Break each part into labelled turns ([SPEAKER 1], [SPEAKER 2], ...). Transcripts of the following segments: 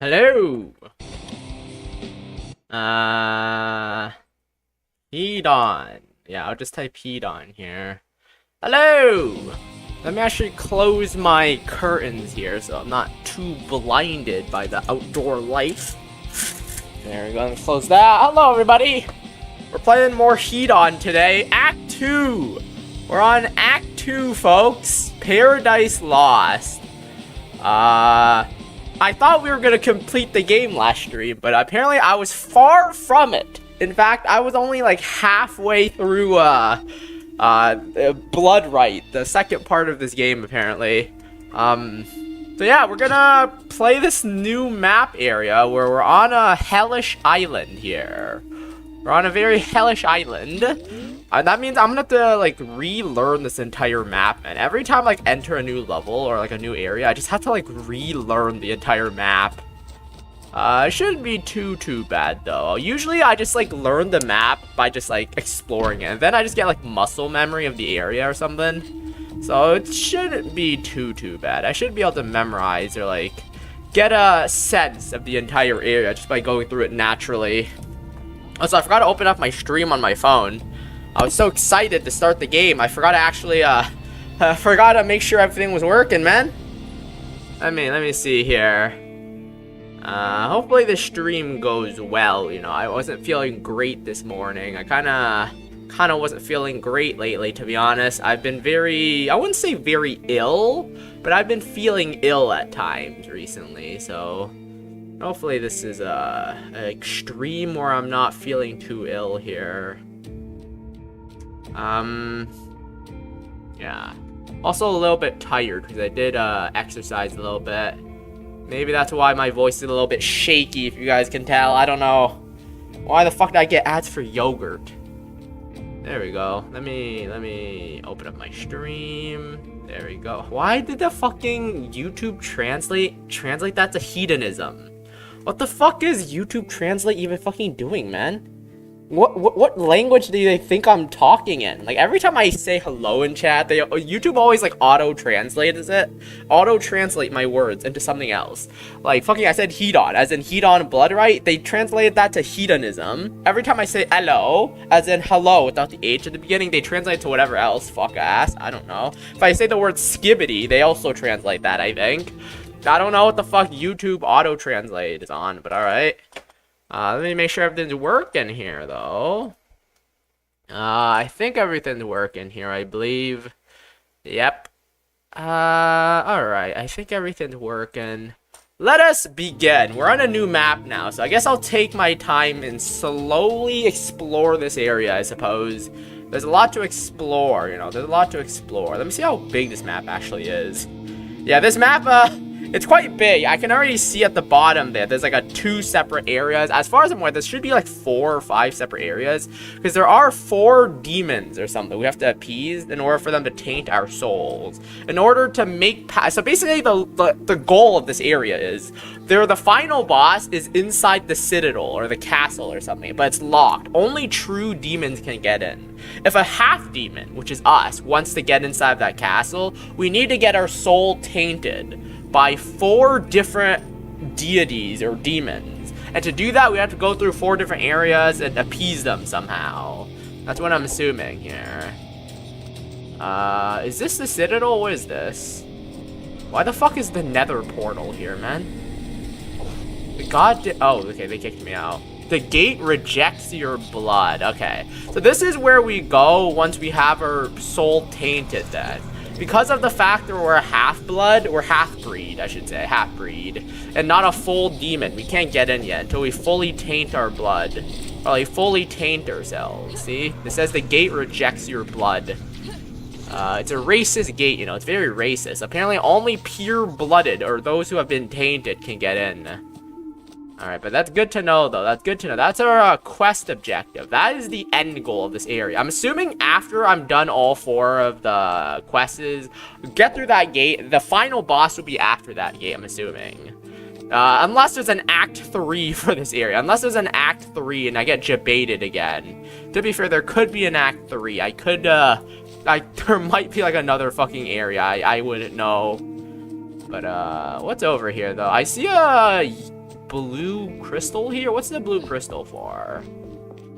[SPEAKER 1] Hello. Hedon. Yeah, I'll just type Hedon here. Hello. Let me actually close my curtains here so I'm not too blinded by the outdoor life. There we go. Let me close that. Hello, everybody. We're playing more Hedon today. Act 2. We're on Act 2, folks. Paradise Lost. I thought we were going to complete the game last stream, but apparently I was far from it. In fact, I was only like halfway through Bloodrite, the second part of this game, apparently. So yeah, we're gonna play this new map area where we're on a hellish island here. We're on a very hellish island. That means I'm gonna have to like relearn this entire map, and every time I like enter a new level or like a new area, I just have to like relearn the entire map. It shouldn't be too bad though. Usually I just like learn the map by just like exploring it, and then I just get like muscle memory of the area or something. So it shouldn't be too bad. I should be able to memorize or like get a sense of the entire area just by going through it naturally. Also, I forgot to open up my stream on my phone. I was so excited to start the game. I forgot to actually forgot to make sure everything was working, man. Let me see here. Hopefully the stream goes well. You know, I wasn't feeling great this morning. I kind of wasn't feeling great lately, to be honest. I've been I wouldn't say very ill, but I've been feeling ill at times recently. So hopefully this is an extreme where I'm not feeling too ill here. Yeah. Also a little bit tired because I did exercise a little bit. Maybe that's why my voice is a little bit shaky, if you guys can tell. I don't know. Why the fuck did I get ads for yogurt? There we go. Let me open up my stream. There we go. Why did the fucking YouTube translate that to hedonism? What the fuck is YouTube Translate even fucking doing, man? What language do they think I'm talking in? Like, every time I say hello in chat, YouTube always, like, auto-translate my words into something else. Like, fucking, I said Hedon, as in Hedon Bloodrite, they translated that to hedonism. Every time I say hello, as in hello without the H at the beginning, they translate to whatever else, fuck ass, I don't know. If I say the word skibbity, they also translate that, I think. I don't know what the fuck YouTube auto-translate is on, but alright. Let me make sure everything's working here, though. I think everything's working here, I believe. Yep. Alright, I think everything's working. Let us begin. We're on a new map now, so I guess I'll take my time and slowly explore this area, I suppose. There's a lot to explore, you know, there's a lot to explore. Let me see how big this map actually is. Yeah, this map, it's quite big. I can already see at the bottom there's like 2 separate areas. As far as I'm aware, there should be like 4 or 5 separate areas, because there are 4 demons or something we have to appease in order for them to taint our souls. In order to make so basically the goal of this area is the final boss is inside the citadel or the castle or something, but it's locked. Only true demons can get in. If a half demon, which is us, wants to get inside that castle, we need to get our soul tainted by 4 different deities or demons. And to do that, we have to go through 4 different areas and appease them somehow. That's what I'm assuming here. Is this the citadel? What is this? Why the fuck is the nether portal here, man? The god did— oh, okay, they kicked me out. The gate rejects your blood. Okay, so this is where we go once we have our soul tainted then. Because of the fact that we're a half-blood, or half-breed, I should say, half-breed, and not a full demon, we can't get in yet until we fully taint our blood. Or like fully taint ourselves, see? It says the gate rejects your blood. It's a racist gate, you know, it's very racist. Apparently only pure-blooded, or those who have been tainted, can get in. Alright, but that's good to know, though. That's good to know. That's our quest objective. That is the end goal of this area. I'm assuming after I'm done all 4 of the quests, get through that gate, the final boss will be after that gate, I'm assuming. Unless there's an Act 3 for this area. Unless there's an Act 3 and I get jebaited again. To be fair, there could be an Act 3. There might be, like, another fucking area. I wouldn't know. But, what's over here, though? I see a blue crystal here? What's the blue crystal for?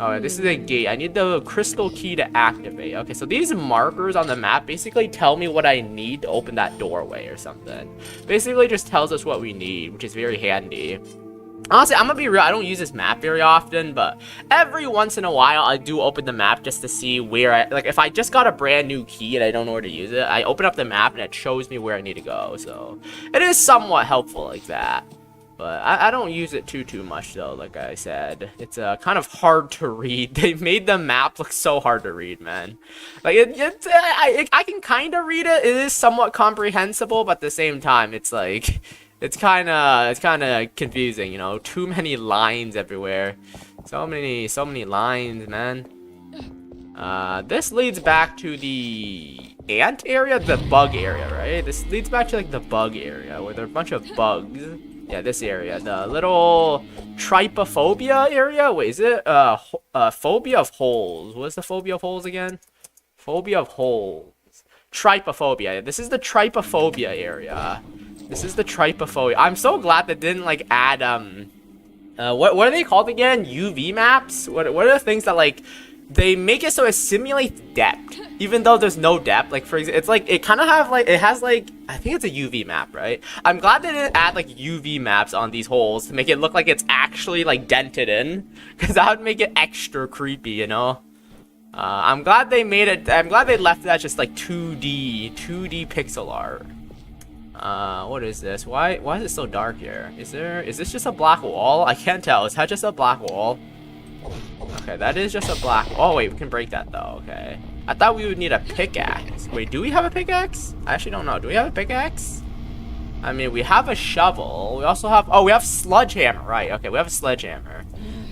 [SPEAKER 1] Oh, this is a gate. I need the crystal key to activate. Okay, so these markers on the map basically tell me what I need to open that doorway or something. Basically just tells us what we need, which is very handy. Honestly, I'm gonna be real, I don't use this map very often, but every once in a while, I do open the map just to see where like, if I just got a brand new key and I don't know where to use it, I open up the map and it shows me where I need to go, so it is somewhat helpful like that. But I don't use it too much, though, like I said. It's kind of hard to read. They've made the map look so hard to read, man. Like, I can kind of read it. It is somewhat comprehensible, but at the same time, it's like... It's kind of confusing, you know. Too many lines everywhere. So many lines, man. This leads back to the ant area, the bug area, right? This leads back to like the bug area where there are a bunch of bugs. Yeah, this area, the little trypophobia area. Wait, is it phobia of holes? What's the phobia of holes again? Phobia of holes. Trypophobia. This is the trypophobia area. This is the trypophobia. I'm so glad they didn't like add what are they called again? UV maps? What are the things that like they make it so it simulates depth, even though there's no depth. Like for example, it's like it kind of have like it has like I think it's a UV map, right? I'm glad they didn't add like UV maps on these holes to make it look like it's actually like dented in, because that would make it extra creepy, you know. I'm glad they made it. I'm glad they left that just like 2D pixel art. What is this? Why is it so dark here? Is this just a black wall? I can't tell. Is that just a black wall? Okay, that is just a black wall. Oh wait, we can break that though. Okay. I thought we would need a pickaxe. Wait, do we have a pickaxe? I actually don't know. Do we have a pickaxe? I mean, we have a shovel. We also have we have sledgehammer, right? Okay, we have a sledgehammer.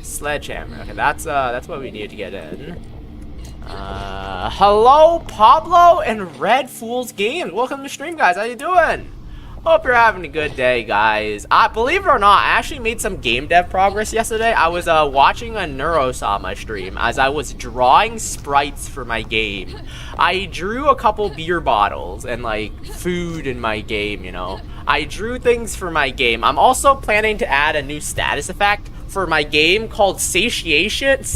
[SPEAKER 1] Sledgehammer. Okay, that's what we need to get in. Hello Pablo and Red Fools Games. Welcome to the stream, guys. How you doing? Hope you're having a good day, guys. Believe it or not, I actually made some game dev progress yesterday. I was watching a Neurosama stream as I was drawing sprites for my game. I drew a couple beer bottles and like food in my game, you know. I drew things for my game. I'm also planning to add a new status effect for my game called satiated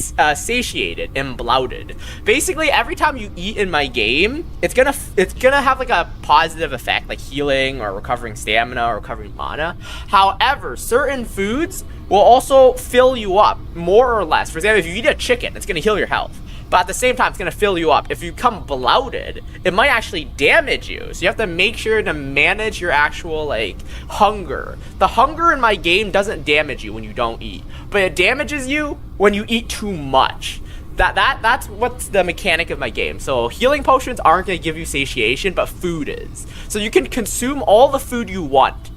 [SPEAKER 1] and bloated. Basically, every time you eat in my game, it's gonna have like a positive effect, like healing or recovering stamina or recovering mana. However, certain foods will also fill you up more or less. For example, if you eat a chicken, it's gonna heal your health. But at the same time, it's going to fill you up. If you become bloated, it might actually damage you. So you have to make sure to manage your actual, like, hunger. The hunger in my game doesn't damage you when you don't eat. But it damages you when you eat too much. That's what's the mechanic of my game. So healing potions aren't going to give you satiation, but food is. So you can consume all the food you want.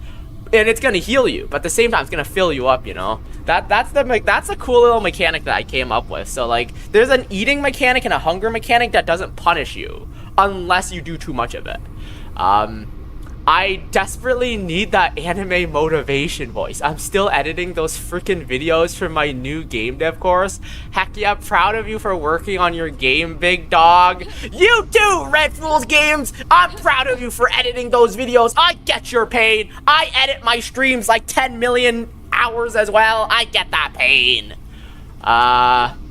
[SPEAKER 1] And it's gonna heal you, but at the same time, it's gonna fill you up. You know, that's a cool little mechanic that I came up with. So like, there's an eating mechanic and a hunger mechanic that doesn't punish you unless you do too much of it. I desperately need that anime motivation voice. I'm still editing those freaking videos for my new game dev course. Heck yeah, proud of you for working on your game, big dog. You too, Red Fools Games. I'm proud of you for editing those videos. I get your pain. I edit my streams like 10 million hours as well. I get that pain.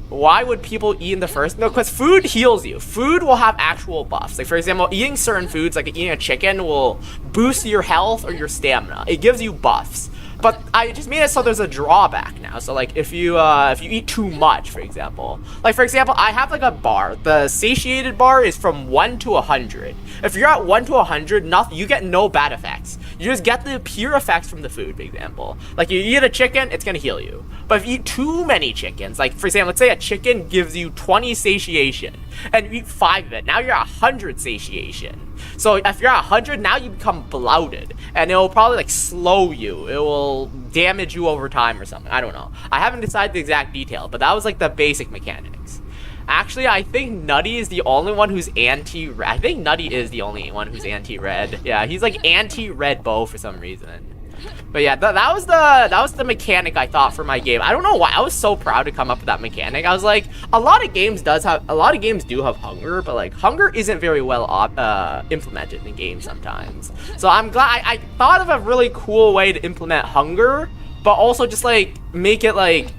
[SPEAKER 1] Why would people eat in the first? No, because food heals you. Food will have actual buffs. Like, for example, eating certain foods, like eating a chicken, will boost your health or your stamina. It gives you buffs. But I just made it so there's a drawback now. So, like, if you eat too much, for example. Like, for example, I have, like, a bar. The satiated bar is from 1 to 100. If you're at 1 to 100, you get no bad effects. You just get the pure effects from the food, for example. Like, you eat a chicken, it's gonna heal you. But if you eat too many chickens, like, for example, let's say a chicken gives you 20 satiation, and you eat 5 of it, now you're at 100 satiation. So if you're at 100, now you become bloated, and it will probably, like, slow you. It will damage you over time or something. I don't know. I haven't decided the exact detail, but that was, like, the basic mechanics. Actually, I think Nutty is the only one who's anti-red. I think Nutty is the only one who's anti-red. Yeah, he's like anti-red bow for some reason. But yeah, that was the mechanic I thought for my game. I don't know why. I was so proud to come up with that mechanic. I was like, a lot of games do have hunger, but like hunger isn't very well implemented in games sometimes. So I'm glad I thought of a really cool way to implement hunger but also just like make it like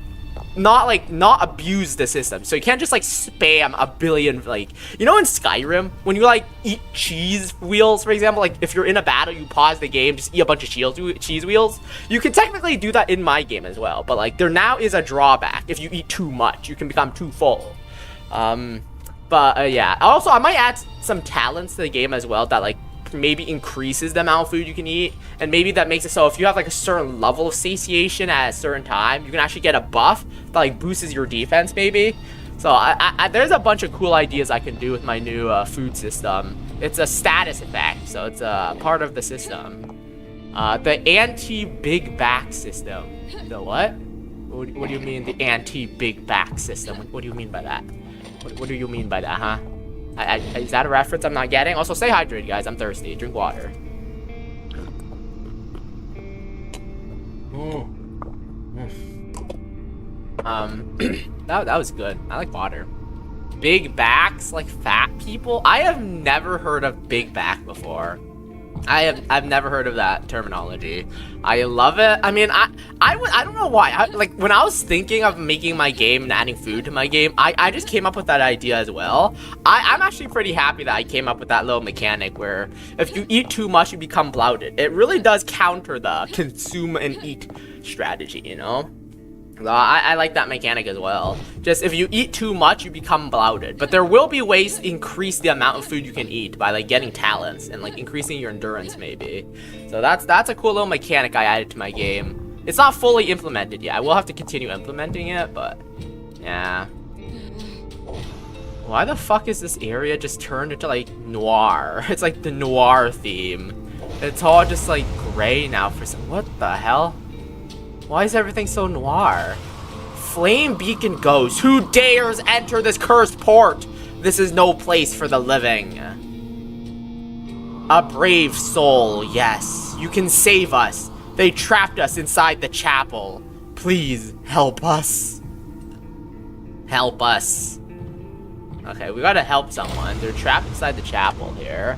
[SPEAKER 1] not abuse the system. So you can't just like spam a billion, like, you know, in Skyrim when you like eat cheese wheels, for example, like if you're in a battle, you pause the game, just eat a bunch of cheese wheels. You can technically do that in my game as well, but like there now is a drawback. If you eat too much, you can become too full. Yeah, also I might add some talents to the game as well that like maybe increases the amount of food you can eat, and maybe that makes it so if you have like a certain level of satiation at a certain time, you can actually get a buff that like boosts your defense maybe. So there's a bunch of cool ideas I can do with my new food system. It's a status effect, so it's a part of the system. The anti-big back system. The what? What do you mean the anti-big back system? What do you mean by that? What do you mean by that, huh? Is that a reference I'm not getting? Also, stay hydrated, guys. I'm thirsty. Drink water. That was good. I like water. Big backs, like fat people? I have never heard of big back before. I've never heard of that terminology. I love it. I mean, I don't know why. Like when I was thinking of making my game and adding food to my game, I just came up with that idea as well. I'm actually pretty happy that I came up with that little mechanic where if you eat too much, you become bloated. It really does counter the consume and eat strategy, you know? I like that mechanic as well. Just if you eat too much, you become bloated. But there will be ways to increase the amount of food you can eat by like getting talents and like increasing your endurance maybe. So that's a cool little mechanic I added to my game. It's not fully implemented yet. I will have to continue implementing it, but yeah. Why the fuck is this area just turned into like noir? It's like the noir theme. It's all just like gray now for some. What the hell? Why is everything so noir? Flame beacon ghost. Who dares enter this cursed port? This is no place for the living. A brave soul, yes. You can save us. They trapped us inside the chapel. Please help us. Help us. Okay, we gotta help someone. They're trapped inside the chapel here.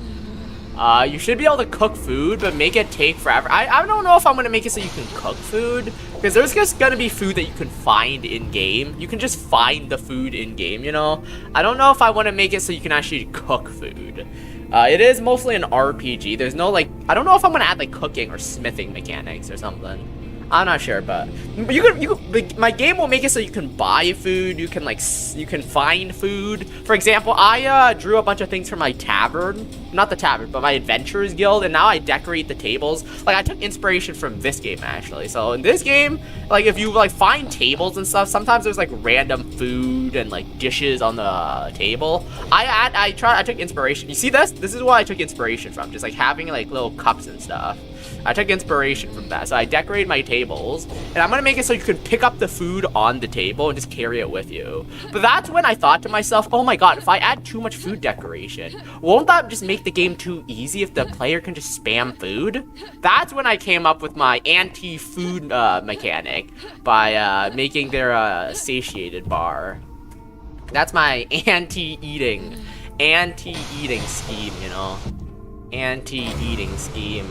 [SPEAKER 1] You should be able to cook food, but make it take forever. I don't know if I'm gonna make it so you can cook food, because there's just gonna be food that you can find in-game. You can just find the food in-game, you know? I don't know if I want to make it so you can actually cook food. It is mostly an RPG. There's no, like, I don't know if I'm gonna add, like, cooking or smithing mechanics or something. I'm not sure, but you can, my game will make it so you can buy food, you can find food. For example, I drew a bunch of things from my tavern, not the tavern, but my adventurers guild, and now I decorate the tables. Like, I took inspiration from this game, actually. So in this game, like, if you, like, find tables and stuff, sometimes there's, like, random food and, like, dishes on the table. I took inspiration. You see this? This is what I took inspiration from, just, like, having, like, little cups and stuff. I took inspiration from that, so I decorated my tables, and I'm gonna make it so you can pick up the food on the table and just carry it with you. But that's when I thought to myself, oh my god, if I add too much food decoration, won't that just make the game too easy if the player can just spam food? That's when I came up with my anti-food mechanic by making their satiated bar. That's my anti-eating scheme, you know? Anti-eating scheme.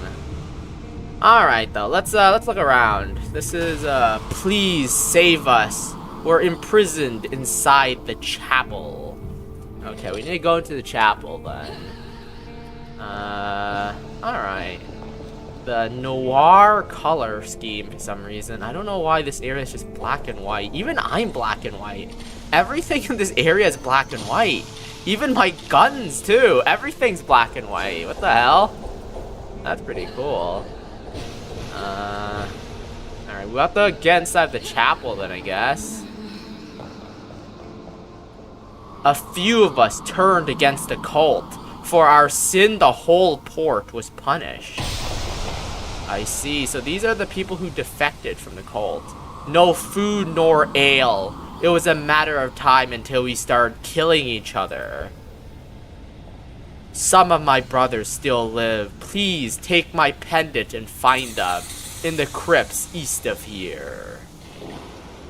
[SPEAKER 1] Alright though, let's look around. This is please save us. We're imprisoned inside the chapel. Okay, we need to go into the chapel then. Alright. The noir color scheme for some reason. I don't know why this area is just black and white. Even I'm black and white. Everything in this area is black and white. Even my guns too. Everything's black and white. What the hell? That's pretty cool. Alright, we'll have to get inside the chapel then, I guess. A few of us turned against the cult. For our sin, the whole port was punished. I see. So these are the people who defected from the cult. No food nor ale. It was a matter of time until we started killing each other. Some of my brothers still live. Please take my pendant and find them in the crypts east of here.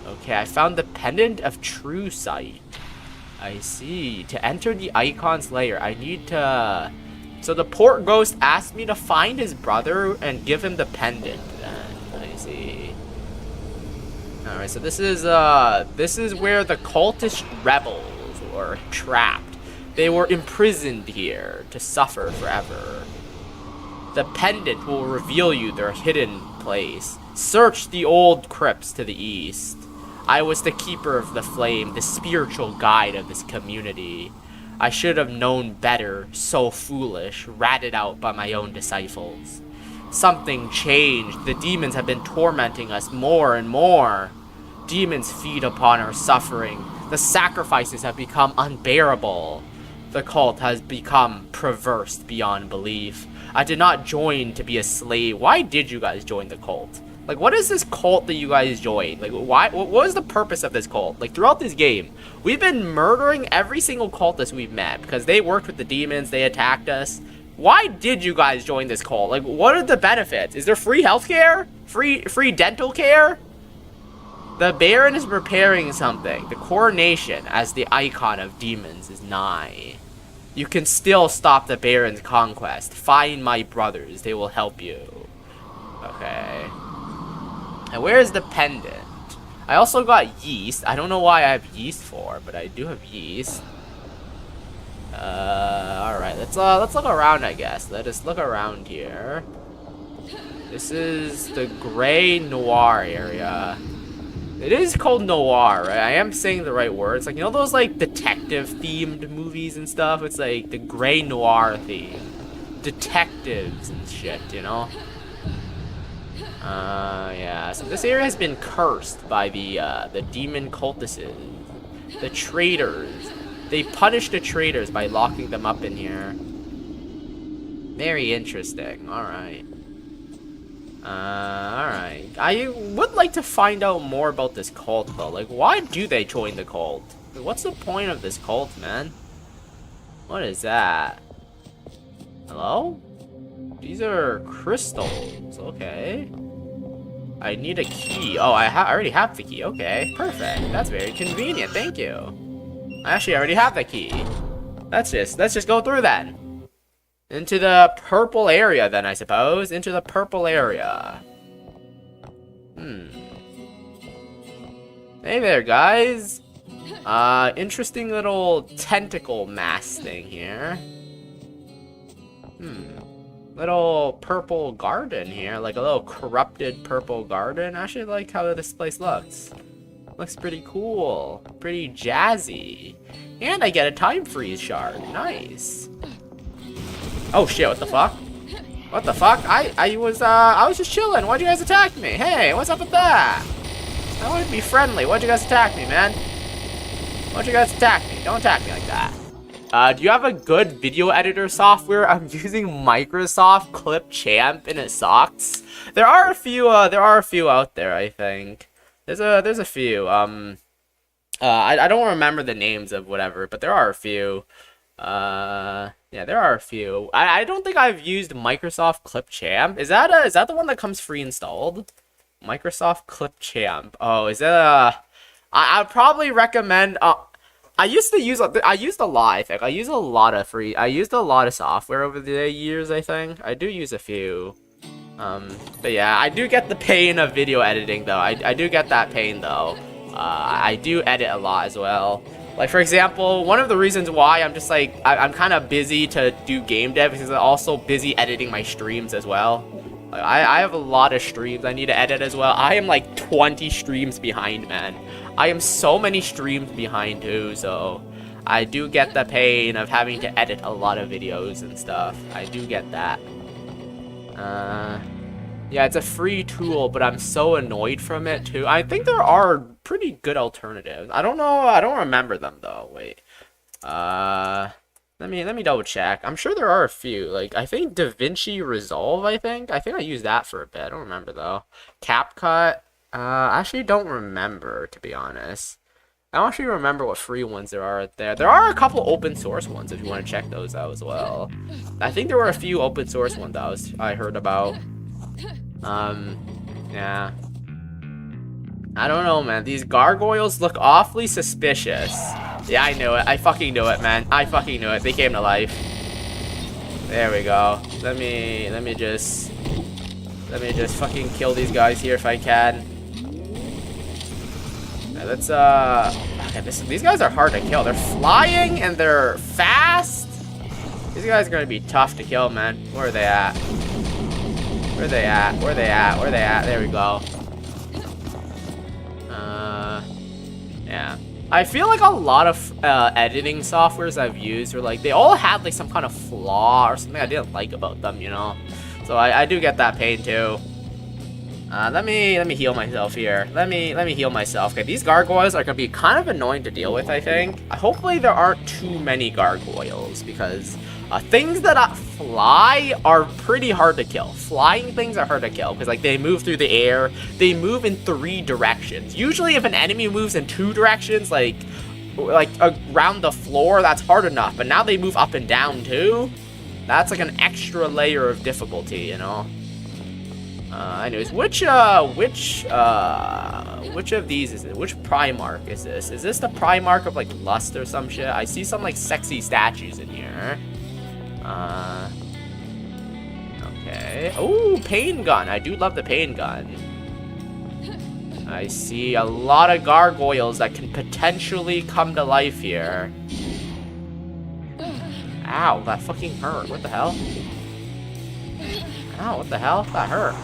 [SPEAKER 1] Okay, I found the pendant of true sight. I see. To enter the icon's lair, I need to... So the port ghost asked me to find his brother and give him the pendant then. I see. Alright, so this is where the cultist rebels were trapped. They were imprisoned here to suffer forever. The pendant will reveal you their hidden place. Search the old crypts to the east. I was the keeper of the flame, the spiritual guide of this community. I should have known better, so foolish, ratted out by my own disciples. Something changed. The demons have been tormenting us more and more. Demons feed upon our suffering. The sacrifices have become unbearable. The cult has become perverse beyond belief. I did not join to be a slave. Why did you guys join the cult? Like, what is this cult that you guys joined? Like, why? What was the purpose of this cult? Like, throughout this game, we've been murdering every single cultist we've met because they worked with the demons, they attacked us. Why did you guys join this cult? Like, what are the benefits? Is there free healthcare? Free dental care? The Baron is preparing something. The coronation as the icon of demons is nigh. You can still stop the Baron's conquest. Find my brothers. They will help you. Okay. And where is the pendant? I also got yeast. I don't know why I have yeast for, but I do have yeast. Alright, let's look around, I guess. Let us look around here. This is the Grey Noir area. It is called Noir, right? I am saying the right words. Like, you know those, like, detective-themed movies and stuff? It's, like, the Grey Noir theme. Detectives and shit, you know? Yeah. So this area has been cursed by the demon cultists. The traitors. They punish the traitors by locking them up in here. Very interesting. Alright. Alright. I would like to find out more about this cult, though. Like, why do they join the cult? Like, what's the point of this cult, man? What is that? Hello? These are crystals. Okay. I need a key. Oh, I already have the key. Okay, perfect. That's very convenient. Thank you. I actually already have the key. Let's just go through then. Into the purple area then, I suppose. Into the purple area. Hey there, guys. Interesting little tentacle mass thing here. Little purple garden here. Like a little corrupted purple garden. I actually like how this place looks. Looks pretty cool. Pretty jazzy. And I get a time freeze shard. Nice. Oh shit, what the fuck? What the fuck? I was just chilling. Why'd you guys attack me? Hey, what's up with that? I wanted to be friendly. Why'd you guys attack me, man? Why'd you guys attack me? Don't attack me like that. Do you have a good video editor software? I'm using Microsoft Clip Champ and it sucks. There are a few out there, I think. There's a few. I don't remember the names of whatever, but there are a few. Yeah, there are a few. I don't think I've used Microsoft Clip Champ. Is that the one that comes free installed? Microsoft Clip Champ. Oh, is that I'd probably recommend. I used a lot. I think I used a lot of software over the years. I think I do use a few. But yeah, I do get the pain of video editing though. I do get that pain though. I do edit a lot as well. Like, for example, one of the reasons why I'm just like, I'm kind of busy to do game dev because I'm also busy editing my streams as well. Like, I have a lot of streams I need to edit as well. I am like 20 streams behind, man. I am so many streams behind too, so I do get the pain of having to edit a lot of videos and stuff. I do get that. Yeah, it's a free tool, but I'm so annoyed from it too. I think there are pretty good alternatives. I don't know. I don't remember them though. Wait. Let me double check. I'm sure there are a few. Like, I think DaVinci Resolve, I think I used that for a bit. I don't remember though. CapCut. I actually don't remember, to be honest. I don't actually remember what free ones there are out there. There are a couple open source ones if you want to check those out as well. I think there were a few open source ones that I heard about. Yeah. I don't know, man. These gargoyles look awfully suspicious. Yeah, I knew it. I fucking knew it, man. I fucking knew it. They came to life. There we go. Let me just fucking kill these guys here if I can. Okay, let's okay, these guys are hard to kill. They're flying and they're fast. These guys are gonna be tough to kill, man. Where are they at? Where are they at? Where are they at? Where are they at? There we go. Yeah. I feel like a lot of editing softwares I've used are like, they all had like some kind of flaw or something I didn't like about them, you know? So I do get that pain too. Let me heal myself here. Let me heal myself. Okay, these gargoyles are gonna be kind of annoying to deal with, I think. Hopefully there aren't too many gargoyles, because things that fly are pretty hard to kill. Flying things are hard to kill because like they move through the air. They move in 3 directions. Usually if an enemy moves in 2 directions, like around the floor, that's hard enough. But now they move up and down too. That's like an extra layer of difficulty, you know. Anyways, which of these is it? Which Primarch is this? Is this the Primarch of like Lust or some shit? I see some like sexy statues in here. Okay. Oh, pain gun. I do love the pain gun. I see a lot of gargoyles that can potentially come to life here. Ow, that fucking hurt. What the hell? Ow, what the hell? That hurt.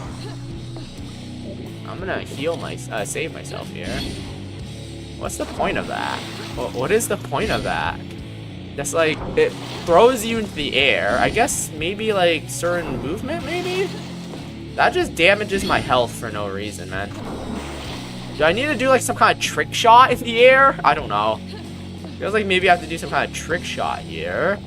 [SPEAKER 1] I'm gonna heal save myself here. What's the point of that? What is the point of that? That's like, it throws you into the air. I guess maybe like certain movement, maybe? That just damages my health for no reason, man. Do I need to do like some kind of trick shot in the air? I don't know. Feels like maybe I have to do some kind of trick shot here.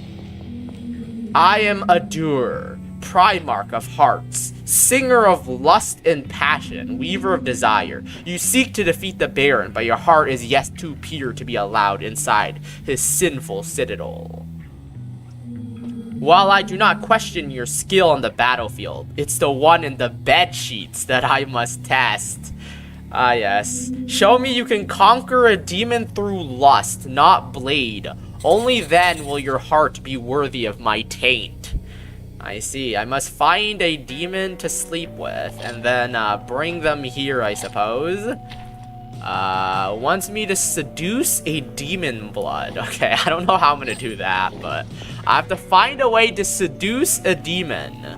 [SPEAKER 1] I am Adur, Primarch of Hearts, Singer of Lust and Passion, Weaver of Desire. You seek to defeat the Baron, but your heart is yet too pure to be allowed inside his sinful citadel. While I do not question your skill on the battlefield, it's the one in the bed sheets that I must test. Ah yes. Show me you can conquer a demon through lust, not blade. Only then will your heart be worthy of my taint. I see. I must find a demon to sleep with, and then bring them here, I suppose. Wants me to seduce a demon blood. Okay, I don't know how I'm gonna do that, but I have to find a way to seduce a demon.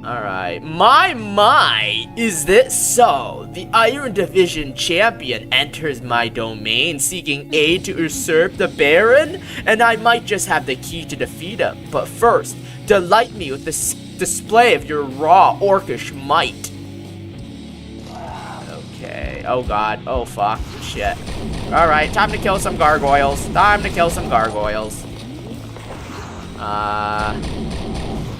[SPEAKER 1] Alright. My, is this so? The Iron Division champion enters my domain seeking aid to usurp the Baron, and I might just have the key to defeat him. But first, delight me with this display of your raw orcish might. Okay. Oh god. Oh fuck. Shit. Alright, time to kill some gargoyles. Time to kill some gargoyles.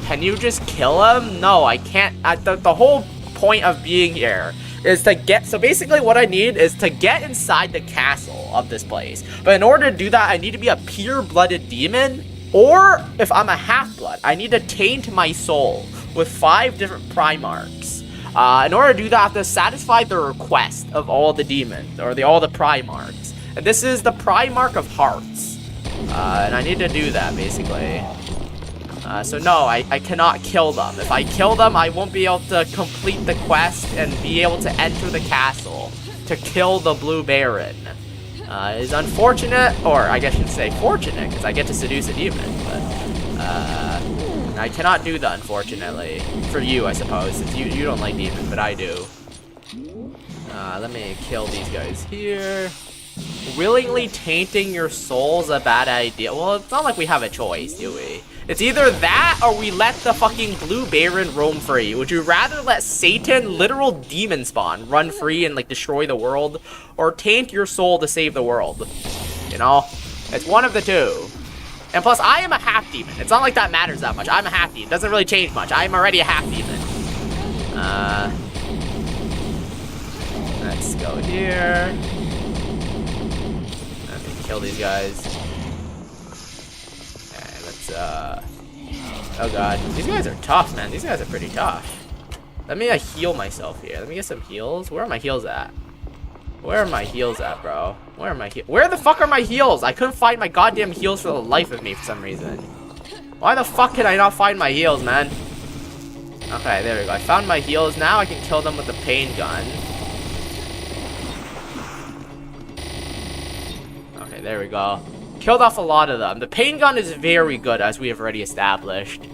[SPEAKER 1] Can you just kill him? No, I can't. The whole point of being here is to get... So basically what I need is to get inside the castle of this place. But in order to do that, I need to be a pure-blooded demon. Or, if I'm a half-blood, I need to taint my soul with 5 different Primarchs. In order to do that, I have to satisfy the request of all the demons, or all the Primarchs. And this is the Primarch of Hearts. And I need to do that, basically. So no, I cannot kill them. If I kill them, I won't be able to complete the quest and be able to enter the castle to kill the Blue Baron. It's unfortunate, or I guess I should say fortunate, because I get to seduce a demon, but I cannot do that, unfortunately. For you, I suppose, since you don't like demons, but I do. Let me kill these guys here. Willingly tainting your soul's a bad idea. Well, it's not like we have a choice, do we? It's either that or we let the fucking Blue Baron roam free. Would you rather let Satan, literal demon spawn, run free and like destroy the world, or taint your soul to save the world? You know? It's one of the two. And plus, I am a half demon. It's not like that matters that much. I'm a half demon. It doesn't really change much. I'm already a half demon. Let's go here. Let me kill these guys. Oh god, these guys are tough, man. These guys are pretty tough. Let me heal myself here. Let me get some heals. Where are my heals at? Where are my heals at, bro? Where are my heals? Where the fuck are my heals? I couldn't find my goddamn heals for the life of me for some reason. Why the fuck can I not find my heals, man? Okay, there we go. I found my heals. Now I can kill them with the pain gun. there we go. Killed off a lot of them. The pain gun is very good, as we have already established.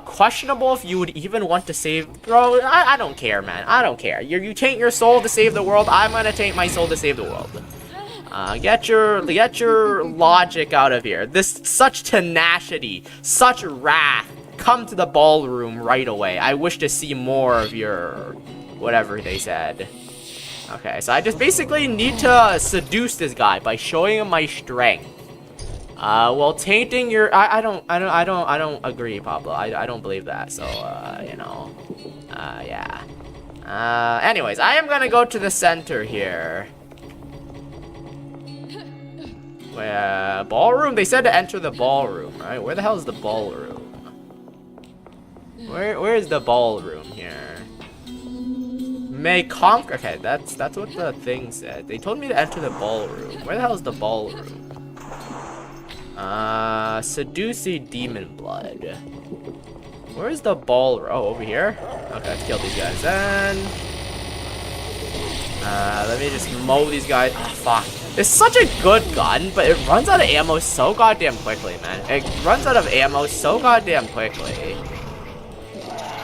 [SPEAKER 1] Questionable if you would even want to save... Bro, I don't care, man. I don't care. You taint your soul to save the world. I'm gonna taint my soul to save the world. Get your logic out of here. Such tenacity, such wrath. Come to the ballroom right away. I wish to see more of your... whatever they said. Okay, so I just basically need to seduce this guy by showing him my strength. Well, tainting your... I don't agree, Pablo. I don't believe that, so, you know. Yeah. Anyways, I am gonna go to the center here. Where... ballroom? They said to enter the ballroom, right? Where the hell is the ballroom? Where is the ballroom here? May conquer... Okay, that's what the thing said. They told me to enter the ballroom. Where the hell is the ballroom? Seduce demon blood. Where's the ballroom? Oh, over here? Okay, let's kill these guys then. Let me just mow these guys. Oh, fuck. It's such a good gun, but it runs out of ammo so goddamn quickly, man. It runs out of ammo so goddamn quickly.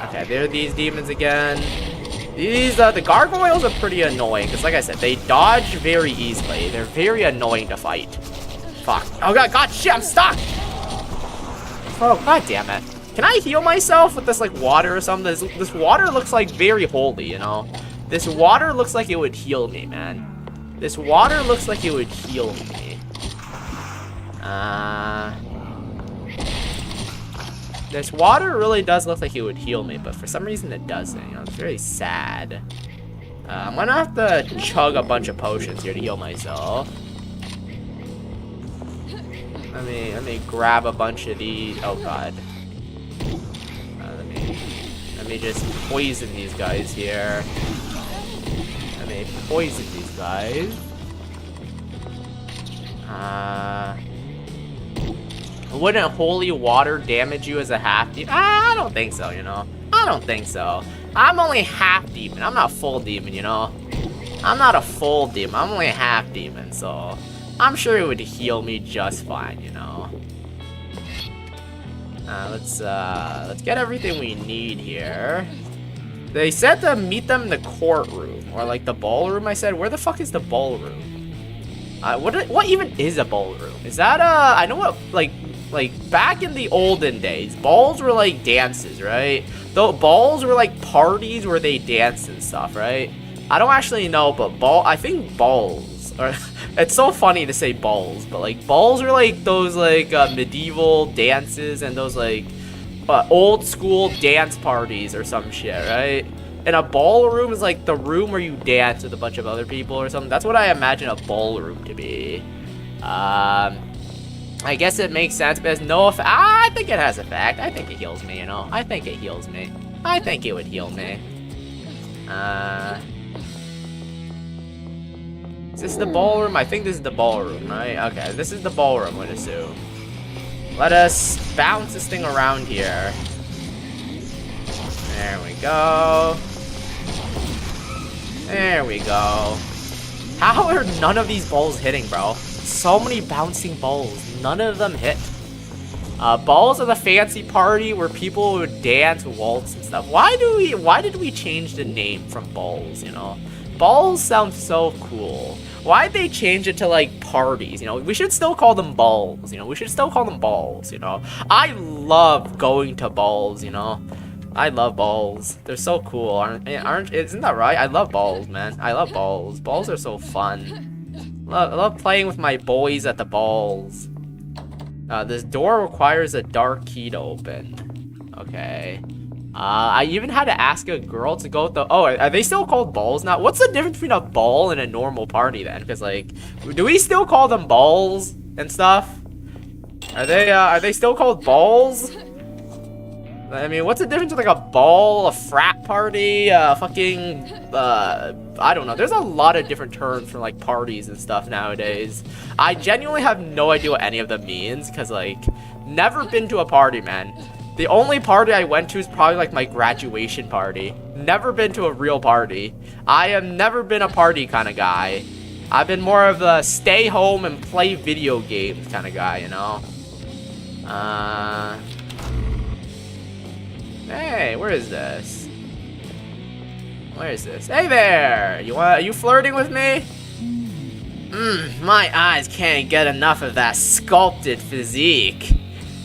[SPEAKER 1] Okay, there are these demons again. These, the gargoyles are pretty annoying, because like I said, they dodge very easily. They're very annoying to fight. Fuck. Oh god, shit, I'm stuck! Oh, god damn it. Can I heal myself with this, like, water or something? This water looks, like, very holy, you know? This water looks like it would heal me, man. This water looks like it would heal me. This water really does look like it would heal me, but for some reason it doesn't. You know, it's very sad. I'm gonna have to chug a bunch of potions here to heal myself. Let me grab a bunch of these. Oh god. Let me just poison these guys here. Let me poison these guys. Wouldn't holy water damage you as a half demon? I don't think so, you know. I don't think so. I'm only half demon. I'm not full demon, you know. I'm not a full demon. I'm only half demon, so I'm sure it would heal me just fine, you know. Let's get everything we need here. They said to meet them in the courtroom, or like the ballroom. I said, where the fuck is the ballroom? What even is a ballroom? Is that I know what like back in the olden days, balls were like dances, right? Though balls were like parties where they danced and stuff, right? I don't actually know, but I think balls are. It's so funny to say balls, but like balls are like those like medieval dances and those like old school dance parties or some shit, right? And a ballroom is like the room where you dance with a bunch of other people or something. That's what I imagine a ballroom to be. I guess it makes sense, but there's no effect. I think it has effect. I think it heals me, you know. I think it heals me. I think it would heal me. Is this the ballroom? I think this is the ballroom, right? Okay, this is the ballroom, I would assume. Let us bounce this thing around here. There we go. There we go. How are none of these balls hitting, bro? So many bouncing balls. None of them hit. Balls are the fancy party where people would dance, waltz, and stuff. Why did we change the name from balls, you know? Balls sound so cool. Why'd they change it to, like, parties, you know? We should still call them balls, you know? We should still call them balls, you know? I love going to balls, you know? I love balls. They're so cool, isn't that right? I love balls, man. I love balls. Balls are so fun. I love playing with my boys at the balls. This door requires a dark key to open. Okay. I even had to ask a girl to go with the... Oh, are they still called balls now? What's the difference between a ball and a normal party then? Because, like, do we still call them balls and stuff? Are they still called balls? I mean, what's the difference with, like, a ball, a frat party, fucking, I don't know. There's a lot of different terms for, like, parties and stuff nowadays. I genuinely have no idea what any of them means, because, like, never been to a party, man. The only party I went to is probably, like, my graduation party. Never been to a real party. I have never been a party kind of guy. I've been more of a stay home and play video games kind of guy, you know? Hey, where is this? Where is this? Hey there! Are you flirting with me? My eyes can't get enough of that sculpted physique.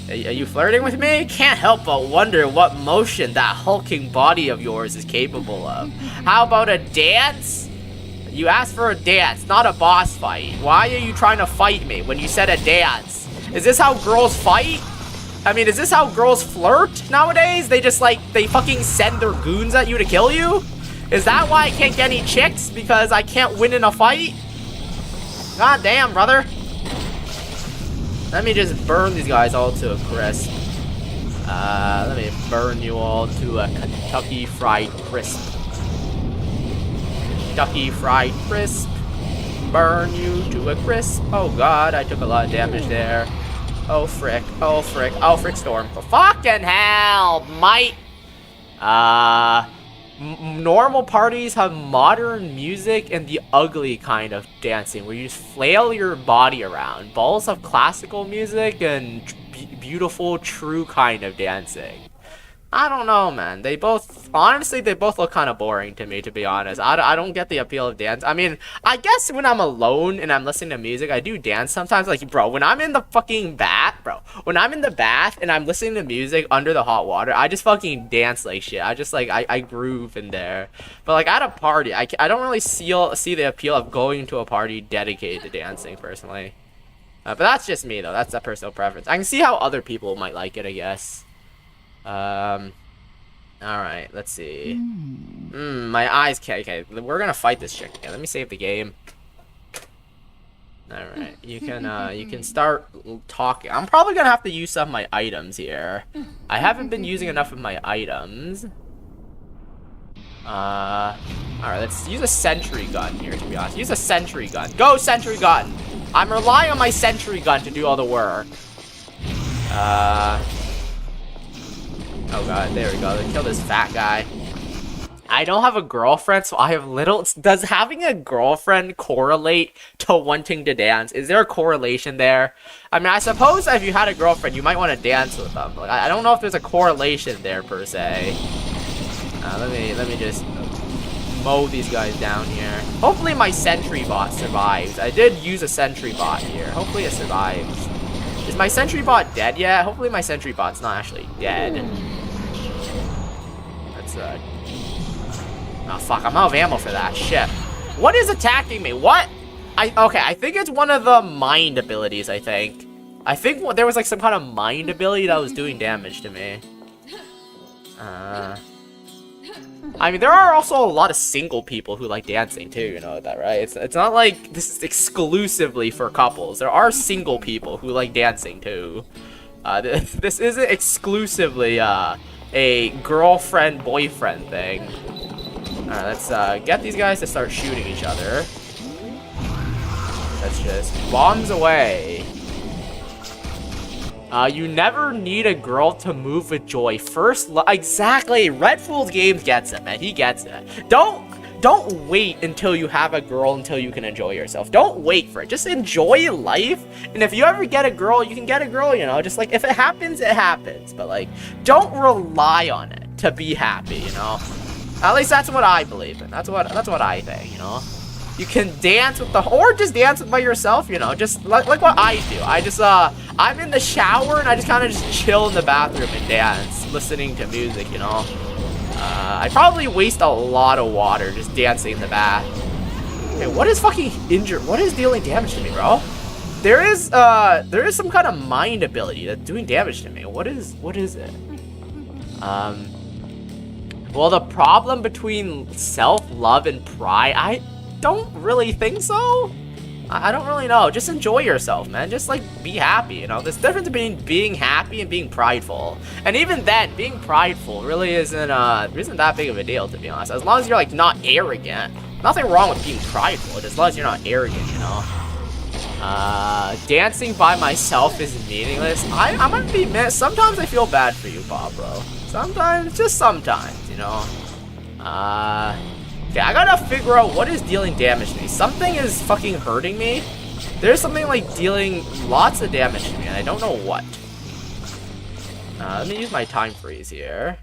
[SPEAKER 1] Are you flirting with me? Can't help but wonder what motion that hulking body of yours is capable of. How about a dance? You asked for a dance, not a boss fight. Why are you trying to fight me when you said a dance? Is this how girls fight? I mean, is this how girls flirt nowadays? They just like, they fucking send their goons at you to kill you? Is that why I can't get any chicks? Because I can't win in a fight? God damn, brother. Let me just burn these guys all to a crisp. Let me burn you all to a Kentucky Fried Crisp. Kentucky Fried Crisp. Burn you to a crisp. Oh god, I took a lot of damage there. Oh frick, oh frick, oh frick storm. For fucking hell, mate! Normal parties have modern music and the ugly kind of dancing where you just flail your body around. Balls have classical music and beautiful, true kind of dancing. I don't know, man. They both, honestly, they both look kind of boring to me, to be honest. I don't get the appeal of dance. I mean, I guess when I'm alone and I'm listening to music, I do dance sometimes. Like, bro, when I'm in the fucking bath, when I'm in the bath and I'm listening to music under the hot water, I just fucking dance like shit. I just, like, I groove in there. But, like, at a party, I don't really see the appeal of going to a party dedicated to dancing, personally. But that's just me, though. That's a personal preference. I can see how other people might like it, I guess. Alright, let's see. My eyes can't. Okay, we're gonna fight this chick. Okay, let me save the game. Alright, you can start talking. I'm probably gonna have to use some of my items here. I haven't been using enough of my items. Alright, let's use a sentry gun here, to be honest. Use a sentry gun. Go, sentry gun! I'm relying on my sentry gun to do all the work. Oh god, there we go. They killed this fat guy. I don't have a girlfriend, so I have little... Does having a girlfriend correlate to wanting to dance? Is there a correlation there? I mean, I suppose if you had a girlfriend, you might want to dance with them. Like, I don't know if there's a correlation there, per se. Let me just mow these guys down here. Hopefully my sentry bot survives. I did use a sentry bot here. Hopefully it survives. Is my sentry bot dead yet? Hopefully my sentry bot's not actually dead. That's oh fuck, I'm out of ammo for that. Shit. What is attacking me? What? Okay, I think it's one of the mind abilities, I think. I think there was like some kind of mind ability that was doing damage to me. I mean, there are also a lot of single people who like dancing too, you know that, right? It's not like this is exclusively for couples. There are single people who like dancing too. This isn't exclusively a girlfriend-boyfriend thing. Alright, let's get these guys to start shooting each other. Let's just bombs away. You never need a girl to move with joy. First exactly. Red Fool's Games gets it, man. He gets it. Don't wait until you have a girl until you can enjoy yourself. Don't wait for it. Just enjoy life. And if you ever get a girl, you can get a girl, you know. Just like if it happens, it happens. But like, don't rely on it to be happy, you know. At least that's what I believe in. That's what I think, you know. You can dance with or just dance by yourself, you know, just like what I do. I just, I'm in the shower and I just kind of just chill in the bathroom and dance, listening to music, you know. I probably waste a lot of water just dancing in the bath. Okay, what is fucking injured? What is dealing damage to me, bro? There is some kind of mind ability that's doing damage to me. What is it? Well, the problem between self-love and pride, I don't really think so. I don't really know. Just enjoy yourself, man. Just like be happy, you know. There's a difference between being happy and being prideful. And even then, being prideful really isn't that big of a deal, to be honest. As long as you're like not arrogant. Nothing wrong with being prideful, as long as you're not arrogant, you know. Dancing by myself is meaningless. I'm gonna be missed. Sometimes I feel bad for you, Bob, bro. Sometimes, just sometimes, you know. Okay, I gotta figure out what is dealing damage to me. Something is fucking hurting me. There's something like dealing lots of damage to me, and I don't know what. Let me use my time freeze here.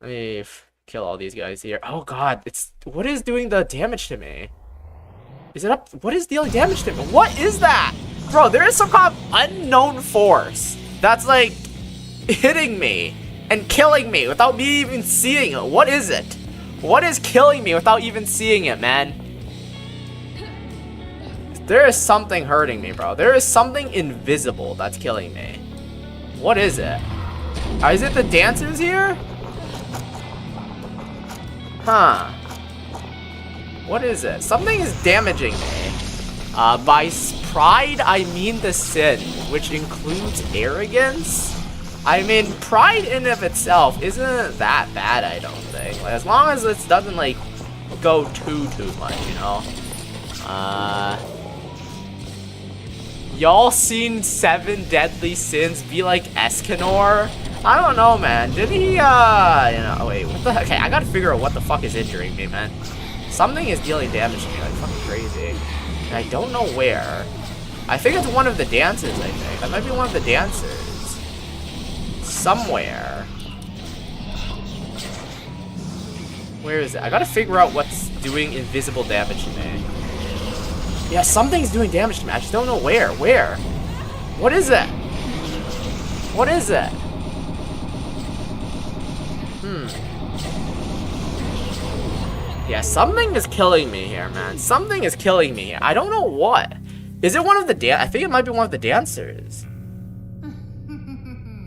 [SPEAKER 1] Let me kill all these guys here. Oh god, what is doing the damage to me? Is it up? What is dealing damage to me? What is that? Bro, there is some kind of unknown force that's like hitting me and killing me without me even seeing it. What is it? What is killing me without even seeing it, man? There is something hurting me, bro. There is something invisible that's killing me. What is it? Is it the dancers here? Huh. What is it? Something is damaging me. By pride, I mean the sin, which includes arrogance. I mean, pride in of itself isn't that bad, I don't think. Like, as long as it doesn't, like, go too much, you know? Y'all seen 7 Deadly Sins be like Escanor? I don't know, man. Did he, you know, wait, what the, okay, I gotta figure out what the fuck is injuring me, man. Something is dealing damage to me, like, fucking crazy. And I don't know where. I think it's one of the dancers, I think. That might be one of the dancers. Somewhere. Where is it? I gotta figure out what's doing invisible damage to me. Yeah, something's doing damage to me. I just don't know where. Where? What is it? What is it? Yeah, something is killing me here, man. Something is killing me here. I don't know what. Is it one of the I think it might be one of the dancers.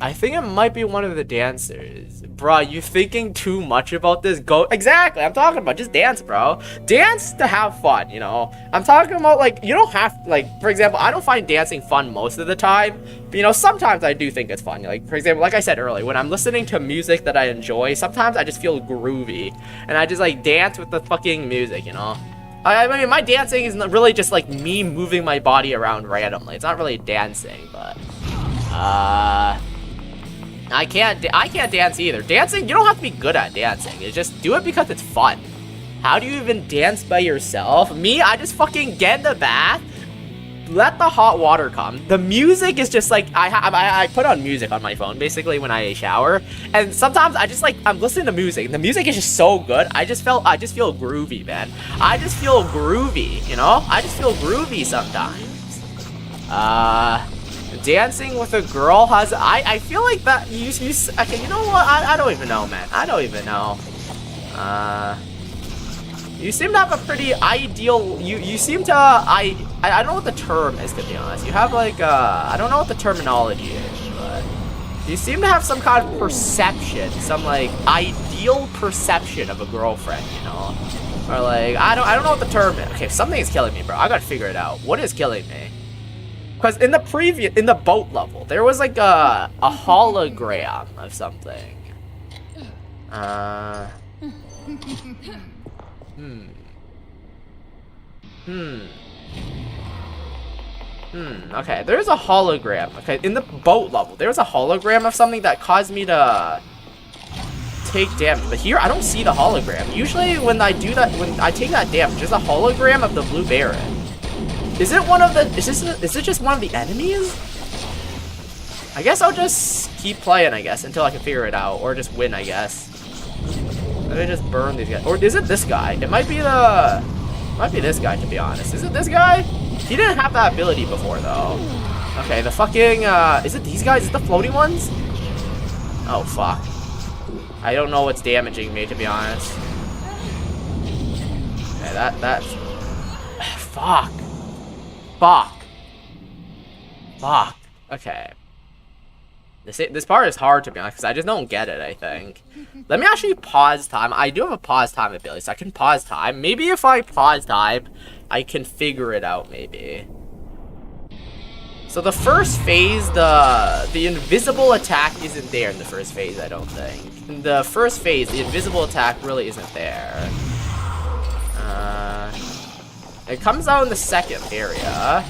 [SPEAKER 1] I think it might be one of the dancers. Bruh, you thinking too much about this? Go. Exactly, I'm talking about just dance, bro. Dance to have fun, you know? I'm talking about, like, you don't have, like, for example, I don't find dancing fun most of the time. But, you know, sometimes I do think it's fun. Like, for example, like I said earlier, when I'm listening to music that I enjoy, sometimes I just feel groovy. And I just, like, dance with the fucking music, you know? I mean, my dancing is not really just, like, me moving my body around randomly. It's not really dancing, but... I can't dance either. Dancing, you don't have to be good at dancing. It's just do it because it's fun. How do you even dance by yourself? Me, I just fucking get in the bath, let the hot water come. The music is just like, I put on music on my phone basically when I shower, and sometimes I just like, I'm listening to music, and the music is just so good. I just feel groovy, man. I just feel groovy, you know? I just feel groovy sometimes. Dancing with a girl has, I feel like that, okay, you know what, I don't even know, man. I don't even know. You seem to have a pretty ideal, you seem to, I don't know what the term is, to be honest. You have like, I don't know what the terminology is, but you seem to have some kind of perception, some like ideal perception of a girlfriend, you know? Or like, I don't know what the term is. Okay, something is killing me, bro. I gotta figure it out. What is killing me? Because in the boat level, there was like a hologram of something. Okay, there's a hologram. Okay, in the boat level, there was a hologram of something that caused me to take damage. But here, I don't see the hologram. Usually, when I do that, when I take that damage, there's a hologram of the Blue Baron. Is it one of the, is it just one of the enemies? I guess I'll just keep playing, I guess, until I can figure it out, or just win, I guess. Let me just burn these guys. Or is it this guy? It might be this guy, to be honest. Is it this guy? He didn't have that ability before, though. Okay, the fucking, is it these guys? Is it the floating ones? Oh, fuck. I don't know what's damaging me, to be honest. Okay, that's... Fuck. Fuck. Okay. This part is hard, to be honest, because I just don't get it, I think. Let me actually pause time. I do have a pause time ability, so I can pause time. Maybe if I pause time, I can figure it out, maybe. So the first phase, the invisible attack isn't there in the first phase, I don't think. In the first phase, the invisible attack really isn't there. It comes out in the second area.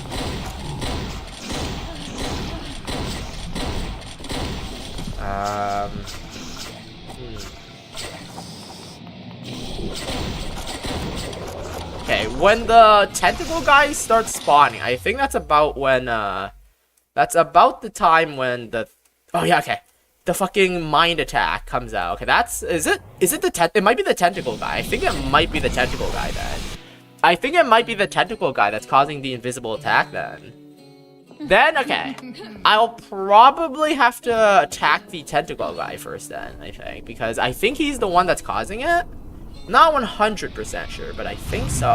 [SPEAKER 1] Okay, when the tentacle guy starts spawning, I think that's about when, that's about the time when the... Oh, yeah, okay. The fucking mind attack comes out. Okay, that's... Is it the... It might be the tentacle guy. I think it might be the tentacle guy, then. I think it might be the tentacle guy that's causing the invisible attack, then. Then, okay. I'll probably have to attack the tentacle guy first, then, I think. Because I think he's the one that's causing it. Not 100% sure, but I think so.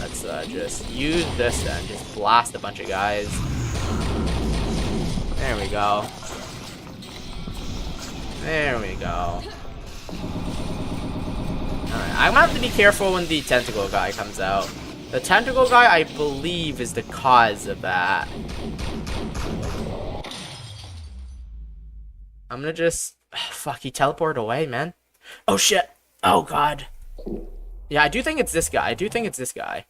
[SPEAKER 1] Let's just use this then. Just blast a bunch of guys. There we go. There we go. Alright, I'm gonna have to be careful when the tentacle guy comes out. The tentacle guy, I believe, is the cause of that. I'm gonna just... Fuck, he teleported away, man. Oh, shit. Oh, God. Yeah, I do think it's this guy. I do think it's this guy.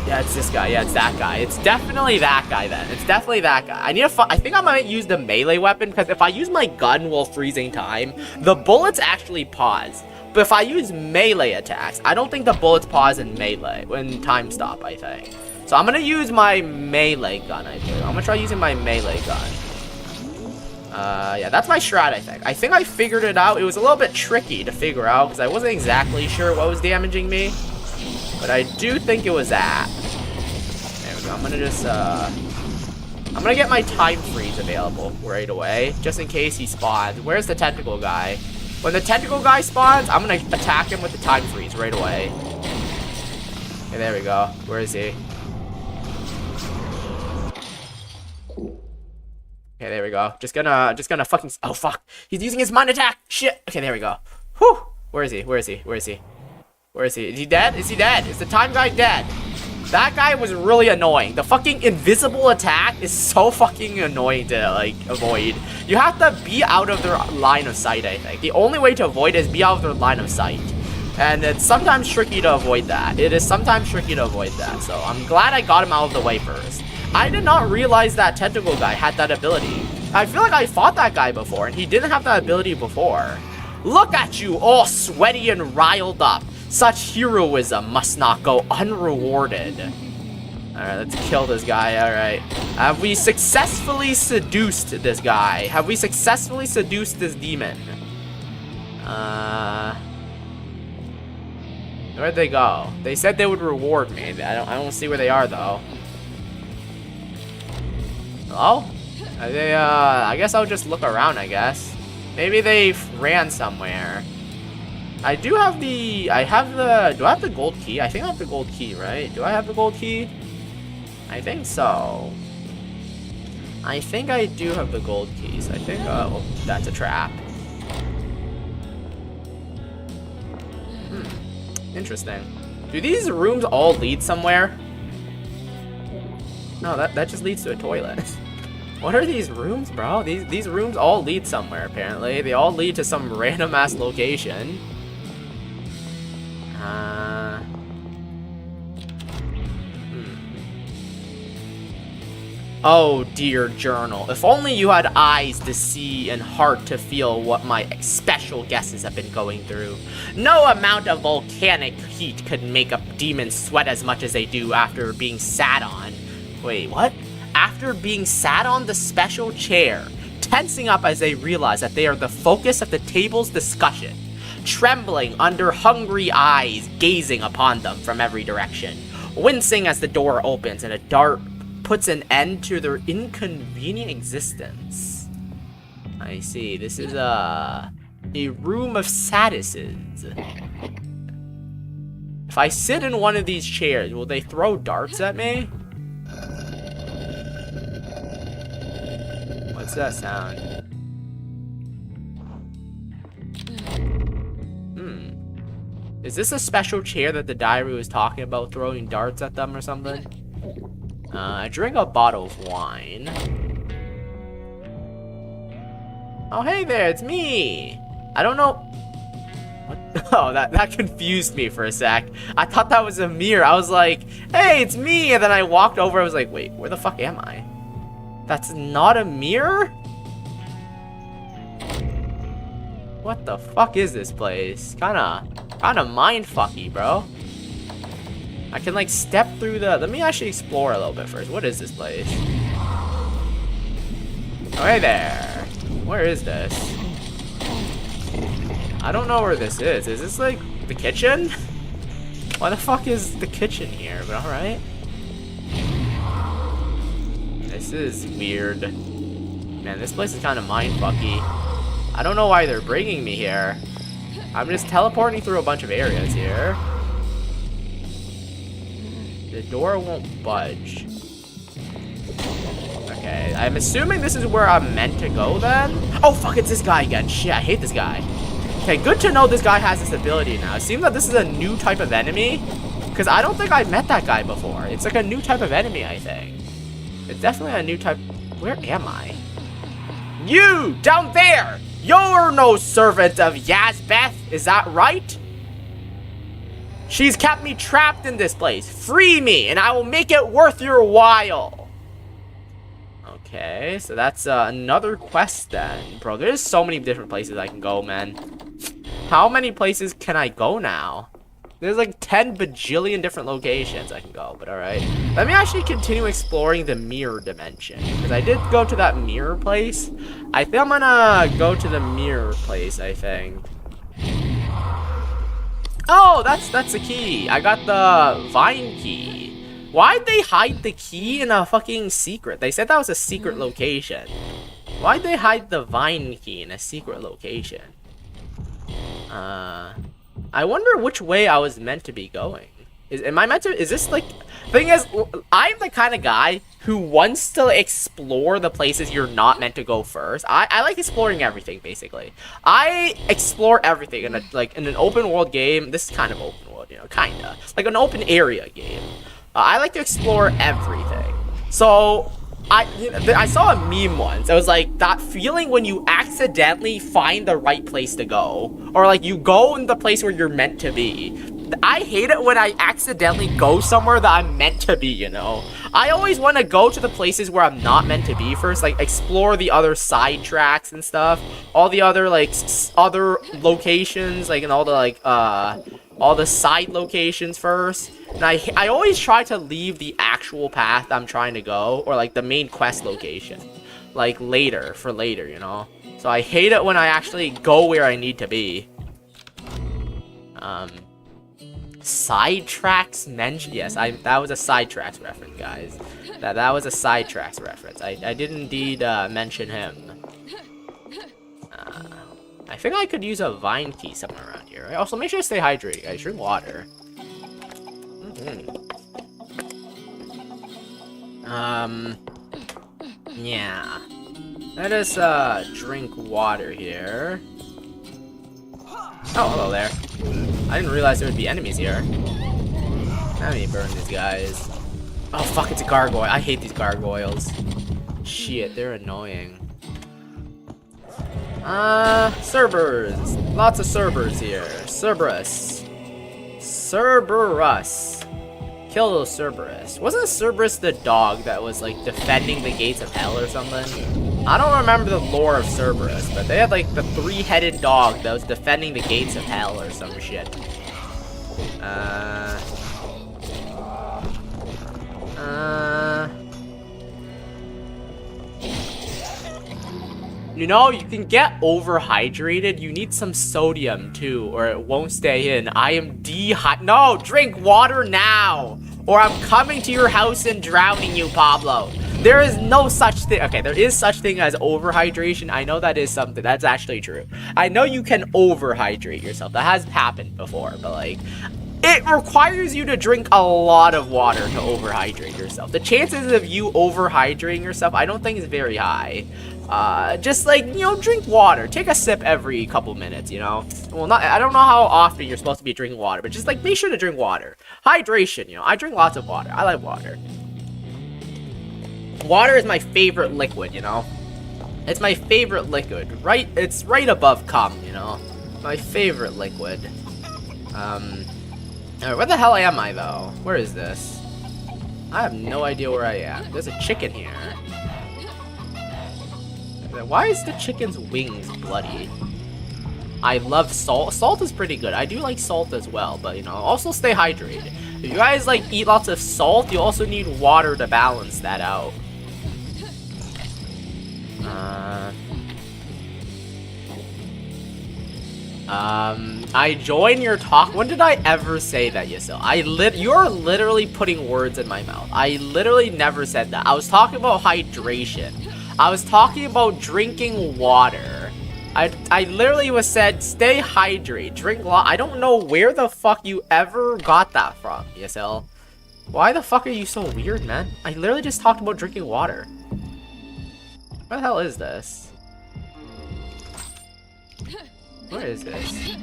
[SPEAKER 1] Yeah, it's this guy. Yeah, it's that guy. It's definitely that guy, then. It's definitely that guy. I need to... I think I might use the melee weapon, because if I use my gun while freezing time, the bullets actually pause. But if I use melee attacks, I don't think the bullets pause in melee when time stop, I think. So I'm gonna use my melee gun, I think. I'm gonna try using my melee gun. Yeah, that's my strat, I think. I think I figured it out. It was a little bit tricky to figure out because I wasn't exactly sure what was damaging me. But I do think it was that. There we go. I'm gonna just, I'm gonna get my time freeze available right away, just in case he spawns. Where's the tentacle guy? When the tentacle guy spawns, I'm gonna attack him with the time freeze right away. Okay, there we go. Where is he? Okay, there we go. Just gonna fucking... Oh, fuck. He's using his mind attack. Shit. Okay, there we go. Whew. Where is he? Where is he? Where is he? Where is he? Is he dead? Is he dead? Is the time guy dead? That guy was really annoying. The fucking invisible attack is so fucking annoying to, like, avoid. You have to be out of their line of sight, I think. The only way to avoid is be out of their line of sight. And it's sometimes tricky to avoid that. It is sometimes tricky to avoid that. So I'm glad I got him out of the way first. I did not realize that tentacle guy had that ability. I feel like I fought that guy before, and he didn't have that ability before. Look at you, all sweaty and riled up. Such heroism must not go unrewarded. Alright, let's kill this guy, alright. Have we successfully seduced this guy? Have we successfully seduced this demon? Where'd they go? They said they would reward me. I don't see where they are, though. Hello? I guess I'll just look around, I guess. Maybe they ran somewhere. I do have the... do I have the gold key? I think I have the gold key, right? Do I have the gold key? I think so. I think I do have the gold keys. I think... Oh, that's a trap. Interesting. Do these rooms all lead somewhere? No, that just leads to a toilet. What are these rooms, bro? These rooms all lead somewhere, apparently. They all lead to some random-ass location. Oh, dear journal. If only you had eyes to see and heart to feel what my special guesses have been going through. No amount of volcanic heat could make a demon sweat as much as they do after being sat on. Wait, what? After being sat on the special chair, tensing up as they realize that they are the focus of the table's discussion, trembling under hungry eyes gazing upon them from every direction, wincing as the door opens and a dart puts an end to their inconvenient existence. I see. This is a room of statuses. If I sit in one of these chairs, will they throw darts at me? What's that sound? Is this a special chair that the diary was talking about throwing darts at them or something? I drink a bottle of wine. Oh, hey there, it's me. I don't know. What? Oh, that confused me for a sec. I thought that was a mirror. I was like, hey, it's me. And then I walked over. I was like, wait, where the fuck am I? That's not a mirror? What the fuck is this place? Kinda mindfucky, bro. I can like step through the... Let me actually explore a little bit first. What is this place? Oh, hey there. Where is this? I don't know where this is. Is this like the kitchen? Why the fuck is the kitchen here? But alright. This is weird. Man, this place is kind of mindfucky. I don't know why they're bringing me here. I'm just teleporting through a bunch of areas here. The door won't budge. Okay, I'm assuming this is where I'm meant to go then? Oh fuck, it's this guy again. Shit, I hate this guy. Okay, good to know this guy has this ability now. It seems that this is a new type of enemy. Because I don't think I've met that guy before. It's like a new type of enemy, I think. It's definitely a new type. Where am I? You! Down there! You're no servant of Yazbeth, is that right? She's kept me trapped in this place. Free me, and I will make it worth your while. Okay, so that's another quest then. Bro, there's so many different places I can go, man. How many places can I go now? There's like 10 bajillion different locations I can go, but alright. Let me actually continue exploring the mirror dimension. Because I did go to that mirror place. I think I'm gonna go to the mirror place, I think. Oh, that's the key. I got the vine key. Why'd they hide the key in a fucking secret? They said that was a secret location. Why'd they hide the vine key in a secret location? I wonder which way I was meant to be going. Am I meant to? Is this like... Thing is, I'm the kind of guy who wants to explore the places you're not meant to go first. I like exploring everything, basically. I explore everything in an open world game. This is kind of open world, you know, kinda. Like an open area game. I like to explore everything. So... I saw a meme once. It was like that feeling when you accidentally find the right place to go. Or like you go in the place where you're meant to be. I hate it when I accidentally go somewhere that I'm meant to be, you know? I always want to go to the places where I'm not meant to be first. Like explore the other side tracks and stuff. All the other like other locations. Like and all the like all the side locations first. And I always try to leave the actual path I'm trying to go, or like the main quest location, like later, you know? So I hate it when I actually go where I need to be. Sidetracks mentioned? Yes, that was a sidetracks reference, guys. That was a sidetracks reference. I did indeed mention him. I think I could use a vine key somewhere around here. Right? Also, make sure to stay hydrated, guys. Drink water. Yeah. Let us, drink water here. Oh, hello there. I didn't realize there would be enemies here. Let me burn these guys. Oh, fuck, it's a gargoyle. I hate these gargoyles. Shit, they're annoying. Cerberus. Lots of Cerberus here. Cerberus. Kill those Cerberus. Wasn't Cerberus the dog that was like defending the gates of hell or something? I don't remember the lore of Cerberus, but they had like the three-headed dog that was defending the gates of hell or some shit. You know, you can get overhydrated. You need some sodium too, or it won't stay in. I am dehydrated. No, drink water now, or I'm coming to your house and drowning you, Pablo. There is no such thing. Okay, there is such thing as overhydration. I know that is something. That's actually true. I know you can overhydrate yourself. That has happened before, but like... It requires you to drink a lot of water to overhydrate yourself. The chances of you overhydrating yourself, I don't think is very high. Just like, you know, drink water. Take a sip every couple minutes, you know? Well, I don't know how often you're supposed to be drinking water, but just like, make sure to drink water. Hydration, you know? I drink lots of water. I like water. Water is my favorite liquid, you know? It's my favorite liquid. It's right above cum, you know? My favorite liquid. Alright, where the hell am I, though? Where is this? I have no idea where I am. There's a chicken here. Why is the chicken's wings bloody? I love salt. Salt is pretty good. I do like salt as well, but you know, also stay hydrated. If you guys like eat lots of salt, you also need water to balance that out. I join your talk. When did I ever say that, Yasil? You're literally putting words in my mouth. I literally never said that. I was talking about hydration. I was talking about drinking water. I literally was said, stay hydrated, drink I don't know where the fuck you ever got that from, Yasil. Why the fuck are you so weird, man? I literally just talked about drinking water. What the hell is this? What is this?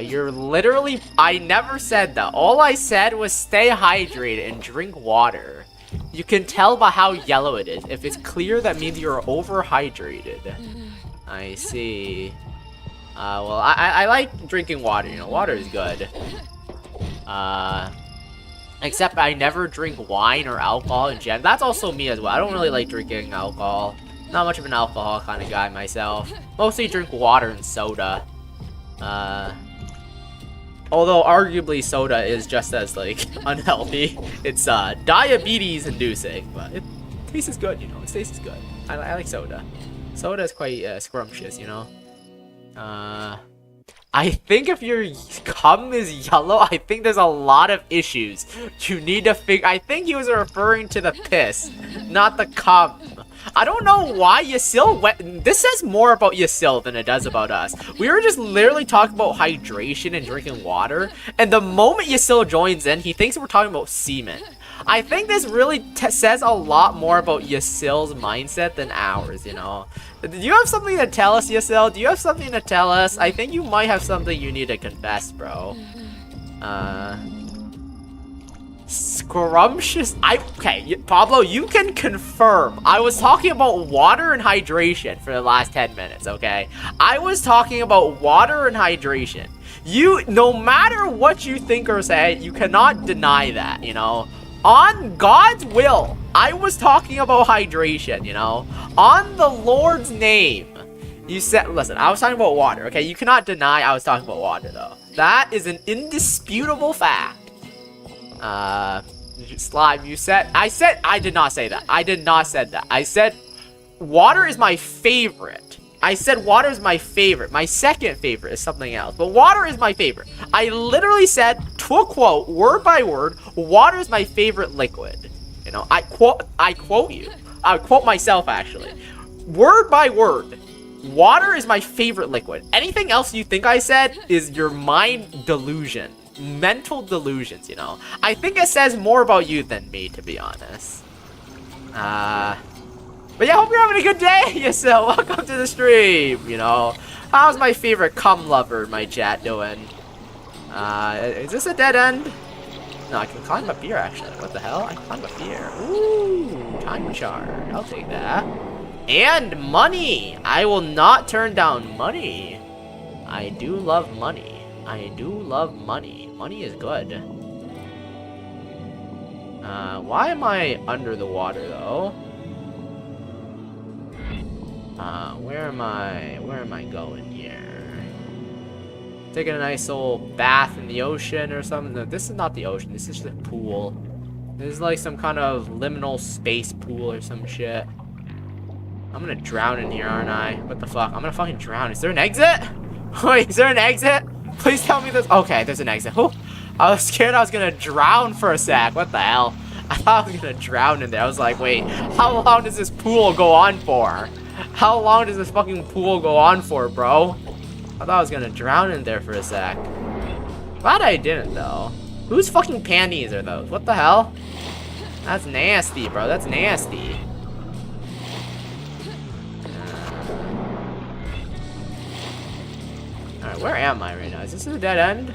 [SPEAKER 1] You're literally... I never said that. All I said was stay hydrated and drink water. You can tell by how yellow it is. If it's clear, that means you're overhydrated. I see. Well, I like drinking water, you know. Water is good. Except I never drink wine or alcohol in general. That's also me as well. I don't really like drinking alcohol. Not much of an alcohol kind of guy myself. Mostly drink water and soda. Although arguably soda is just as like unhealthy. It's diabetes inducing, but it tastes good, you know. It tastes good. I like soda. Soda is quite scrumptious, you know. I think if your cum is yellow, I think there's a lot of issues you need to figure. I think he was referring to the piss, not the cum. I don't know why Yasil went. This says more about Yasil than it does about us. We were just literally talking about hydration and drinking water, and the moment Yasil joins in, he thinks we're talking about semen. I think this really says a lot more about Yasil's mindset than ours, you know. Do you have something to tell us, Yasil? Do you have something to tell us? I think you might have something you need to confess, bro. Scrumptious. Okay, Pablo, you can confirm. I was talking about water and hydration for the last 10 minutes, okay? I was talking about water and hydration. No matter what you think or say, you cannot deny that, you know? On God's will, I was talking about hydration, you know? On the Lord's name. You said, listen, I was talking about water, okay? You cannot deny I was talking about water, though. That is an indisputable fact. Slime, you said, I did not say that. I did not say that. I said, water is my favorite. I said water is my favorite. My second favorite is something else. But water is my favorite. I literally said, to a quote, word by word, water is my favorite liquid. You know, I quote you. I quote myself, actually. Word by word, water is my favorite liquid. Anything else you think I said is your mind delusion. Mental delusions, you know. I think it says more about you than me, to be honest. But yeah, hope you're having a good day, Yasil. Welcome to the stream, you know. How's my favorite cum lover, my chat, doing? Is this a dead end? No, I can climb up here, actually. What the hell? I can climb up here. Ooh, time shard. I'll take that. And money! I will not turn down money. I do love money. I do love money. Money is good. Why am I under the water, though? Where am I going here? Taking a nice old bath in the ocean or something. No, this is not the ocean. This is just a pool. This is like some kind of liminal space pool or some shit. I'm gonna drown in here, aren't I? What the fuck? I'm gonna fucking drown. Is there an exit? Wait, is there an exit? Please tell me this. Okay, there's an exit. Ooh, I was scared I was gonna drown for a sec. What the hell? I thought I was gonna drown in there. I was like, wait, how long does this pool go on for? How long does this fucking pool go on for, bro? I thought I was gonna drown in there for a sec. Glad I didn't, though. Whose fucking panties are those? What the hell? That's nasty, bro. That's nasty. Alright, where am I right now? Is this a dead end?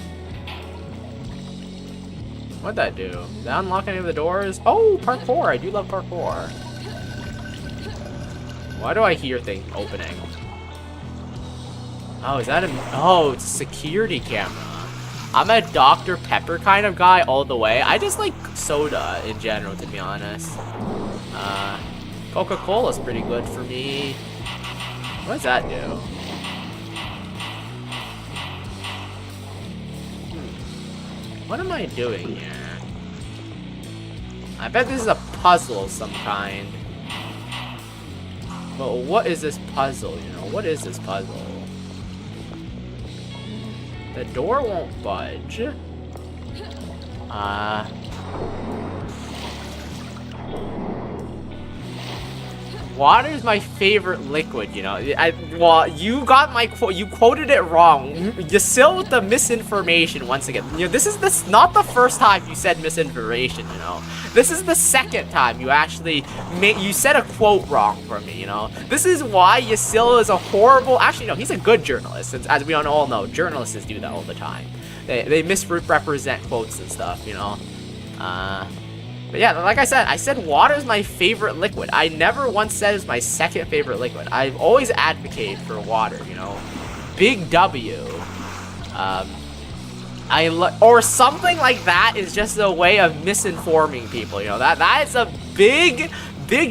[SPEAKER 1] What'd that do? Did that unlock any of the doors? Oh, parkour. I do love parkour. Why do I hear things opening? Oh, is that a... Oh, it's a security camera. I'm a Dr. Pepper kind of guy all the way. I just like soda in general, to be honest. Coca-Cola's pretty good for me. What does that do? What am I doing here? I bet this is a puzzle of some kind. But what is this puzzle, you know? What is this puzzle? The door won't budge. Water is my favorite liquid, you know. Well, you got my quote. You quoted it wrong. You're still with the misinformation once again. You know, this is not the first time you said misinformation. You know, this is the second time you actually you said a quote wrong for me. You know, this is why Yasil is a horrible. Actually, no, he's a good journalist. Since, as we all know, journalists do that all the time. They misrepresent quotes and stuff. You know. But yeah, like I said water is my favorite liquid. I never once said it's my second favorite liquid. I've always advocated for water, you know. Big W. Or something like that is just a way of misinforming people, you know. That is a big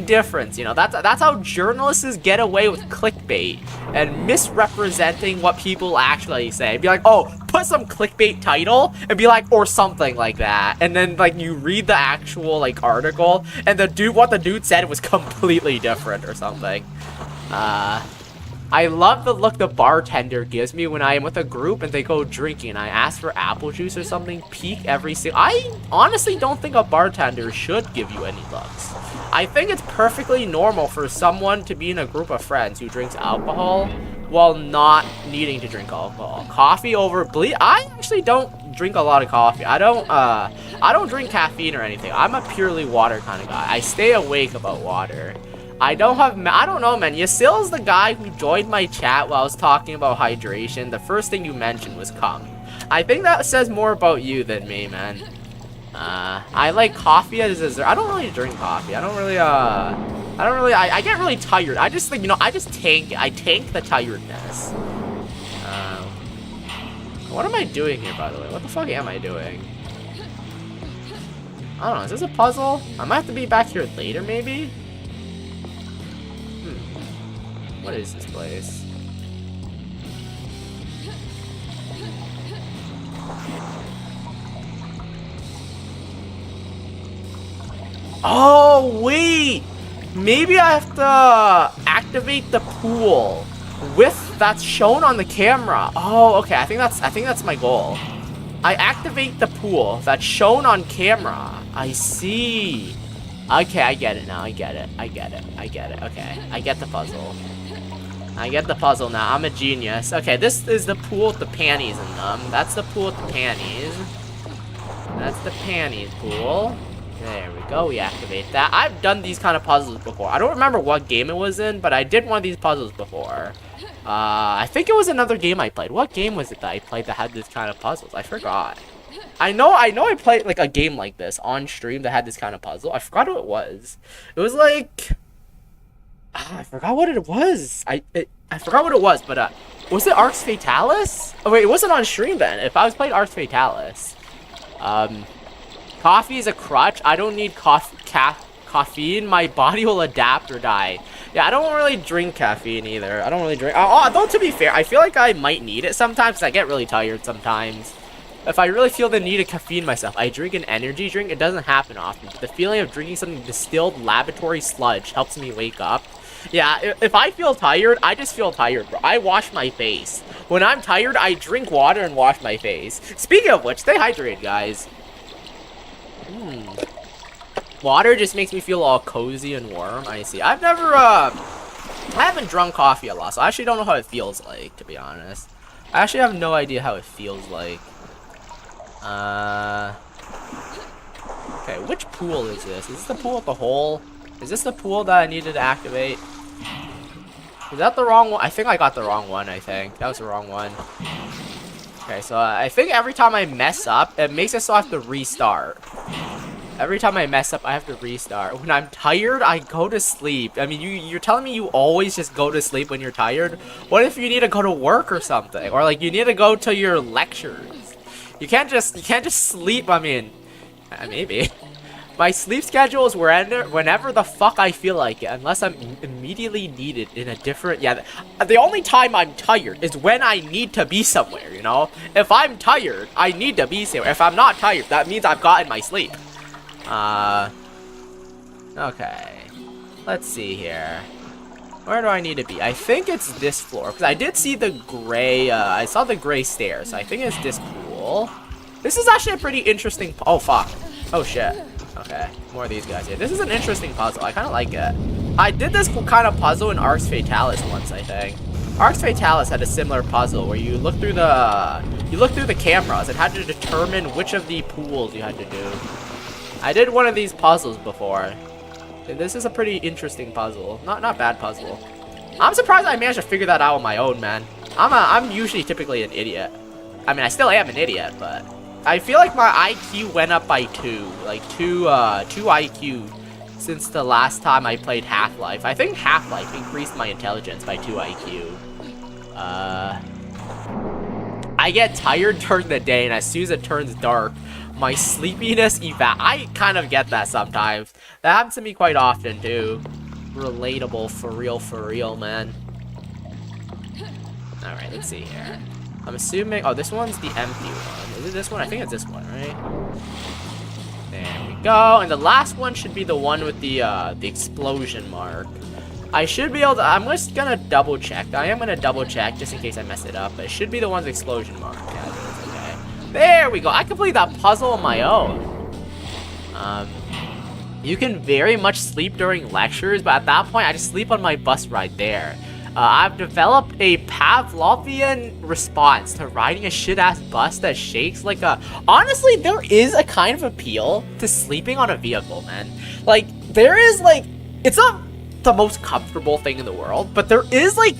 [SPEAKER 1] difference, you know. That's how journalists get away with clickbait and misrepresenting what people actually say. Be like, oh, put some clickbait title and be like, or something like that, and then like you read the actual like article and what the dude said was completely different or something. I love the look the bartender gives me when I am with a group and they go drinking and I ask for apple juice or something. Peak every single. I honestly don't think a bartender should give you any looks. I think it's perfectly normal for someone to be in a group of friends who drinks alcohol while not needing to drink alcohol. Coffee over bleed. I actually don't drink a lot of coffee. I don't drink caffeine or anything. I'm a purely water kind of guy. I stay awake about water. I don't know, man. Yasil's the guy who joined my chat while I was talking about hydration. The first thing you mentioned was cum. I think that says more about you than me, man. I like coffee as a dessert. I don't really drink coffee. I get really tired. I just think, you know, I tank the tiredness. What am I doing here, by the way? What the fuck am I doing? I don't know. Is this a puzzle? I might have to be back here later, maybe? What is this place? Oh, wait! Maybe I have to activate the pool that's shown on the camera. Oh, okay. I think that's my goal. I activate the pool that's shown on camera. I see. Okay, I get it now. I get it. Okay, I get the puzzle. I get the puzzle now. I'm a genius. Okay, this is the pool with the panties in them. That's the pool with the panties. That's the panties pool. There we go. We activate that. I've done these kind of puzzles before. I don't remember what game it was in, but I did one of these puzzles before. I think it was another game I played. What game was it that I played that had this kind of puzzles? I forgot. I know I played like a game like this on stream that had this kind of puzzle. I forgot what it was. It was like... I forgot what it was. I forgot what it was, but was it Arx Fatalis? Oh wait, it wasn't on stream then. If I was playing Arx Fatalis. Coffee is a crutch. I don't need caffeine. My body will adapt or die. Yeah, I don't really drink caffeine either. I don't really drink. Though to be fair, I feel like I might need it sometimes because I get really tired sometimes. If I really feel the need to caffeine myself, I drink an energy drink. It doesn't happen often, but the feeling of drinking something distilled laboratory sludge helps me wake up. Yeah, if I feel tired, I just feel tired, bro. I wash my face. When I'm tired, I drink water and wash my face. Speaking of which, stay hydrated, guys. Water just makes me feel all cozy and warm. I see. I haven't drunk coffee a lot, so I actually don't know how it feels like, to be honest. I actually have no idea how it feels like. Okay, which pool is this? Is this the pool with the hole? Is this the pool that I needed to activate? Is that the wrong one? I think I got the wrong one, I think. That was the wrong one. Okay, so I think every time I mess up, it makes it so I have to restart. Every time I mess up, I have to restart. When I'm tired, I go to sleep. I mean, you're telling me you always just go to sleep when you're tired? What if you need to go to work or something? Or like you need to go to your lectures? You can't just sleep, I mean, maybe. My sleep schedule is whenever the fuck I feel like it, unless I'm immediately needed in a different... Yeah, the only time I'm tired is when I need to be somewhere, you know? If I'm tired, I need to be somewhere. If I'm not tired, that means I've gotten my sleep. Okay. Let's see here. Where do I need to be? I think it's this floor, because I did see the gray, I saw the gray stairs, so I think it's this pool. This is actually a pretty interesting... Oh, fuck. Oh, shit. Okay, more of these guys here. This is an interesting puzzle. I kind of like it. I did this kind of puzzle in Arx Fatalis once, I think. Arx Fatalis had a similar puzzle where you look through the cameras and had to determine which of the pools you had to do. I did one of these puzzles before. This is a pretty interesting puzzle. Not bad puzzle. I'm surprised I managed to figure that out on my own, man. I'm usually typically an idiot. I mean, I still am an idiot, but I feel like my IQ went up by 2. Like, 2 IQ since the last time I played Half-Life. I think Half-Life increased my intelligence by 2 IQ. I get tired during the day, and as soon as it turns dark, my sleepiness I kind of get that sometimes. That happens to me quite often, too. Relatable, for real, man. Alright, let's see here. I'm assuming... Oh, this one's the empty one. Is it this one? I think it's this one, right? There we go. And the last one should be the one with the explosion mark. I should be able to... I'm just gonna double check. I am gonna double check just in case I mess it up. But it should be the one with explosion mark. Yeah, it is. Okay. There we go. I completed that puzzle on my own. You can very much sleep during lectures, but at that point, I just sleep on my bus ride there. I've developed a Pavlovian response to riding a shit-ass bus that shakes like a... Honestly, there is a kind of appeal to sleeping on a vehicle, man. Like, there is, like... It's not the most comfortable thing in the world, but there is, like,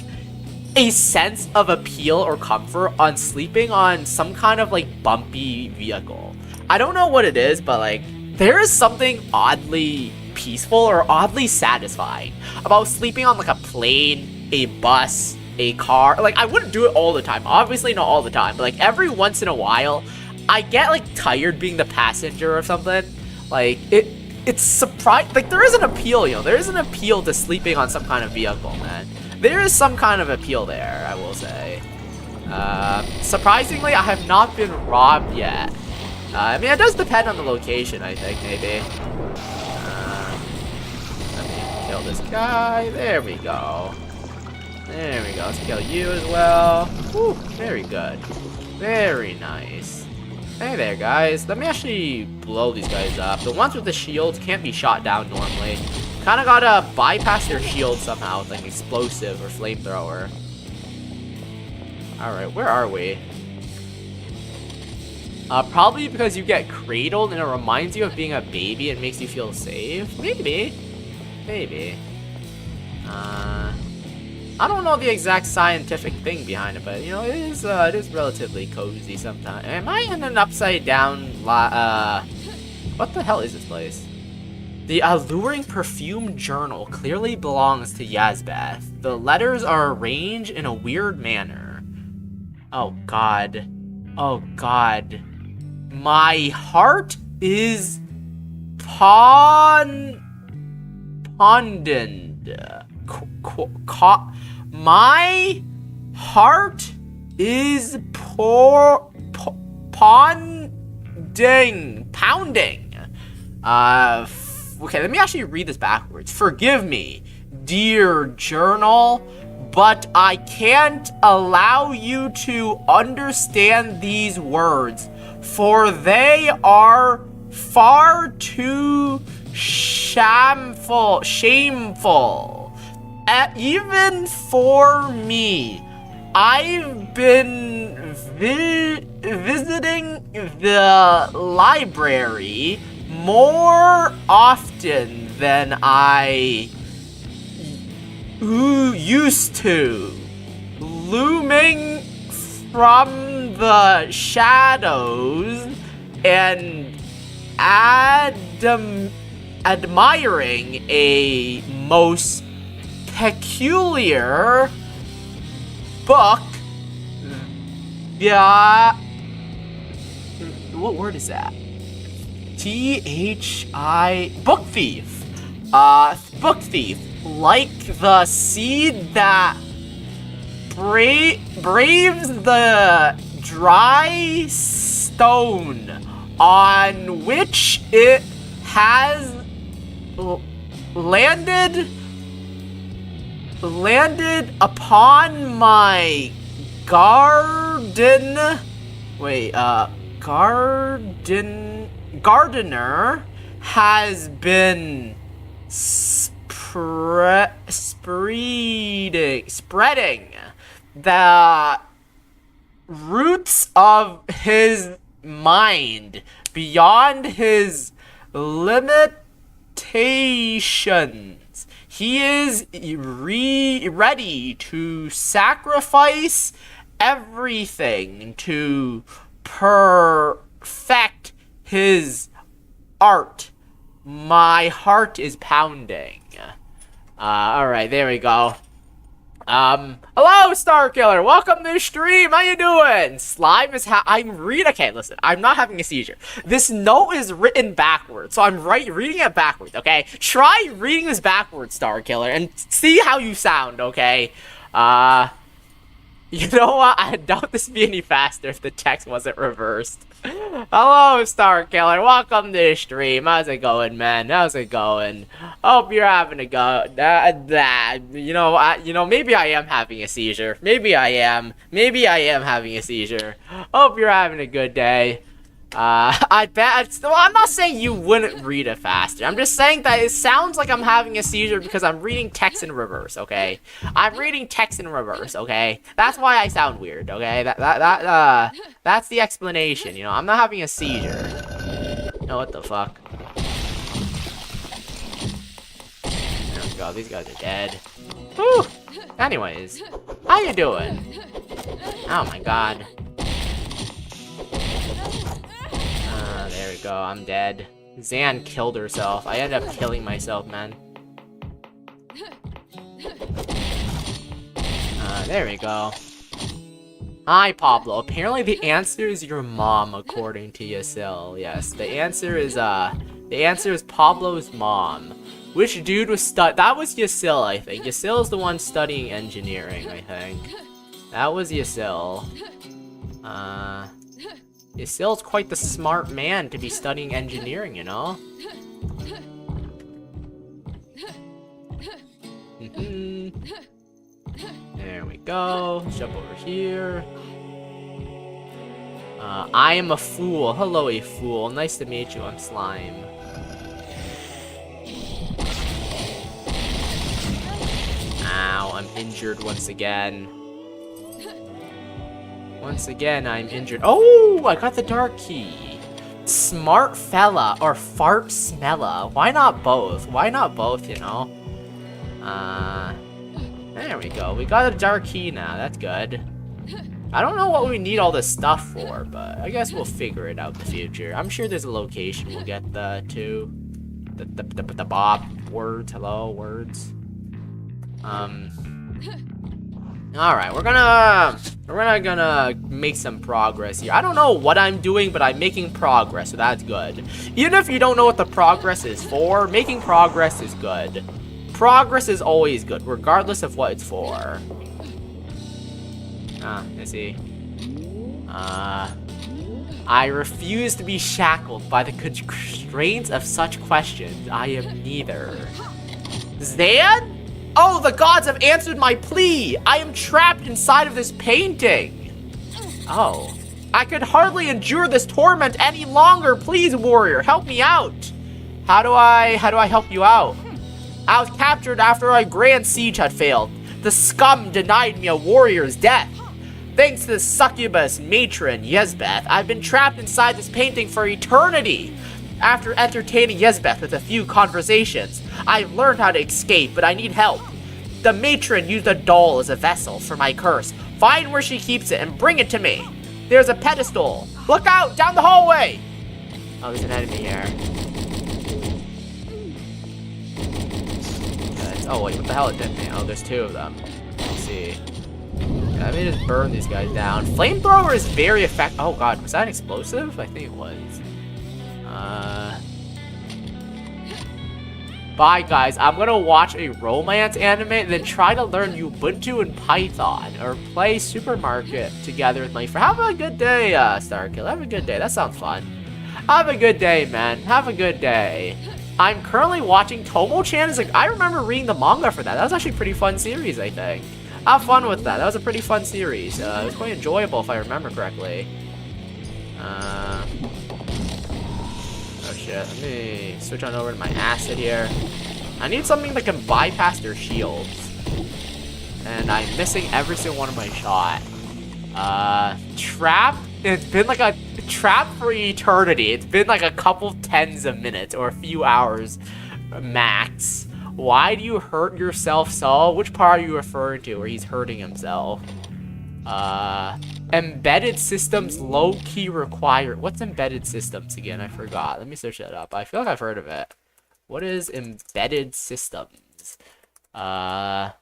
[SPEAKER 1] a sense of appeal or comfort on sleeping on some kind of, like, bumpy vehicle. I don't know what it is, but, like, there is something oddly peaceful or oddly satisfying about sleeping on, like, a plane, a bus, a car. Like, I wouldn't do it all the time. Obviously not all the time, but like every once in a while, I get like tired being the passenger or something. Like, it's surprising. Like, there is an appeal, you know. There is an appeal to sleeping on some kind of vehicle, man. There is some kind of appeal there, I will say. Surprisingly, I have not been robbed yet. I mean, it does depend on the location, I think, maybe. Let me kill this guy. There we go. There we go. Let's kill you as well. Whew, very good. Very nice. Hey there, guys. Let me actually blow these guys up. The ones with the shields can't be shot down normally. Kind of gotta bypass their shield somehow with like explosive or flamethrower. Alright, where are we? Probably because you get cradled and it reminds you of being a baby and makes you feel safe. Maybe. Maybe. I don't know the exact scientific thing behind it, but you know, it is relatively cozy sometimes. Am I in an upside down what the hell is this place? The alluring perfume journal clearly belongs to Yazbeth. The letters are arranged in a weird manner. Oh god. Oh god. My heart is pondent. My heart is pounding. Okay, let me actually read this backwards. Forgive me, dear journal, but I can't allow you to understand these words, for they are far too shameful. Even for me. I've been visiting the library more often than I used to. Looming from the shadows and admiring a most peculiar book. Yeah. What word is that? T-H-I... Book thief. Book thief. Like the seed that braves the dry stone on which it has landed upon my gardener has been spreading the roots of his mind beyond his limitations. He is ready to sacrifice everything to perfect his art. My heart is pounding. Alright, there we go. Hello, Star Killer. Welcome to the stream. How you doing? Slime is okay, listen. I'm not having a seizure. This note is written backwards, so I'm reading it backwards, okay? Try reading this backwards, Star Killer, and see how you sound, okay? You know what? I doubt this would be any faster if the text wasn't reversed. Hello, Star Killer. Welcome to the stream. How's it going, man? How's it going? Hope you're having a go. You know, maybe I am having a seizure. Maybe I am. Maybe I am having a seizure. Hope you're having a good day. I bet. Well, I'm not saying you wouldn't read it faster. I'm just saying that it sounds like I'm having a seizure because I'm reading text in reverse. Okay, I'm reading text in reverse. Okay, that's why I sound weird. Okay, that's the explanation. You know, I'm not having a seizure. Oh, what the fuck? Oh god, these guys are dead. Whew. Anyways, how you doing? Oh my god. There we go, I'm dead. Zan killed herself. I ended up killing myself, man. There we go. Hi, Pablo. Apparently the answer is your mom, according to Yasil. Yes, the answer is Pablo's mom. Which dude was that was Yasil, I think. Yasil is the one studying engineering, I think. That was Yasil. Yasil's quite the smart man to be studying engineering, you know? There we go. Jump over here. I am a fool. Hello, a fool. Nice to meet you. I'm Slime. Ow, I'm injured once again. Once again, I'm injured. Oh, I got the dark key. Smart fella or fart smella. Why not both? Why not both, you know? There we go. We got a dark key now. That's good. I don't know what we need all this stuff for, but I guess we'll figure it out in the future. I'm sure there's a location we'll get to. The Bob words. Hello, words. Alright, we're gonna make some progress here. I don't know what I'm doing, but I'm making progress, so that's good. Even if you don't know what the progress is for, making progress is good. Progress is always good, regardless of what it's for. I see. I refuse to be shackled by the constraints of such questions. I am neither. Zan? Oh, the gods have answered my plea! I am trapped inside of this painting! Oh. I could hardly endure this torment any longer! Please, warrior, help me out! How do I help you out? I was captured after a grand siege had failed. The scum denied me a warrior's death. Thanks to the succubus matron, Yezbeth, I've been trapped inside this painting for eternity! After entertaining Yezbeth with a few conversations, I've learned how to escape, but I need help. The matron used a doll as a vessel for my curse. Find where she keeps it and bring it to me. There's a pedestal. Look out, down the hallway! Oh, there's an enemy here. Oh wait, what the hell did they? Oh, there's two of them. Let's see. Let me just burn these guys down. Flamethrower is very effective. Oh god, was that an explosive? I think it was. Bye, guys. I'm gonna watch a romance anime and then try to learn Ubuntu and Python or play Supermarket together with my friend. Have a good day, Starkill. Have a good day. That sounds fun. Have a good day, man. Have a good day. I'm currently watching Tomo-chan. I remember reading the manga for that. That was actually a pretty fun series, I think. Have fun with that. That was a pretty fun series. It was quite enjoyable if I remember correctly. Oh shit, let me switch on over to my acid here. I need something that can bypass their shields. And I'm missing every single one of my shot. Trap? It's been like a trap for eternity. It's been like a couple tens of minutes or a few hours max. Why do you hurt yourself so? Which part are you referring to where he's hurting himself? Embedded systems low-key required. What's embedded systems again? I forgot. Let me search that up. I feel like I've heard of it. What is embedded systems? A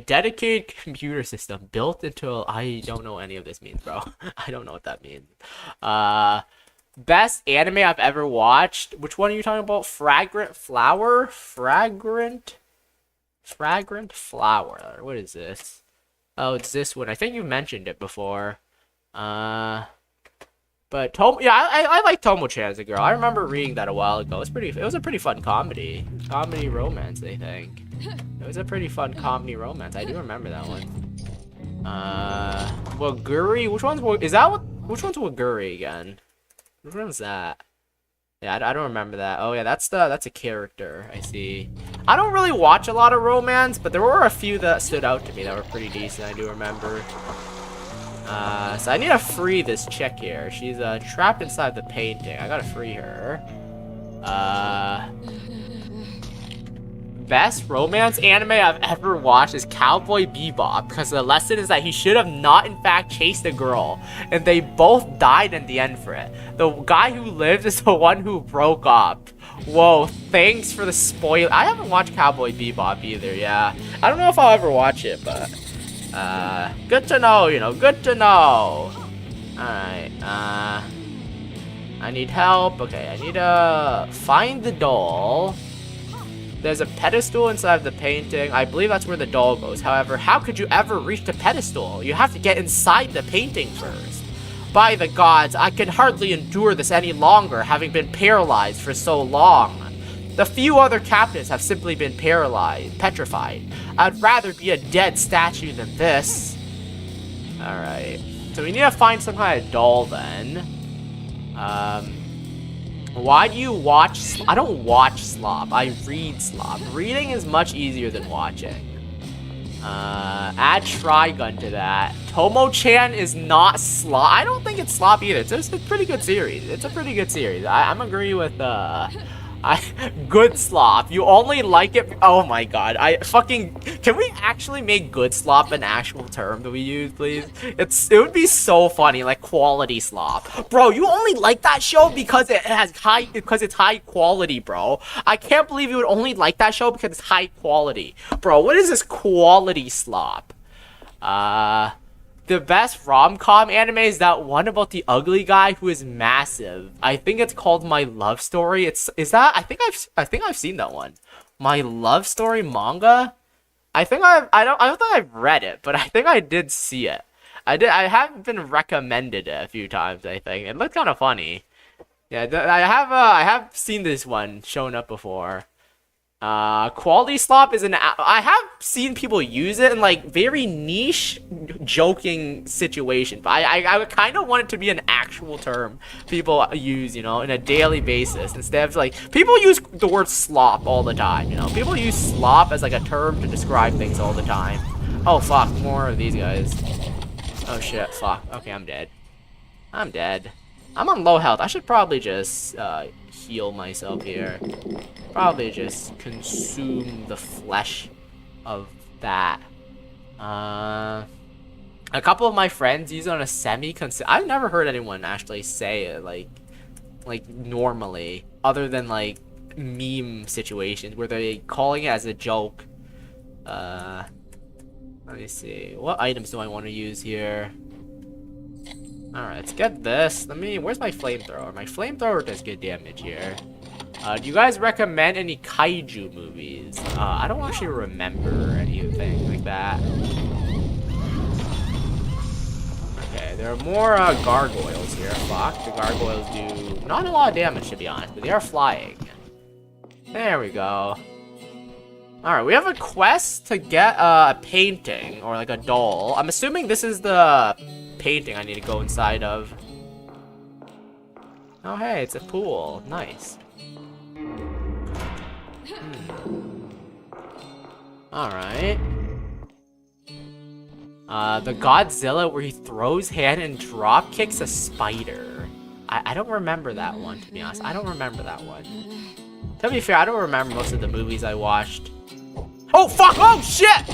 [SPEAKER 1] dedicated computer system built into I don't know what any of this means, bro. I don't know what that means. Best anime I've ever watched. Which one are you talking about? Fragrant Flower? Fragrant Flower. What is this? Oh, it's this one. I think you mentioned it before. But yeah, I like Tomo-chan as a girl. I remember reading that a while ago. It was a pretty fun comedy romance, I think. It was a pretty fun comedy romance. I do remember that one. Waguri. Which one's Waguri again? Which one's that? Yeah, I don't remember that. Oh yeah, that's a character. I see. I don't really watch a lot of romance, but there were a few that stood out to me that were pretty decent. I do remember. So I need to free this chick here. She's trapped inside the painting. I gotta free her. Best romance anime I've ever watched is Cowboy Bebop, because the lesson is that he should have not in fact chased a girl, and they both died in the end for it. The guy who lived is the one who broke up. Whoa, thanks for the spoil. I haven't watched Cowboy Bebop either, yeah. I don't know if I'll ever watch it, but good to know, good to know. Alright, I need help. Okay, I need to find the doll. There's a pedestal inside of the painting. I believe that's where the doll goes. However, how could you ever reach the pedestal? You have to get inside the painting first. By the gods, I can hardly endure this any longer, having been paralyzed for so long. The few other captives have simply been petrified. I'd rather be a dead statue than this. Alright. So we need to find some kind of doll then. Why do you watch? I don't watch slop. I read slop. Reading is much easier than watching. Add Trigun to that. Tomo-chan is not slop. I don't think it's slop either. It's a pretty good series. It's a pretty good series. I'm agree with good slop. You only like it. Oh my god. Can we actually make good slop an actual term that we use, please? It would be so funny, like quality slop. Bro, you only like that show because it's high quality, bro. I can't believe you would only like that show because it's high quality. Bro, what is this quality slop? The best rom-com anime is that one about the ugly guy who is massive. I think it's called My Love Story. I think I've seen that one. My Love Story manga? I don't think I've read it, but I think I did see it. I have been recommended it a few times, I think. It looked kind of funny. Yeah, I have seen this one shown up before. Quality slop is I have seen people use it in like very niche joking situation, but I kind of want it to be an actual term people use, in a daily basis, instead of like, people use the word slop all the time, people use slop as like a term to describe things all the time. Oh fuck, more of these guys. Oh shit, fuck. Okay, I'm dead. I'm on low health. I should probably just heal myself here. Probably just consume the flesh of that. A couple of my friends use it on a I've never heard anyone actually say it like normally, other than like meme situations where they're calling it as a joke. Let me see. What items do I want to use here? Alright, let's get this. Where's my flamethrower? My flamethrower does good damage here. Do you guys recommend any kaiju movies? I don't actually remember anything like that. Okay, there are more gargoyles here. Fuck, the gargoyles do not a lot of damage, to be honest, but they are flying. There we go. Alright, we have a quest to get a painting, or like a doll. I'm assuming this is the painting I need to go inside of. Oh hey, it's a pool. Nice. Alright. The Godzilla where he throws hand and drop kicks a spider. I don't remember that one, to be honest. I don't remember that one. To be fair, I don't remember most of the movies I watched. Oh, fuck! Oh, shit!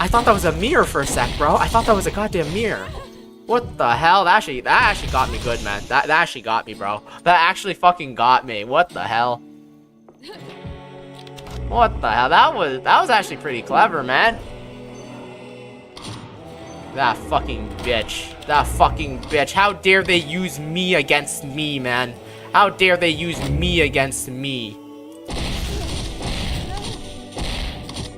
[SPEAKER 1] I thought that was a mirror for a sec, bro. I thought that was a goddamn mirror. What the hell? That actually got me good, man. That actually got me, bro. That actually fucking got me. What the hell? What the hell? That was actually pretty clever, man. That fucking bitch. That fucking bitch. How dare they use me against me, man? How dare they use me against me?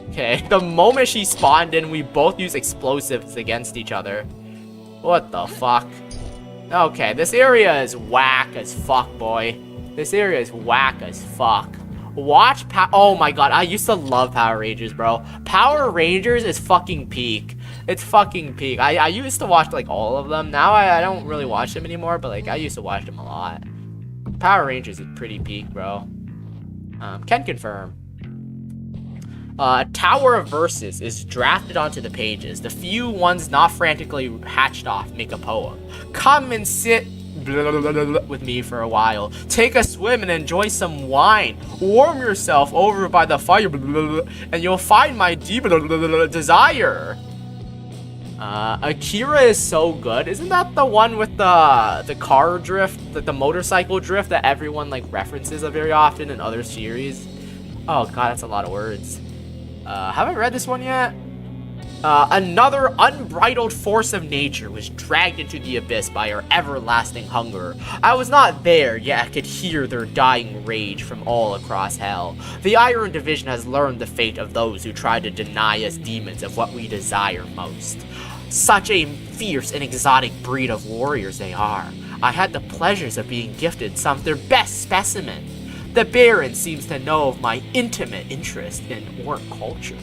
[SPEAKER 1] Okay, the moment she spawned in, we both use explosives against each other. What the fuck? Okay, this area is whack as fuck, boy. This area is whack as fuck. Watch oh my god, I used to love Power Rangers, bro. Power Rangers is fucking peak. It's fucking peak. I used to watch, like, all of them. Now I don't really watch them anymore, but, like, I used to watch them a lot. Power Rangers is pretty peak, bro. Can confirm. Tower of Verses is drafted onto the pages. The few ones not frantically hatched off make a poem. Come and sit with me for a while. Take a swim and enjoy some wine. Warm yourself over by the fire and you'll find my deep desire. Akira is so good. Isn't that the one with the car drift, the motorcycle drift that everyone like references very often in other series? Oh god, that's a lot of words. Haven't read this one yet. Another unbridled force of nature was dragged into the abyss by her everlasting hunger. I was not there, yet I could hear their dying rage from all across hell. The Iron Division has learned the fate of those who try to deny us demons of what we desire most. Such a fierce and exotic breed of warriors they are. I had the pleasures of being gifted some of their best specimen. The Baron seems to know of my intimate interest in orc culture.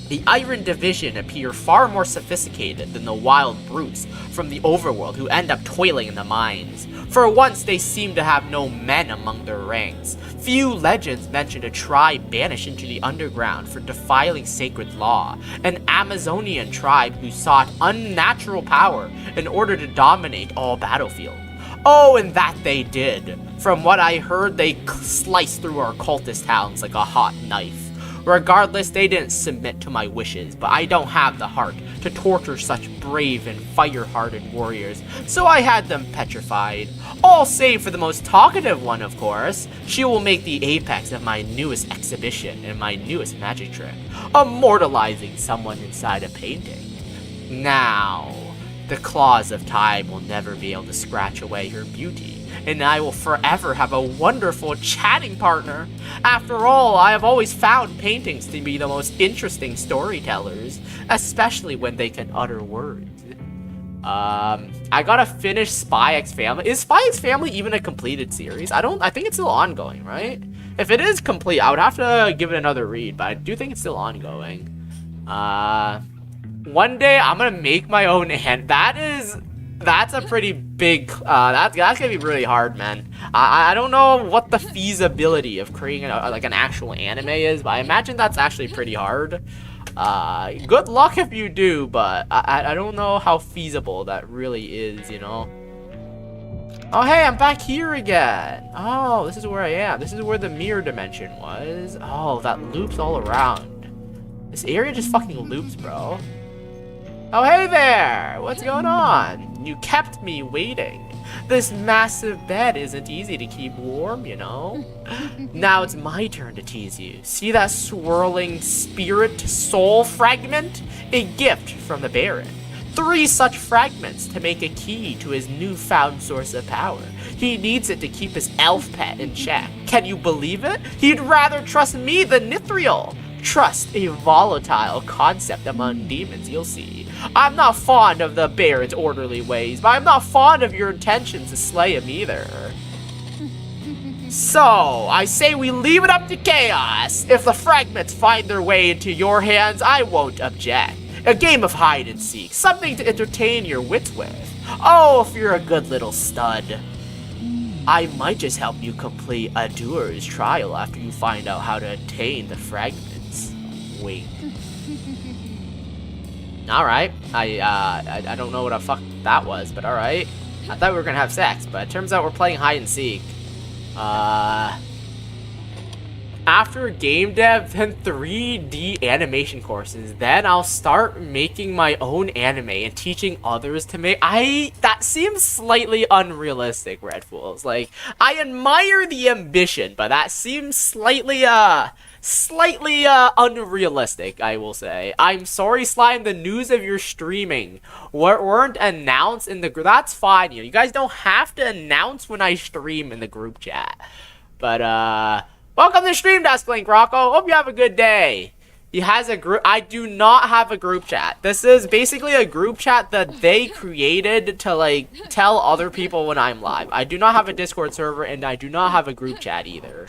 [SPEAKER 1] The Iron Division appear far more sophisticated than the wild brutes from the overworld who end up toiling in the mines. For once, they seem to have no men among their ranks. Few legends mention a tribe banished into the underground for defiling sacred law, an Amazonian tribe who sought unnatural power in order to dominate all battlefields. Oh, and that they did. From what I heard, they sliced through our cultist towns like a hot knife. Regardless, they didn't submit to my wishes, but I don't have the heart to torture such brave and fire-hearted warriors, so I had them petrified. All save for the most talkative one, of course. She will make the apex of my newest exhibition and my newest magic trick, immortalizing someone inside a painting. Now, the claws of time will never be able to scratch away her beauty, and I will forever have a wonderful chatting partner. After all, I have always found paintings to be the most interesting storytellers, especially when they can utter words. I gotta finish Spy X Family. Is Spy X Family even a completed series? I think it's still ongoing, right? If it is complete, I would have to give it another read, but I do think it's still ongoing. One day I'm gonna make my own hand. That's a pretty big, that's gonna be really hard, man. I don't know what the feasibility of creating like an actual anime is, but I imagine that's actually pretty hard. Good luck if you do, but I don't know how feasible that really is, you know? Oh, hey, I'm back here again. Oh, this is where I am. This is where the mirror dimension was. Oh, that loops all around. This area just fucking loops, bro. Oh, hey there! What's going on? You kept me waiting. This massive bed isn't easy to keep warm, you know? Now it's my turn to tease you. See that swirling spirit soul fragment? A gift from the Baron. 3 such fragments to make a key to his newfound source of power. He needs it to keep his elf pet in check. Can you believe it? He'd rather trust me than Nithriel. Trust, a volatile concept among demons, you'll see. I'm not fond of the Baron's orderly ways, but I'm not fond of your intentions to slay him either. So, I say we leave it up to chaos. If the fragments find their way into your hands, I won't object. A game of hide and seek, something to entertain your wits with. Oh, if you're a good little stud. I might just help you complete a doer's trial after you find out how to attain the fragments. Wait. Alright. I don't know what the fuck that was, but alright. I thought we were gonna have sex, but it turns out we're playing hide and seek. After game dev and 3D animation courses, then I'll start making my own anime and teaching others to make. That seems slightly unrealistic, Red Fools. Like, I admire the ambition, but that seems slightly unrealistic, I will say. I'm sorry, Slime, the news of your streaming weren't announced in the group. That's fine, you guys don't have to announce when I stream in the group chat. But, welcome to Stream Desk, Link Rocco. Hope you have a good day. He has a group. I do not have a group chat. This is basically a group chat that they created to, like, tell other people when I'm live. I do not have a Discord server, and I do not have a group chat either.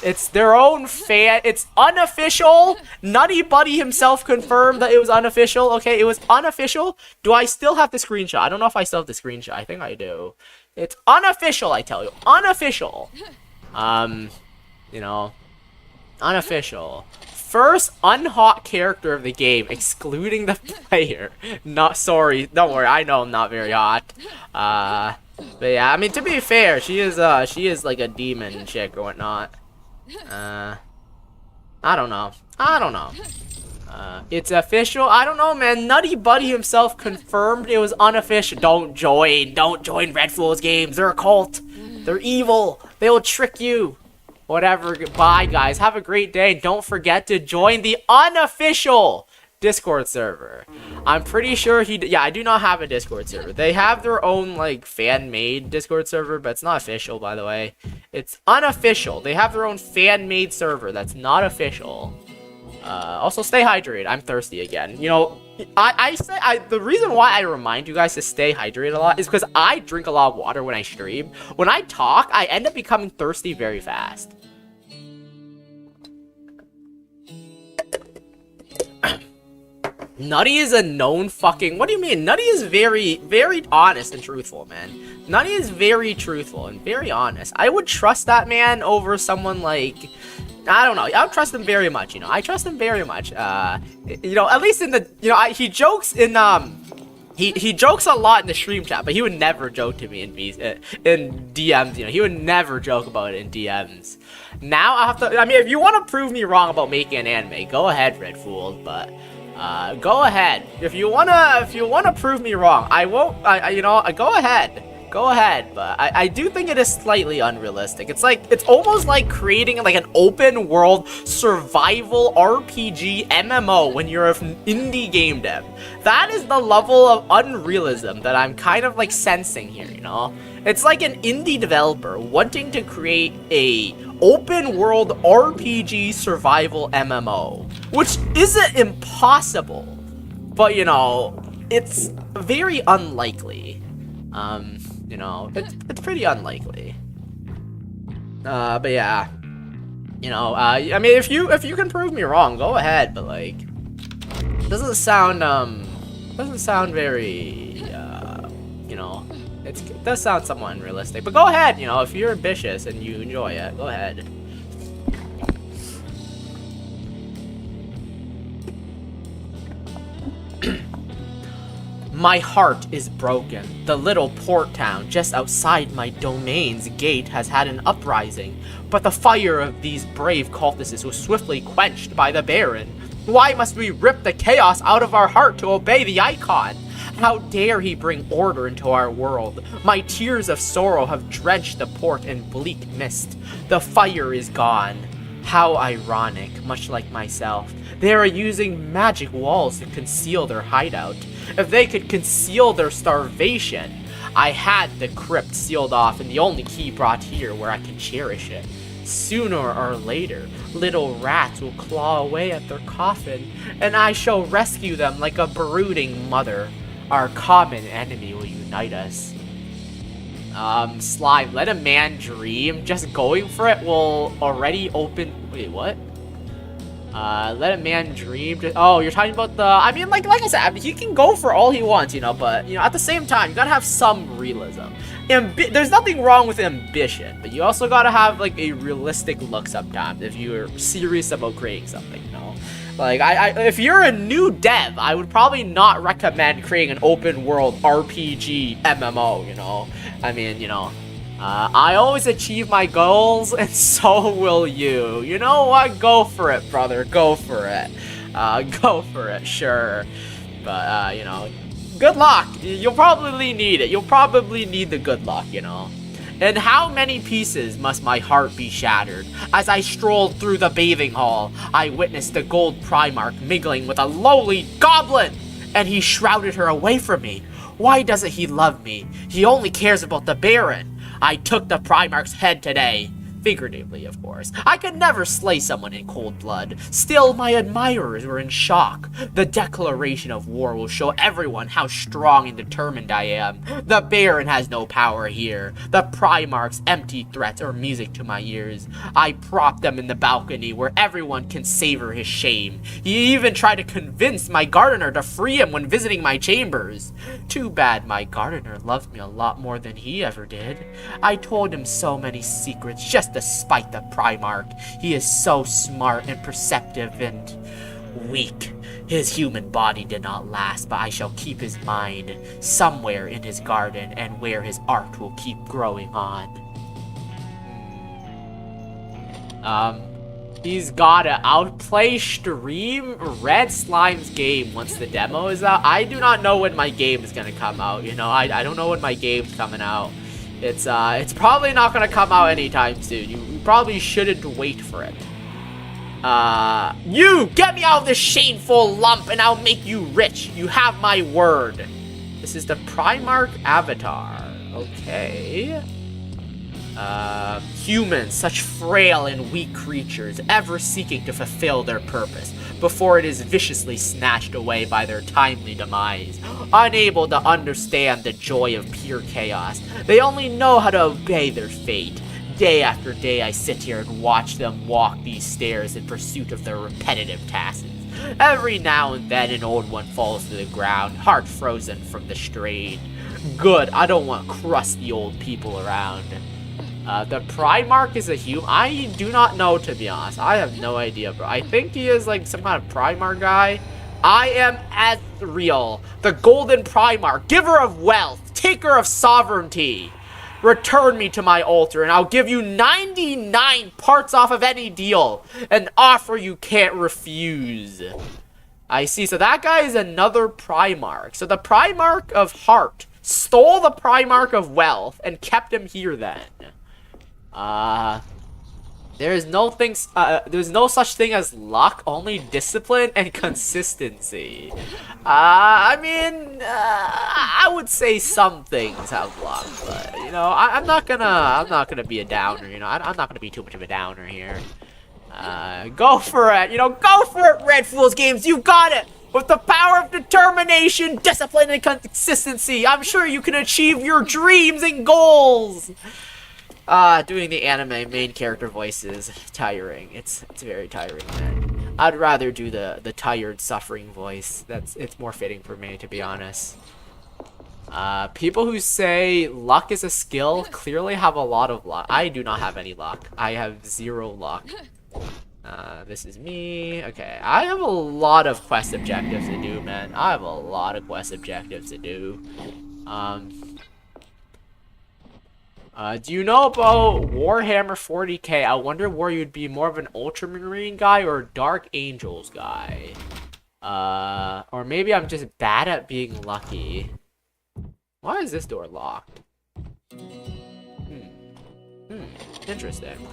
[SPEAKER 1] It's their own fan. It's unofficial. Nutty Buddy himself confirmed that it was unofficial. Okay, it was unofficial. Do I still have the screenshot? I don't know if I still have the screenshot. I think I do. It's unofficial, I tell you. Unofficial. You know, unofficial. First unhot character of the game, excluding the player. Not sorry, don't worry. I know I'm not very hot. But yeah, I mean, to be fair, she is like a demon chick or whatnot. I don't know. It's official. I don't know, man. Nutty Buddy himself confirmed it was unofficial. Don't join Red Fool's games. They're a cult. They're evil. They will trick you. Whatever. Bye, guys. Have a great day. Don't forget to join the unofficial Discord server. I'm pretty sure yeah, I do not have a Discord server. They have their own, like, fan-made Discord server, but it's not official, by the way. It's unofficial. They have their own fan-made server that's not official. Also, stay hydrated. I'm thirsty again. You know, the reason why I remind you guys to stay hydrated a lot is because I drink a lot of water when I stream. When I talk, I end up becoming thirsty very fast. Nutty is a known fucking... What do you mean? Nutty is very, very honest and truthful, man. Nutty is very truthful and very honest. I would trust that man over someone like... I don't know. I would trust him very much, you know. I trust him very much. You know, at least in the... You know, he jokes in... He jokes a lot in the stream chat, but he would never joke to me in DMs, you know. He would never joke about it in DMs. Now I have to... I mean, if you want to prove me wrong about making an anime, go ahead, Red Fool, but... go ahead. If you wanna prove me wrong, I won't. You know, go ahead. Go ahead. But I do think it is slightly unrealistic. It's almost like creating like an open world survival RPG MMO when you're an indie game dev. That is the level of unrealism that I'm kind of like sensing here. You know, it's like an indie developer wanting to create a open world RPG survival MMO, which isn't impossible, but you know, it's very unlikely. You know, it's pretty unlikely. But yeah, you know, I mean, if you can prove me wrong, go ahead, but like, doesn't sound very, you know, it does sound somewhat unrealistic, but go ahead, you know, if you're ambitious and you enjoy it, go ahead. My heart is broken. The little port town just outside my domain's gate has had an uprising, but the fire of these brave cultists was swiftly quenched by the Baron. Why must we rip the chaos out of our heart to obey the icon? How dare he bring order into our world? My tears of sorrow have drenched the port in bleak mist. The fire is gone. How ironic, much like myself. They are using magic walls to conceal their hideout. If they could conceal their starvation, I had the crypt sealed off and the only key brought here where I can cherish it. Sooner or later, little rats will claw away at their coffin, and I shall rescue them like a brooding mother. Our common enemy will unite us. Slime, let a man dream. Just going for it will already open... Wait, what? Let a man dream. Oh, you're talking about the... I mean, like I said, I mean, he can go for all he wants, you know, but, you know, at the same time, you gotta have some realism. There's nothing wrong with ambition, but you also gotta have, like, a realistic look sometimes if you're serious about creating something, you know? Like, if you're a new dev, I would probably not recommend creating an open world RPG MMO, you know? I mean, you know, I always achieve my goals, and so will you. You know what? Go for it, brother. Go for it. Go for it, sure. But, you know, good luck. You'll probably need it. You'll probably need the good luck, you know. In how many pieces must my heart be shattered? As I strolled through the bathing hall, I witnessed the gold Primarch mingling with a lowly goblin, and he shrouded her away from me. Why doesn't he love me? He only cares about the Baron. I took the Primarch's head today. Figuratively, of course. I could never slay someone in cold blood. Still, my admirers were in shock. The declaration of war will show everyone how strong and determined I am. The Baron has no power here. The Primarch's empty threats are music to my ears. I propped them in the balcony where everyone can savor his shame. He even tried to convince my gardener to free him when visiting my chambers. Too bad my gardener loved me a lot more than he ever did. I told him so many secrets just to spite the Primarch. He is so smart and perceptive and weak. His human body did not last, but I shall keep his mind somewhere in his garden and where his art will keep growing on. He's gotta outplay stream Red Slime's game once the demo is out. I do not know when my game is gonna come out, you know. I don't know when my game's coming out. It's probably not gonna come out anytime soon. You probably shouldn't wait for it. You get me out of this shameful lump and I'll make you rich. You have my word. This is the Primarch avatar. Okay. Humans, such frail and weak creatures, ever seeking to fulfill their purpose before it is viciously snatched away by their timely demise. Unable to understand the joy of pure chaos, they only know how to obey their fate. Day after day, I sit here and watch them walk these stairs in pursuit of their repetitive tasks. Every now and then, an old one falls to the ground, heart frozen from the strain. Good, I don't want crusty old people around. The Primarch is a human. I do not know, to be honest. I have no idea, bro. I think he is like some kind of Primarch guy. I am Ethereal, the Golden Primarch, giver of wealth, taker of sovereignty. Return me to my altar, and I'll give you 99 parts off of any deal. An offer you can't refuse. I see. So that guy is another Primarch. So the Primarch of Heart stole the Primarch of Wealth and kept him here then. There's no such thing as luck, only discipline and consistency. I mean, I would say some things have luck, but you know, I'm not gonna be a downer. You know, I'm not gonna be too much of a downer here. Go for it. You know, go for it, Red Fools Games. You got it. With the power of determination, discipline, and consistency, I'm sure you can achieve your dreams and goals. Doing the anime main character voice is tiring. It's very tiring, man. I'd rather do the tired, suffering voice. It's more fitting for me, to be honest. People who say luck is a skill clearly have a lot of luck. I do not have any luck. I have 0 luck. This is me. Okay, I have a lot of quest objectives to do, man. I have a lot of quest objectives to do. Do you know about Warhammer 40k? I wonder where you'd be more of an Ultramarine guy or Dark Angels guy. Or maybe I'm just bad at being lucky. Why is this door locked? Interesting.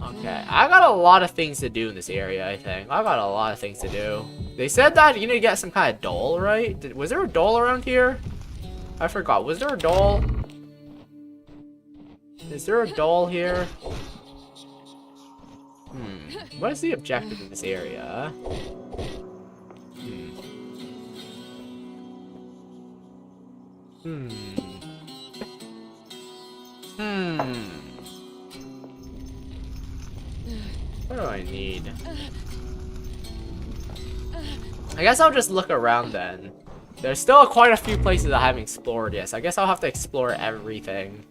[SPEAKER 1] Okay, I got a lot of things to do in this area, I think. I got a lot of things to do. They said that you need to get some kind of doll, right? Was there a doll around here? I forgot. Was there a doll? Is there a doll here? What is the objective in this area? What do I need? I guess I'll just look around then. There's still quite a few places I haven't explored yet, so I guess I'll have to explore everything.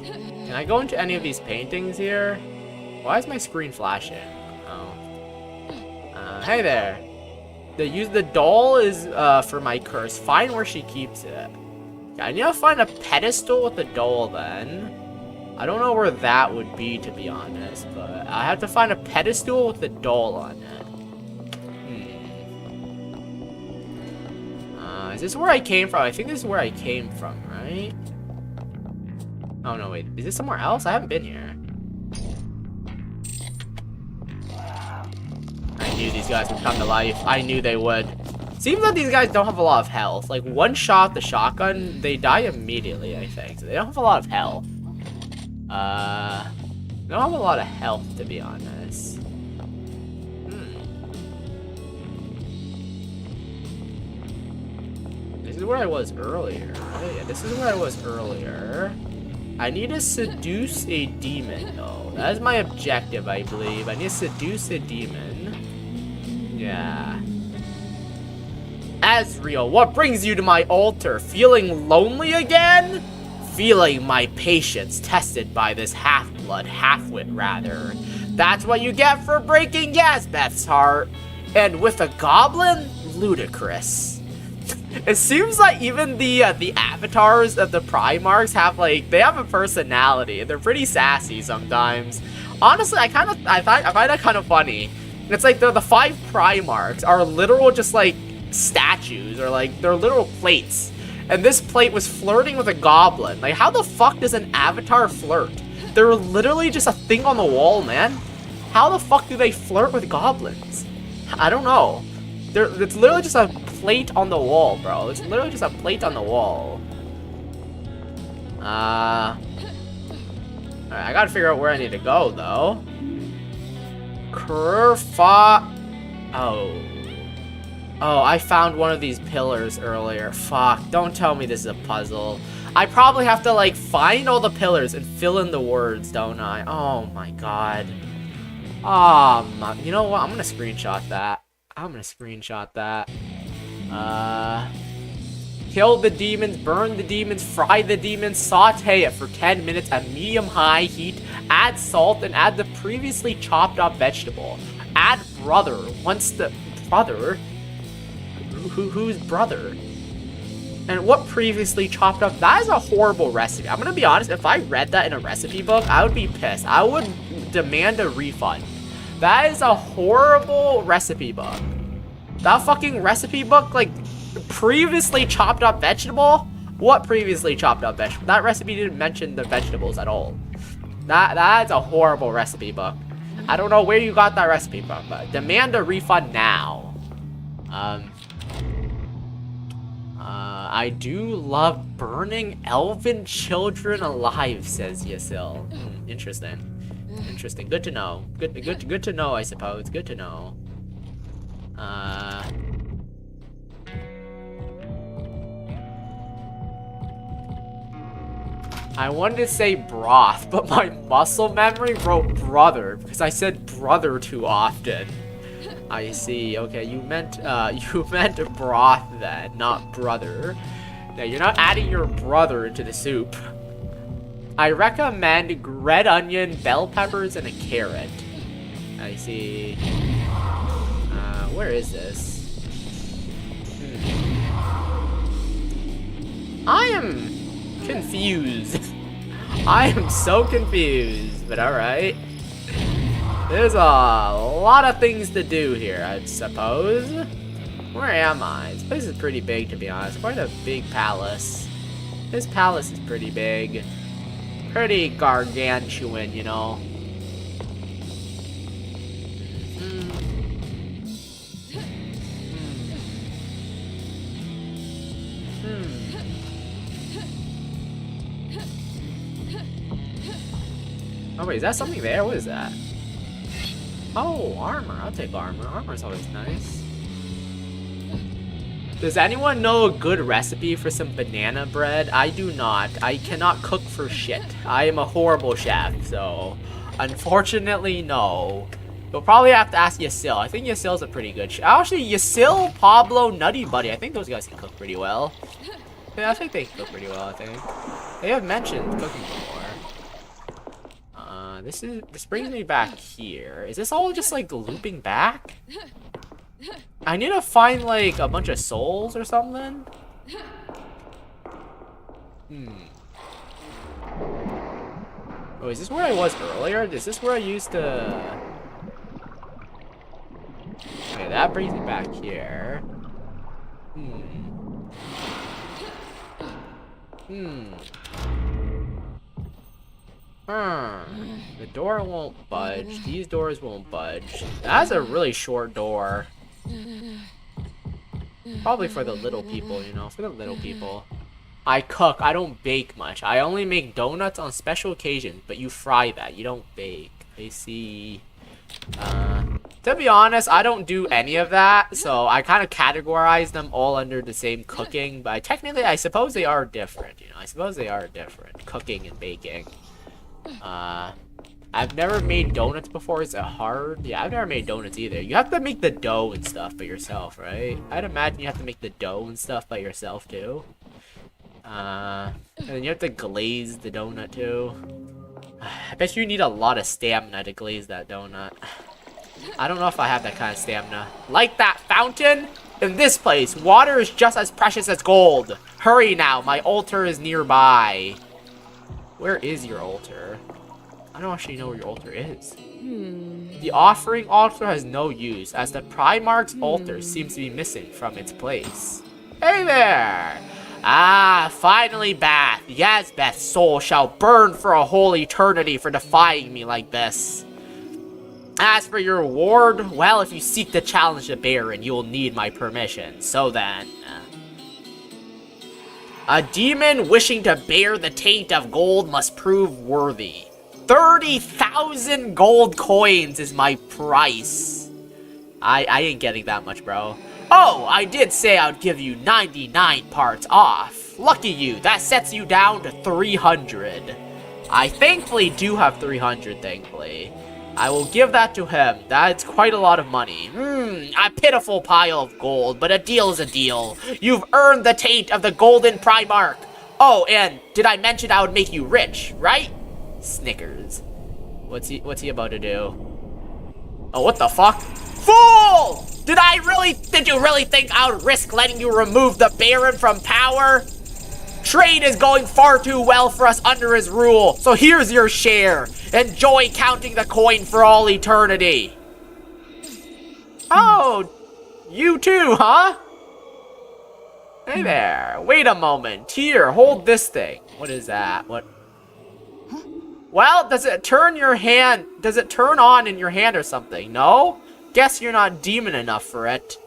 [SPEAKER 1] Can I go into any of these paintings here? Why is my screen flashing? Oh. Hey there. The doll is for my curse. Find where she keeps it. Okay, I need to find a pedestal with the doll then. I don't know where that would be, to be honest, but I have to find a pedestal with the doll on it. Is this where I came from? I think this is where I came from, right? Oh, no, wait. Is this somewhere else? I haven't been here. I knew these guys would come to life. I knew they would. Seems like these guys don't have a lot of health. Like, one shot the shotgun, they die immediately, I think. So they don't have a lot of health. They don't have a lot of health, to be honest. This is where I was earlier. Oh, yeah, this is where I was earlier. I need to seduce a demon, though. That is my objective, I believe. I need to seduce a demon. Yeah. Azrael, what brings you to my altar? Feeling lonely again? Feeling my patience tested by this half-blood, half-wit, rather. That's what you get for breaking Yazbeth's heart. And with a goblin? Ludicrous. It seems like even the avatars of the Primarchs have, like, they have a personality. They're pretty sassy sometimes. Honestly, I find that kind of funny. It's like the 5 Primarchs are literal just, like, statues, or, like, they're literal plates. And this plate was flirting with a goblin. Like, how the fuck does an avatar flirt? They're literally just a thing on the wall, man. How the fuck do they flirt with goblins? I don't know. It's literally just a plate on the wall, bro. It's literally just a plate on the wall. Alright, I gotta figure out where I need to go, though. Oh, I found one of these pillars earlier. Fuck, don't tell me this is a puzzle. I probably have to, like, find all the pillars and fill in the words, don't I? Oh my god. You know what? I'm gonna screenshot that. Kill the demons, burn the demons, fry the demons, saute it for 10 minutes at medium-high heat, add salt, and add the previously chopped up vegetable. Add brother. Once the... Brother? Who's brother? And what previously chopped up? That is a horrible recipe. I'm gonna be honest, if I read that in a recipe book, I would be pissed. I would demand a refund. That is a horrible recipe book. That fucking recipe book, like, previously chopped up vegetable? What previously chopped up vegetable? That recipe didn't mention the vegetables at all. That's a horrible recipe book. I don't know where you got that recipe from, but demand a refund now. I do love burning elven children alive, says Yasil. Interesting. Interesting. Good to know. Good to know, I suppose. Good to know. I wanted to say broth, but my muscle memory wrote brother because I said brother too often. I see. Okay, you meant broth then, not brother. Now you're not adding your brother into the soup. I recommend red onion, bell peppers, and a carrot. I see. Where is this? I am confused. I am so confused, but alright. There's a lot of things to do here, I suppose. Where am I? This place is pretty big, to be honest. Quite a big palace. This palace is pretty big. pretty gargantuan, you know. Oh wait, is that something there? What is that? Oh, armor. I'll take armor. Armor's always nice. Does anyone know a good recipe for some banana bread? I do not. I cannot cook for shit. I am a horrible chef, so unfortunately, no. You'll probably have to ask Yasil. I think Yasil's a pretty good chef. Actually, Yasil, Pablo, Nutty Buddy. I think those guys can cook pretty well. Yeah, I think they can cook pretty well, I think. They have mentioned cooking before. This brings me back here. Is this all just like looping back? I need to find like a bunch of souls or something. Oh, is this where I was earlier? Is this where I used to... Okay, that brings me back here. The door won't budge. These doors won't budge. That's a really short door. Probably for the little people, you know, for the little people. I cook. I don't bake much. I only make donuts on special occasions, but you fry that. You don't bake. I see. To be honest, I don't do any of that, so I kind of categorize them all under the same cooking, but technically, I suppose they are different, you know. I suppose they are different, cooking and baking. I've never made donuts before. Is it hard? Yeah, I've never made donuts either. You have to make the dough and stuff by yourself, right? I'd imagine you have to make the dough and stuff by yourself, too. And then you have to glaze the donut, too. I bet you need a lot of stamina to glaze that donut. I don't know if I have that kind of stamina. Like that fountain? In this place, water is just as precious as gold. Hurry now, my altar is nearby. Where is your altar? I don't actually know where your altar is. The offering altar has no use, as the Primarch's altar seems to be missing from its place. Hey there! Ah, finally, Beth. Yes, Beth's soul shall burn for a whole eternity for defying me like this. As for your reward, well, if you seek to challenge the Baron, you will need my permission. So then... A demon wishing to bear the taint of gold must prove worthy. 30,000 gold coins is my price. I ain't getting that much, bro. Oh, I did say I would give you 99 parts off. Lucky you, that sets you down to 300. I thankfully do have 300, thankfully. I will give that to him. That's quite a lot of money. A pitiful pile of gold, but a deal is a deal. You've earned the taint of the Golden Primarch. Oh, and did I mention I would make you rich, right? Snickers. What's he about to do? Oh, what the fuck? Fool! Did you really think I would risk letting you remove the Baron from power? Trade is going far too well for us under his rule, so here's your share. Enjoy counting the coin for all eternity. Oh, you too, huh? Hey there, wait a moment. Here, hold this thing. What is that? What? Well, does it turn on in your hand or something? No? Guess you're not demon enough for it.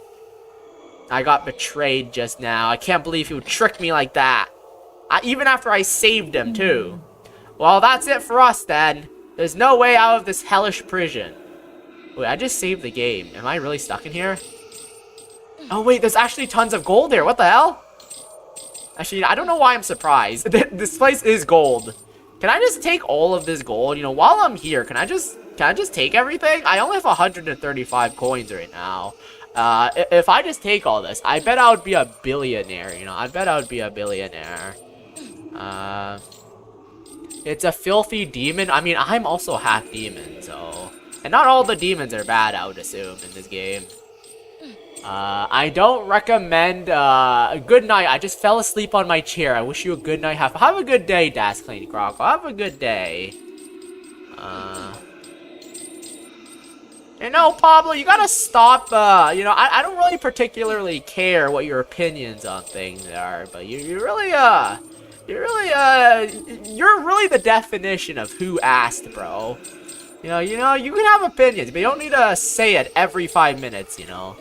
[SPEAKER 1] I got betrayed just now. I can't believe he would trick me like that. Even after I saved him, too. Well, that's it for us, then. There's no way out of this hellish prison. Wait, I just saved the game. Am I really stuck in here? Oh, wait, there's actually tons of gold here. What the hell? Actually, I don't know why I'm surprised. This place is gold. Can I just take all of this gold? You know, while I'm here, can I just take everything? I only have 135 coins right now. If I just take all this, I bet I would be a billionaire, you know? I bet I would be a billionaire. It's a filthy demon. I mean, I'm also half demon, so... And not all the demons are bad, I would assume, in this game. I don't recommend, good night. I just fell asleep on my chair. I wish you a good night. Have a good day, Das Clean Croc. Have a good day. You know, Pablo, you gotta stop, you know, I don't really particularly care what your opinions on things are, but you really, You're really the definition of who asked, bro. You know, you can have opinions, but you don't need to say it every 5 minutes, you know.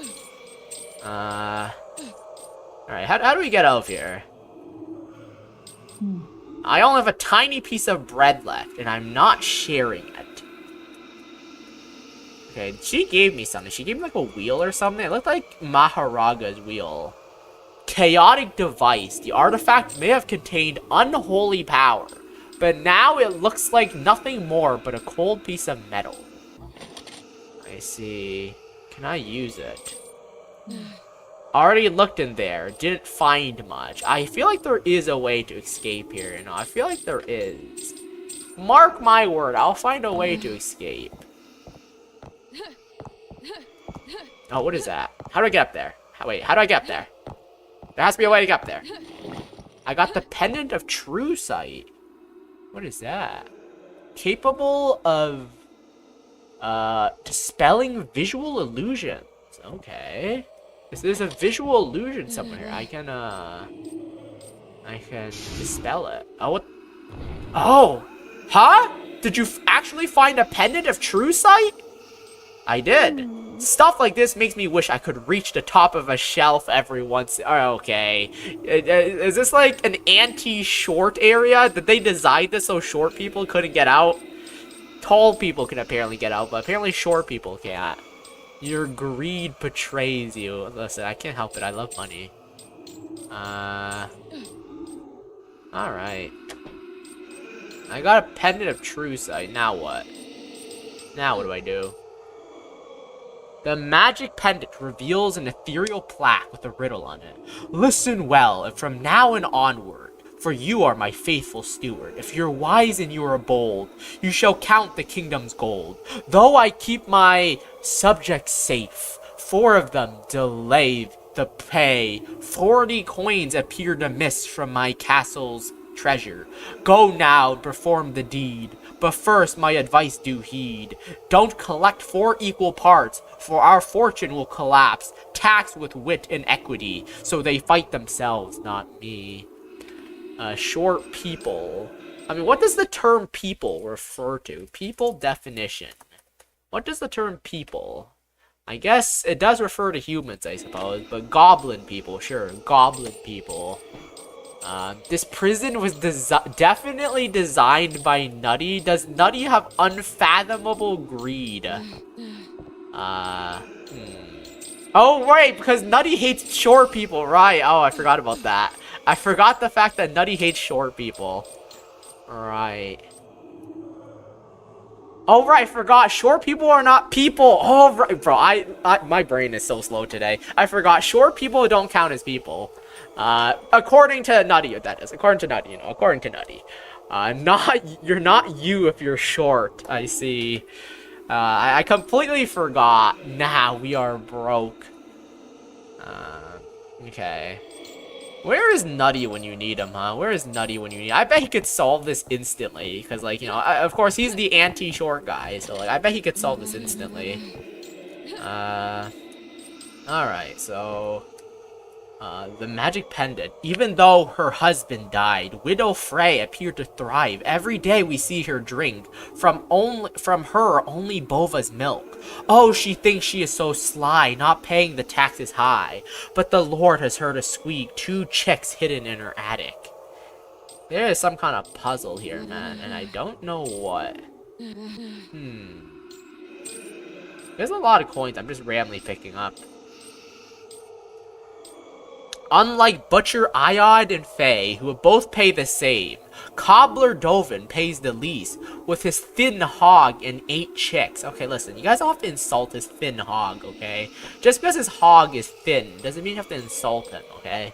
[SPEAKER 1] Alright, how do we get out of here? I only have a tiny piece of bread left, and I'm not sharing it. Okay, she gave me something. She gave me like a wheel or something. It looked like Maharaga's wheel. Chaotic device. The artifact may have contained unholy power, but now it looks like nothing more but a cold piece of metal. I see. Can I use it? Already looked in there. Didn't find much. I feel like there is a way to escape here. You know, I feel like there is. Mark my word. I'll find a way to escape. Oh, what is that? How do I get up there? Wait, how do I get up there? There has to be a way to get up there. I got the Pendant of True Sight. What is that? Capable of dispelling visual illusions. Okay. There's a visual illusion somewhere here. I can dispel it. Oh, what? Oh! Huh? Did you actually find a Pendant of True Sight? I did. Stuff like this makes me wish I could reach the top of a shelf every once. Oh, okay. Is this like an anti-short area? Did they design this so short people couldn't get out? Tall people can apparently get out, but apparently short people can't. Your greed betrays you. Listen, I can't help it. I love money. Alright. I got a Pendant of True Sight. Now what? Now what do I do? The magic pendant reveals an ethereal plaque with a riddle on it. Listen well, and from now and onward, for you are my faithful steward. If you're wise and you are bold, you shall count the kingdom's gold. Though I keep my subjects safe, 4 of them delay the pay. 40 coins appear to miss from my castle's treasure. Go now, perform the deed. But first, my advice do heed. Don't collect 4 equal parts, for our fortune will collapse. Tax with wit and equity, so they fight themselves, not me. Short people. I mean, what does the term people refer to? People definition. What does the term people? I guess it does refer to humans, I suppose, but goblin people, sure, goblin people. This prison was definitely designed by Nutty. Does Nutty have unfathomable greed? Oh, right, because Nutty hates short people, right. Oh, I forgot about that. I forgot the fact that Nutty hates short people. Right. Oh, right, I forgot. Short people are not people. Oh, right, bro, my brain is so slow today. I forgot. Short people don't count as people. According to Nutty, that is. According to Nutty, you know, according to Nutty. You're not you if you're short, I see. I completely forgot. Nah, we are broke. Okay. Where is Nutty when you need him, huh? Where is Nutty when you need him? I bet he could solve this instantly, because, like, you know, of course, he's the anti-short guy, so, like, I bet he could solve this instantly. Alright, so... the magic pendant. Even though her husband died, Widow Frey appeared to thrive. Every day we see her drink. From her only Bova's milk. Oh, she thinks she is so sly, not paying the taxes high. But the Lord has heard a squeak. 2 chicks hidden in her attic. There is some kind of puzzle here, man, and I don't know what. There's a lot of coins I'm just randomly picking up. Unlike Butcher Iod and Faye, who both pay the same, Cobbler Dovin pays the least, with his thin hog and 8 chicks. Okay, listen, you guys don't have to insult his thin hog, okay? Just because his hog is thin doesn't mean you have to insult him, okay?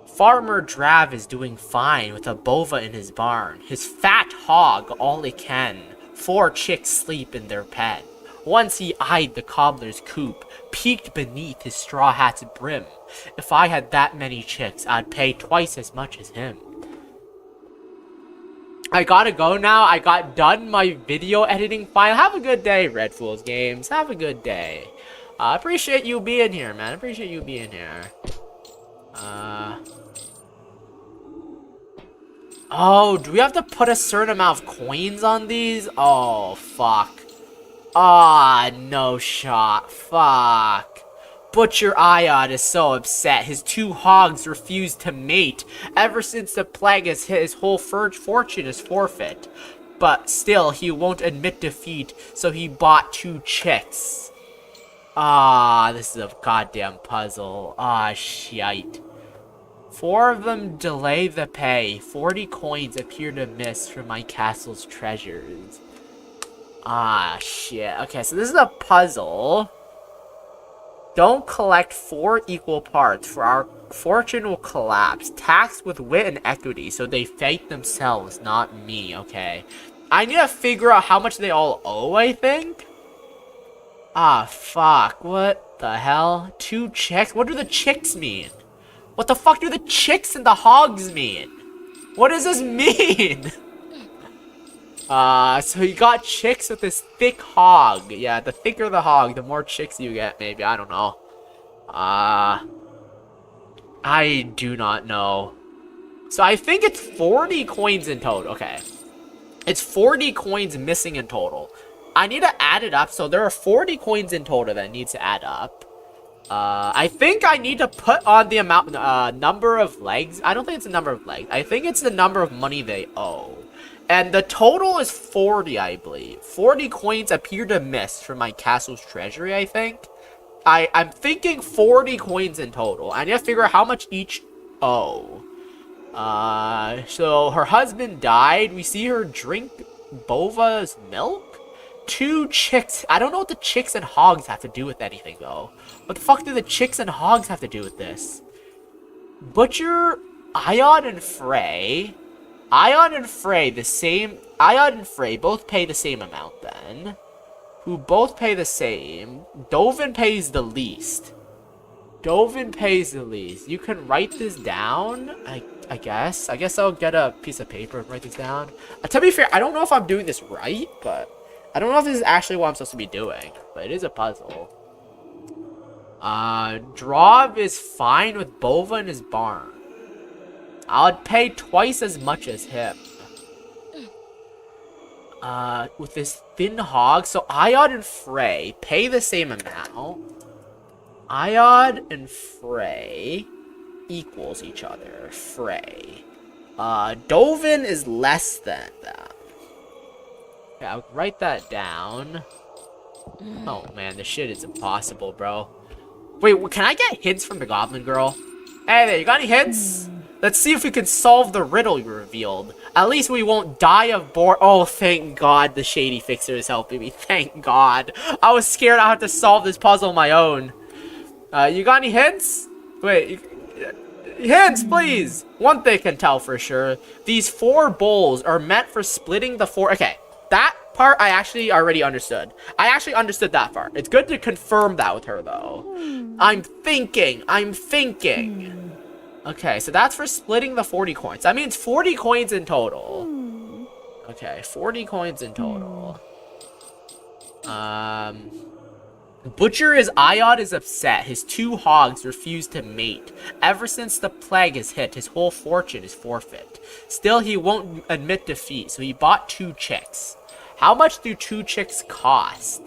[SPEAKER 1] Farmer Drav is doing fine with a bova in his barn. His fat hog all it can. 4 chicks sleep in their pen. Once he eyed the cobbler's coop, peeked beneath his straw hat's brim. If I had that many chicks, I'd pay twice as much as him. I gotta go now. I got done my video editing file. Have a good day, Red Fools Games. Have a good day. I appreciate you being here, man. I appreciate you being here. Oh, do we have to put a certain amount of coins on these? Oh, fuck. Ah, no shot. Fuck. Butcher Iod is so upset. His 2 hogs refuse to mate. Ever since the plague has hit, his whole fortune is forfeit. But still, he won't admit defeat, so he bought 2 chicks. Ah, this is a goddamn puzzle. Ah, shite. 4 of them delay the pay. 40 coins appear to miss from my castle's treasures. Ah, shit. Okay, so this is a puzzle. Don't collect 4 equal parts, for our fortune will collapse. Taxed with wit and equity, so they fight themselves, not me. Okay. I need to figure out how much they all owe, I think. Ah, fuck. What the hell? 2 chicks? What do the chicks mean? What the fuck do the chicks and the hogs mean? What does this mean? So you got chicks with this thick hog. Yeah, the thicker the hog, the more chicks you get, maybe. I don't know. I do not know. So I think it's 40 coins in total. Okay. It's 40 coins missing in total. I need to add it up. So there are 40 coins in total that needs to add up. I think I need to put on the amount, number of legs. I don't think it's the number of legs. I think it's the number of money they owe. And the total is 40, I believe. 40 coins appear to miss from my castle's treasury, I think. I'm thinking 40 coins in total. I need to figure out how much each owe. So her husband died. We see her drink Bova's milk. 2 chicks. I don't know what the chicks and hogs have to do with anything, though. What the fuck do the chicks and hogs have to do with this? Butcher, Iod, and Frey. Iod and Frey, Iod and Frey both pay the same amount, then. Who both pay the same. Dovin pays the least. Dovin pays the least. You can write this down, I guess. I guess I'll get a piece of paper and write this down. To be fair, I don't know if I'm doing this right, but I don't know if this is actually what I'm supposed to be doing, but it is a puzzle. Drov is fine with Bova in his barn. I'd pay twice as much as him. With this thin hog, so Iod and Frey pay the same amount. Iod and Frey equals each other. Frey. Dovin is less than them. Okay, I'll write that down. Oh man, this shit is impossible, bro. Wait, can I get hints from the Goblin Girl? Hey there, you got any hints? Let's see if we can solve the riddle you revealed. At least we won't die of boredom. Oh, thank God the Shady Fixer is helping me. Thank God. I was scared I had to solve this puzzle on my own. You got any hints? Wait, hints, please. One thing I can tell for sure. These 4 bowls are meant for splitting the 4... Okay, that part I actually already understood. I actually understood that part. It's good to confirm that with her, though. I'm thinking. Okay, so that's for splitting the 40 coins. That means 40 coins in total. Okay, 40 coins in total. Butcher Iod is upset. His 2 hogs refuse to mate. Ever since the plague has hit, his whole fortune is forfeit. Still, he won't admit defeat, so he bought 2 chicks. How much do 2 chicks cost?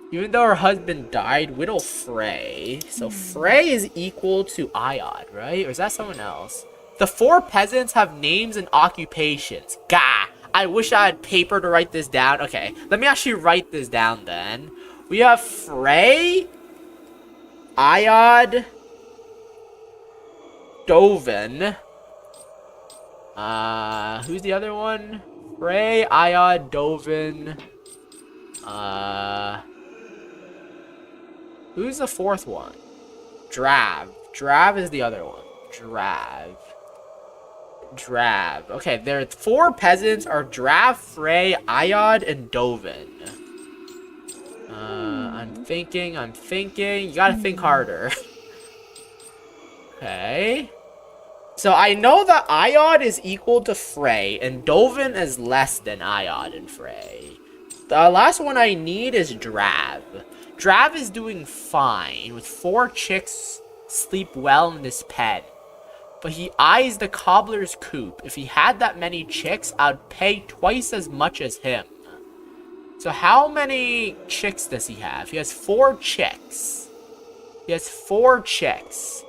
[SPEAKER 1] Even though her husband died, Widow Frey. So Frey is equal to Iod, right? Or is that someone else? The 4 peasants have names and occupations. Gah! I wish I had paper to write this down. Okay, let me actually write this down then. We have Frey, Iod, Dovin. Who's the other one? Frey, Iod, Dovin. Who's the 4th one? Drav. Drav is the other one. Drav. Okay, there are 4 peasants are Drav, Frey, Iod, and Dovin. I'm thinking. You gotta think harder. Okay. So I know that Iod is equal to Frey, and Dovin is less than Iod and Frey. The last one I need is Drav. Drav is doing fine, with 4 chicks sleep well in this pen. But he eyes the cobbler's coop. If he had that many chicks, I'd pay twice as much as him. So how many chicks does he have? He has 4 chicks. He has 4 chicks.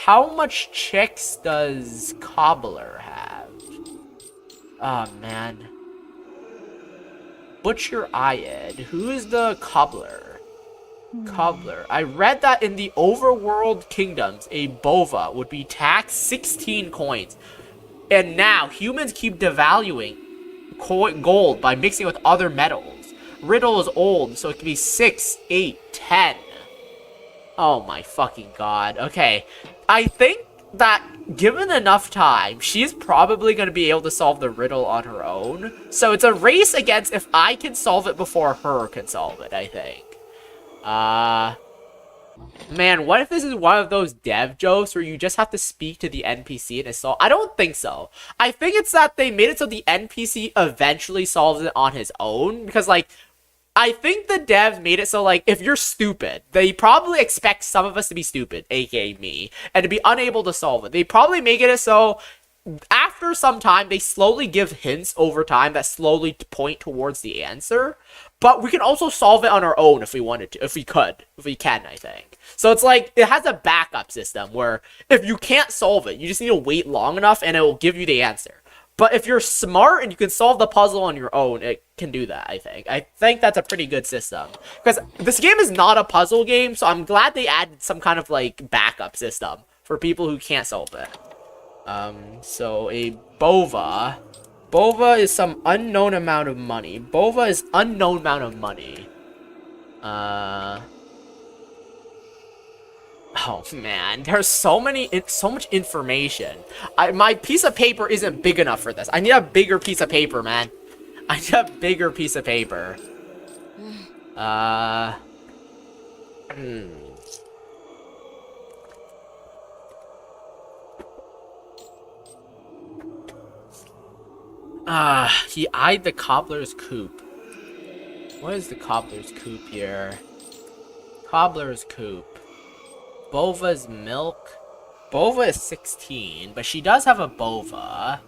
[SPEAKER 1] How much chicks does Cobbler have? Oh, man. Butcher Ayed. Who is the Cobbler? Cobbler. I read that in the overworld kingdoms, a bova would be taxed 16 coins. And now, humans keep devaluing gold by mixing with other metals. Riddle is old, so it can be 6, 8, 10. Oh my fucking god. Okay. I think that given enough time, she's probably going to be able to solve the riddle on her own. So it's a race against if I can solve it before her can solve it, I think. Man, what if this is one of those dev jokes where you just have to speak to the NPC and it's solved? I don't think so. I think it's that they made it so the NPC eventually solves it on his own. Because, like, I think the devs made it so, like, if you're stupid, they probably expect some of us to be stupid, aka me, and to be unable to solve it. They probably make it so after some time, they slowly give hints over time that slowly point towards the answer. But we can also solve it on our own if we wanted to, if we can, I think. So it's like, it has a backup system where if you can't solve it, you just need to wait long enough and it will give you the answer. But if you're smart and you can solve the puzzle on your own, it can do that, I think. I think that's a pretty good system. Because this game is not a puzzle game, so I'm glad they added some kind of, like, backup system for people who can't solve it. So a bova. Bova is some unknown amount of money. Bova is unknown amount of money. Oh man, there's so much information. My piece of paper isn't big enough for this. I need a bigger piece of paper, man. I need a bigger piece of paper. He eyed the cobbler's coop. What is the cobbler's coop here? Cobbler's coop. Bova's milk. Bova is 16, but she does have a bova.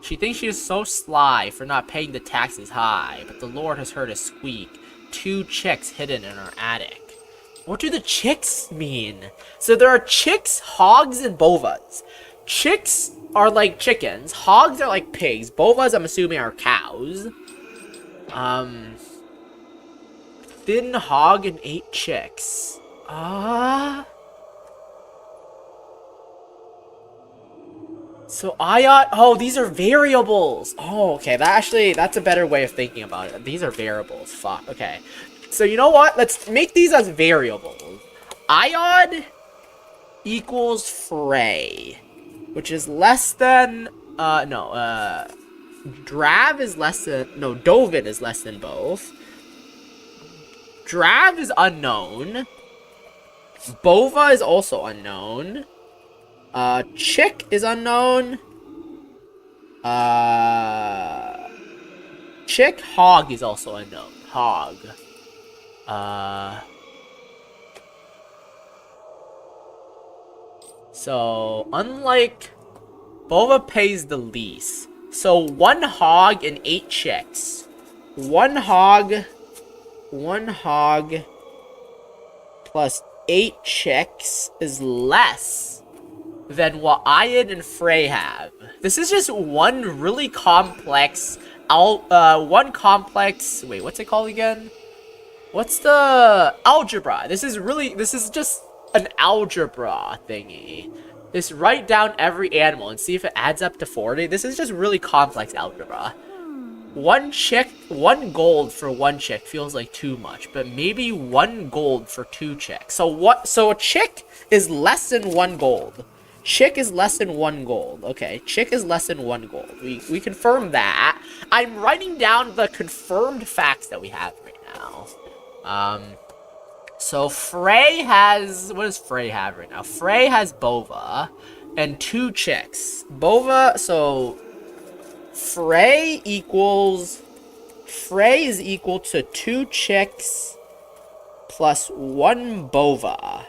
[SPEAKER 1] She thinks she is so sly for not paying the taxes high, but the Lord has heard a squeak. 2 chicks hidden in her attic. What do the chicks mean? So there are chicks, hogs, and bovas. Chicks are like chickens. Hogs are like pigs. Bovas, I'm assuming, are cows. Thin hog and 8 chicks. So oh, these are variables. Oh, okay. That's a better way of thinking about it. These are variables. Fuck. Okay. So you know what? Let's make these as variables. Iod equals Frey, which is less than, Drav is less than, no, Dovin is less than both. Drav is unknown. Bova is also unknown. Chick is unknown. Chick, hog is also unknown. Hog. So, unlike Bova pays the least. So, 1 hog and 8 chicks. 1 hog plus 8 chicks is less than what Ian and Frey have. This is just one really complex, wait, what's it called again? What's the algebra? This is just an algebra thingy. Just write down every animal and see if it adds up to 40. This is just really complex algebra. 1 gold for 1 chick feels like too much, but maybe 1 gold for 2 chicks. So a chick is less than 1 gold. Chick is less than 1 gold. Okay, chick is less than 1 gold. We confirm that. I'm writing down the confirmed facts that we have right now. So Frey has, what does Frey have right now? Frey has Bova and 2 chicks. Bova, so Frey equals Frey is equal to 2 chicks plus 1 bova.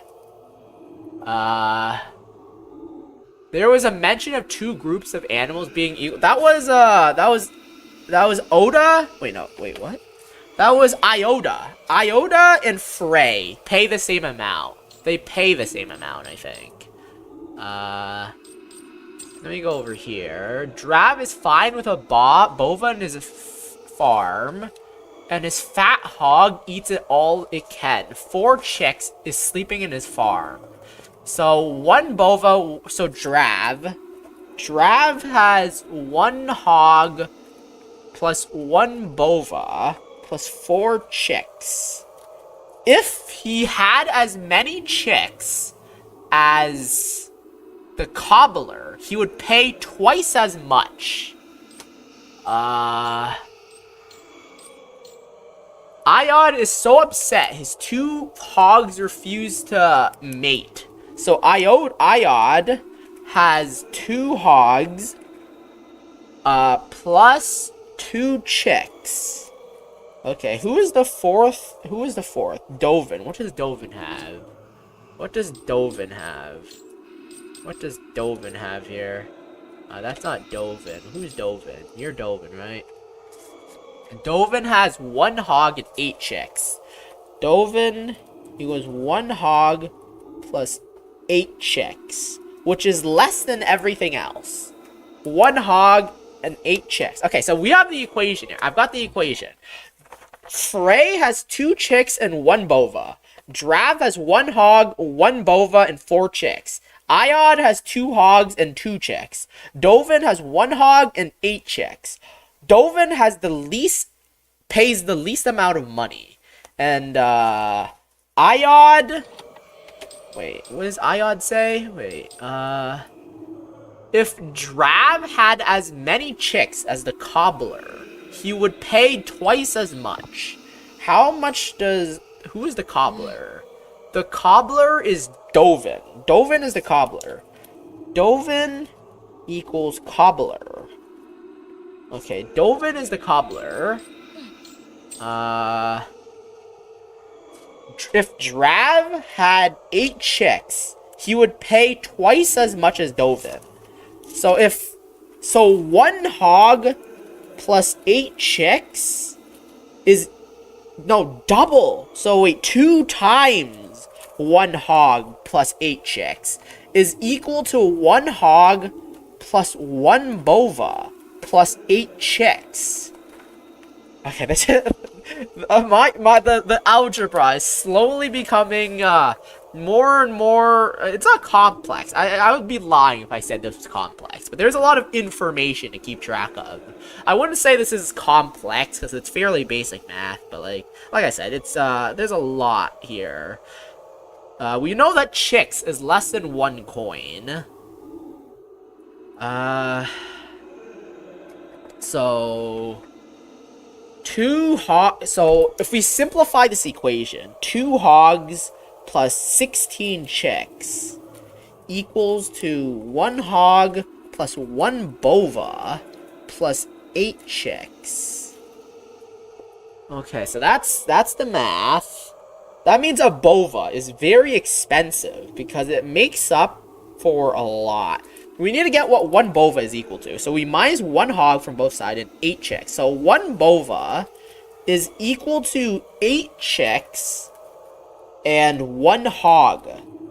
[SPEAKER 1] There was a mention of 2 groups of animals being equal. That was Oda. Wait, no. Wait, what? That was Iota. Iota and Frey pay the same amount. They pay the same amount, I think. Let me go over here. Drav is fine with a bova in his farm. And his fat hog eats it all it can. 4 chicks is sleeping in his farm. So 1 bova, so Drav has 1 hog plus 1 bova plus 4 chicks. If he had as many chicks as the cobbler, he would pay twice as much. Iod is so upset his 2 hogs refuse to mate. So Iod has 2 hogs plus 2 chicks. Okay, who is the fourth? Dovin. What does Dovin have? What does Dovin have here? That's not Dovin. Who's Dovin? You're Dovin, right? Dovin has 1 hog and 8 chicks. Dovin equals 1 hog plus 8 chicks, which is less than everything else. 1 hog and 8 chicks. Okay, so we have the equation here. I've got the equation. Frey has 2 chicks and 1 bova. Drav has 1 hog, 1 bova, and 4 chicks. Iod has 2 hogs and 2 chicks. Dovin has 1 hog and 8 chicks. Dovin has pays the least amount of money. And, Iod... Wait, what does Iod say? Wait, if Drav had as many chicks as the cobbler, he would pay twice as much. How much does... Who is the cobbler? The cobbler is Dovin. Dovin is the cobbler. Dovin equals cobbler. Okay, Dovin is the cobbler. If Drav had 8 chicks, he would pay twice as much as Dovin. So 1 hog plus 8 chicks is... No, double. So wait, 2 times 1 hog plus 8 chicks is equal to 1 hog plus 1 bova plus 8 chicks. Okay, that's it. The algebra is slowly becoming more and more. It's not complex. I would be lying if I said this was complex, but there's a lot of information to keep track of. I wouldn't say this is complex because it's fairly basic math, but like I said, it's there's a lot here. We know that chicks is less than 1 coin. So 2 hogs. So if we simplify this equation, 2 hogs plus 16 chicks equals to 1 hog plus 1 bova plus 8 chicks. Okay, so that's the math. That means a bova is very expensive because it makes up for a lot. We need to get what 1 bova is equal to. So we minus 1 hog from both sides and 8 chicks. So 1 bova is equal to 8 chicks and 1 hog.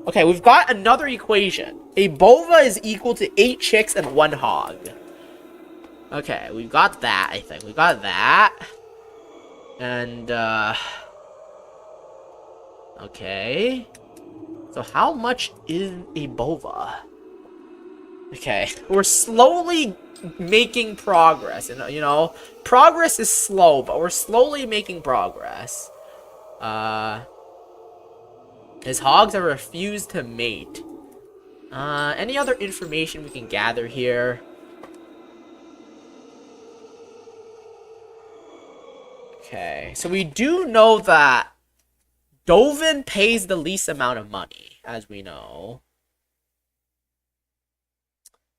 [SPEAKER 1] Okay, we've got another equation. A bova is equal to 8 chicks and 1 hog. Okay, we've got that, I think. We got that. And, okay. So how much is a bova? Okay, we're slowly making progress. And, you know, progress is slow, but we're slowly making progress. His hogs have refused to mate. Any other information we can gather here? Okay, so we do know that Dovin pays the least amount of money, as we know.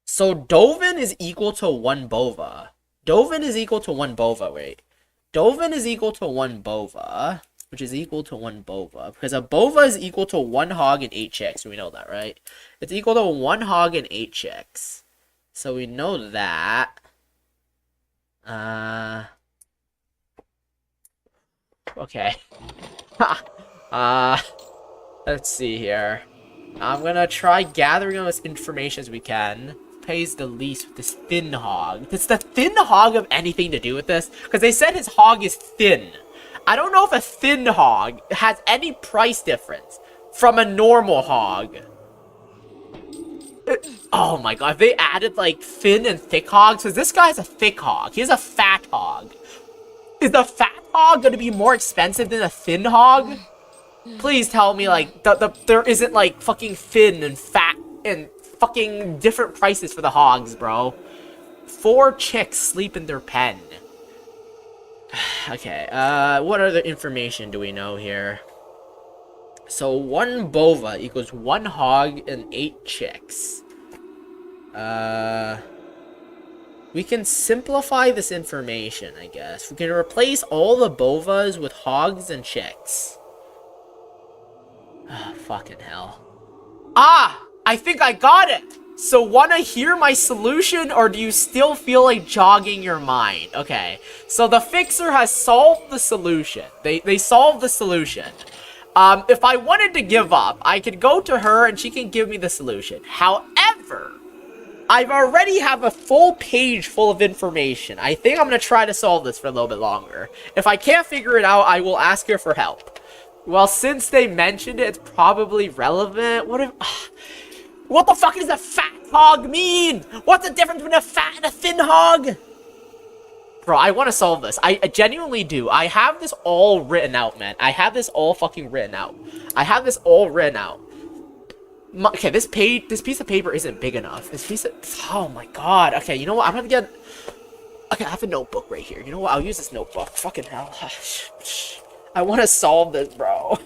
[SPEAKER 1] So Dovin is equal to 1 bova. Dovin is equal to 1 bova, wait. Dovin is equal to 1 bova, which is equal to 1 bova. Because a bova is equal to 1 hog and 8 chicks. We know that, right? It's equal to 1 hog and 8 chicks. So we know that. Okay. Let's see here. I'm gonna try gathering as much information as we can. Pays the least with this thin hog. Does the thin hog have anything to do with this? Because they said his hog is thin. I don't know if a thin hog has any price difference from a normal hog. Oh my god, if they added like thin and thick hogs, because this guy's a thick hog. He's a fat hog. Is the fat hog gonna be more expensive than a thin hog? Please tell me like there isn't like fucking thin and fat and fucking different prices for the hogs, bro. 4 chicks sleep in their pen. Okay, what other information do we know here? So 1 bova equals 1 hog and 8 chicks. We can simplify this information, I guess. We can replace all the bovas with hogs and chicks. Oh, fucking hell. Ah! I think I got it! So wanna hear my solution, or do you still feel like jogging your mind? Okay, so the fixer has solved the solution. They solved the solution. If I wanted to give up, I could go to her and she can give me the solution. However, I've already have a full page full of information. I think I'm gonna try to solve this for a little bit longer. If I can't figure it out, I will ask her for help. Well, since they mentioned it, it's probably relevant. What the fuck does a fat hog mean? What's the difference between a fat and a thin hog? Bro, I want to solve this. I genuinely do. I have this all written out, man. I have this all fucking written out. I have this all written out. Okay, this piece of paper isn't big enough. Oh my god. Okay, you know what? I'm gonna get... Okay, I have a notebook right here. You know what? I'll use this notebook. Fucking hell. I want to solve this, bro.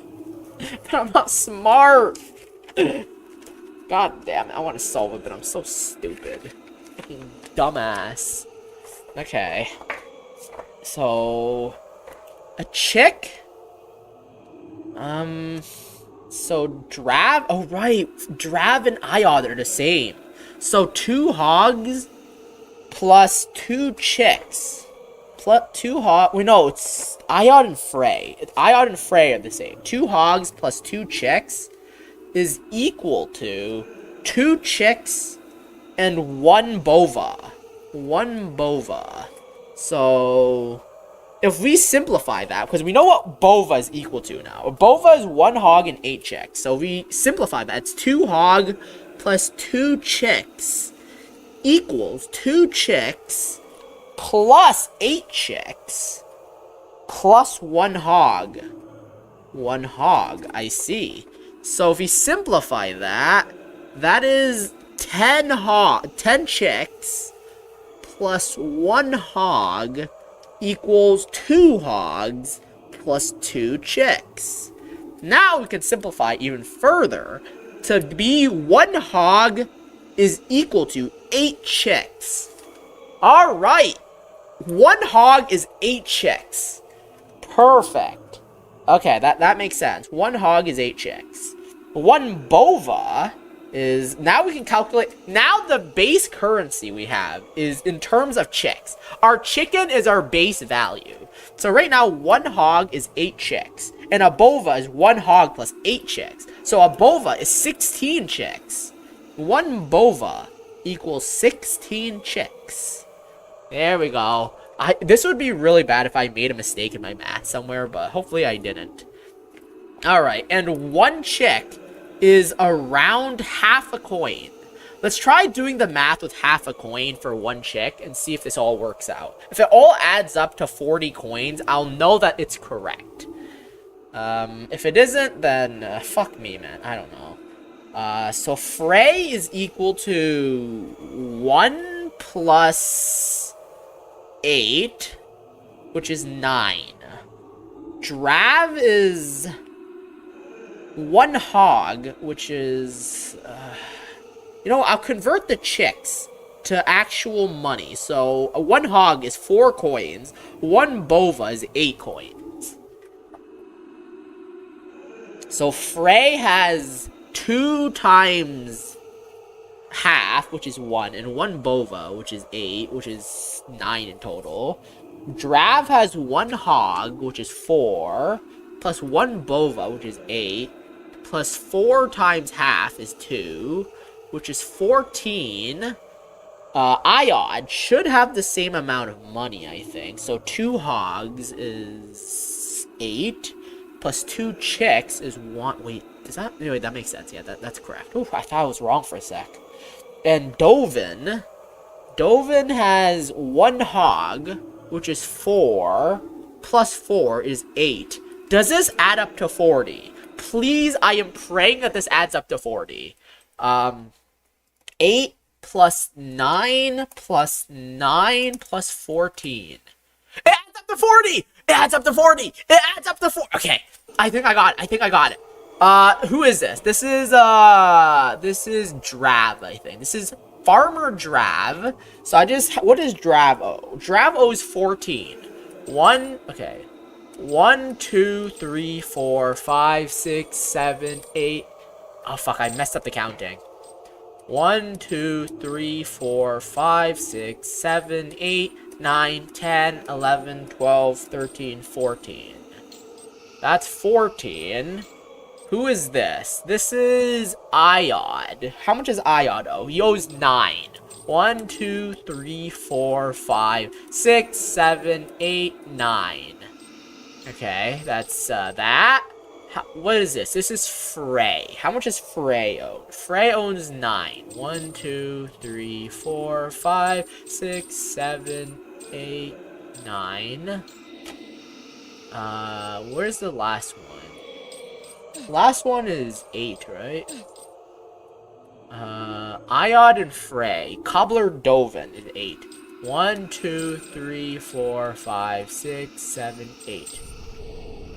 [SPEAKER 1] But I'm not smart. God damn it. I want to solve it, but I'm so stupid. Fucking dumbass. Okay. So... a chick? So Drav... Oh, right. Drav and Iod are the same. So 2 hogs plus 2 chicks. Plus 2 hogs... Wait, no. It's Iod and Frey. Iod and Frey are the same. 2 hogs plus 2 chicks is equal to 2 chicks and 1 bova. 1 bova. So... if we simplify that, because we know what bova is equal to now. Bova is 1 hog and 8 chicks. So we simplify that. It's 2 hog plus 2 chicks equals 2 chicks plus 8 chicks plus 1 hog. 1 hog, I see. So if we simplify that, that is 10 chicks plus 1 hog equals 2 hogs plus 2 chicks. Now we can simplify even further to be 1 hog is equal to 8 chicks. Alright. 1 hog is 8 chicks. Perfect. Okay, that makes sense. 1 hog is 8 chicks. 1 bova is... now we can calculate... now the base currency we have is in terms of chicks. Our chicken is our base value. So right now, 1 hog is 8 chicks. And a bova is 1 hog plus 8 chicks. So a bova is 16 chicks. 1 bova equals 16 chicks. There we go. This would be really bad if I made a mistake in my math somewhere, but hopefully I didn't. Alright, and 1 chick is around half a coin. Let's try doing the math with half a coin for 1 chick and see if this all works out. If it all adds up to 40 coins, I'll know that it's correct. If it isn't, then fuck me, man. I don't know. So Frey is equal to 1 plus 8, which is 9. Drav is 1 hog, which is... you know, I'll convert the chicks to actual money. So, one hog is 4 coins. One bova is 8 coins. So, Frey has 2 times half, which is 1, and 1 bova, which is 8, which is 9 in total. Drav has 1 hog, which is 4, plus 1 bova, which is 8, plus 4 times half is 2, which is 14. Iod should have the same amount of money, I think. So 2 hogs is 8, plus 2 chicks is 1. Wait, does that? Anyway, that makes sense. Yeah, that's correct. Ooh, I thought I was wrong for a sec. And Dovin has 1 hog, which is 4, plus 4 is 8. Does this add up to 40? Please, I am praying that this adds up to 40. 8 plus 9 plus 9 plus 14. It adds up to 40! It adds up to 40! It adds up to 4. Okay, I think I got it. Who is this? This is Drav, I think. This is Farmer Drav. So what does Drav owe? Drav owes 14. 1, 2, 3, 4, 5, 6, 7, 8. Oh, fuck, I messed up the counting. 1, 2, 3, 4, 5, 6, 7, 8, 9, 10, 11, 12, 13, 14. That's 14. Who is this? This is Iod. How much does Iod owe? He owes 9. 1, 2, 3, 4, 5, 6, 7, 8, 9. Okay, that's that. What is this? This is Frey. How much does Frey owe? Frey owns 9. 1, 2, 3, 4, 5, 6, 7, 8, 9. Where's the last one? Last one is 8, right? Iod and Frey. Cobbler Dovin is 8. 1, 2, 3, 4, 5, 6, 7, 8.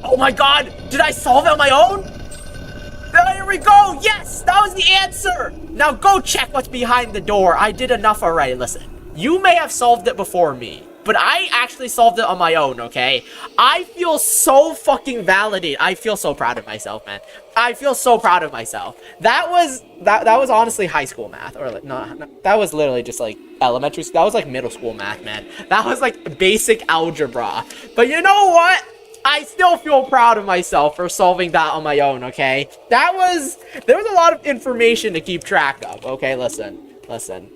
[SPEAKER 1] Oh my god! Did I solve it on my own? There we go! Yes! That was the answer! Now go check what's behind the door. I did enough already. Listen, you may have solved it before me, but I actually solved it on my own, okay? I feel so fucking validated. I feel so proud of myself, man. I feel so proud of myself. That was honestly high school math. Or like, no, that was literally just like elementary school. That was like middle school math, man. That was like basic algebra. But you know what? I still feel proud of myself for solving that on my own, okay? There was a lot of information to keep track of, okay? Listen.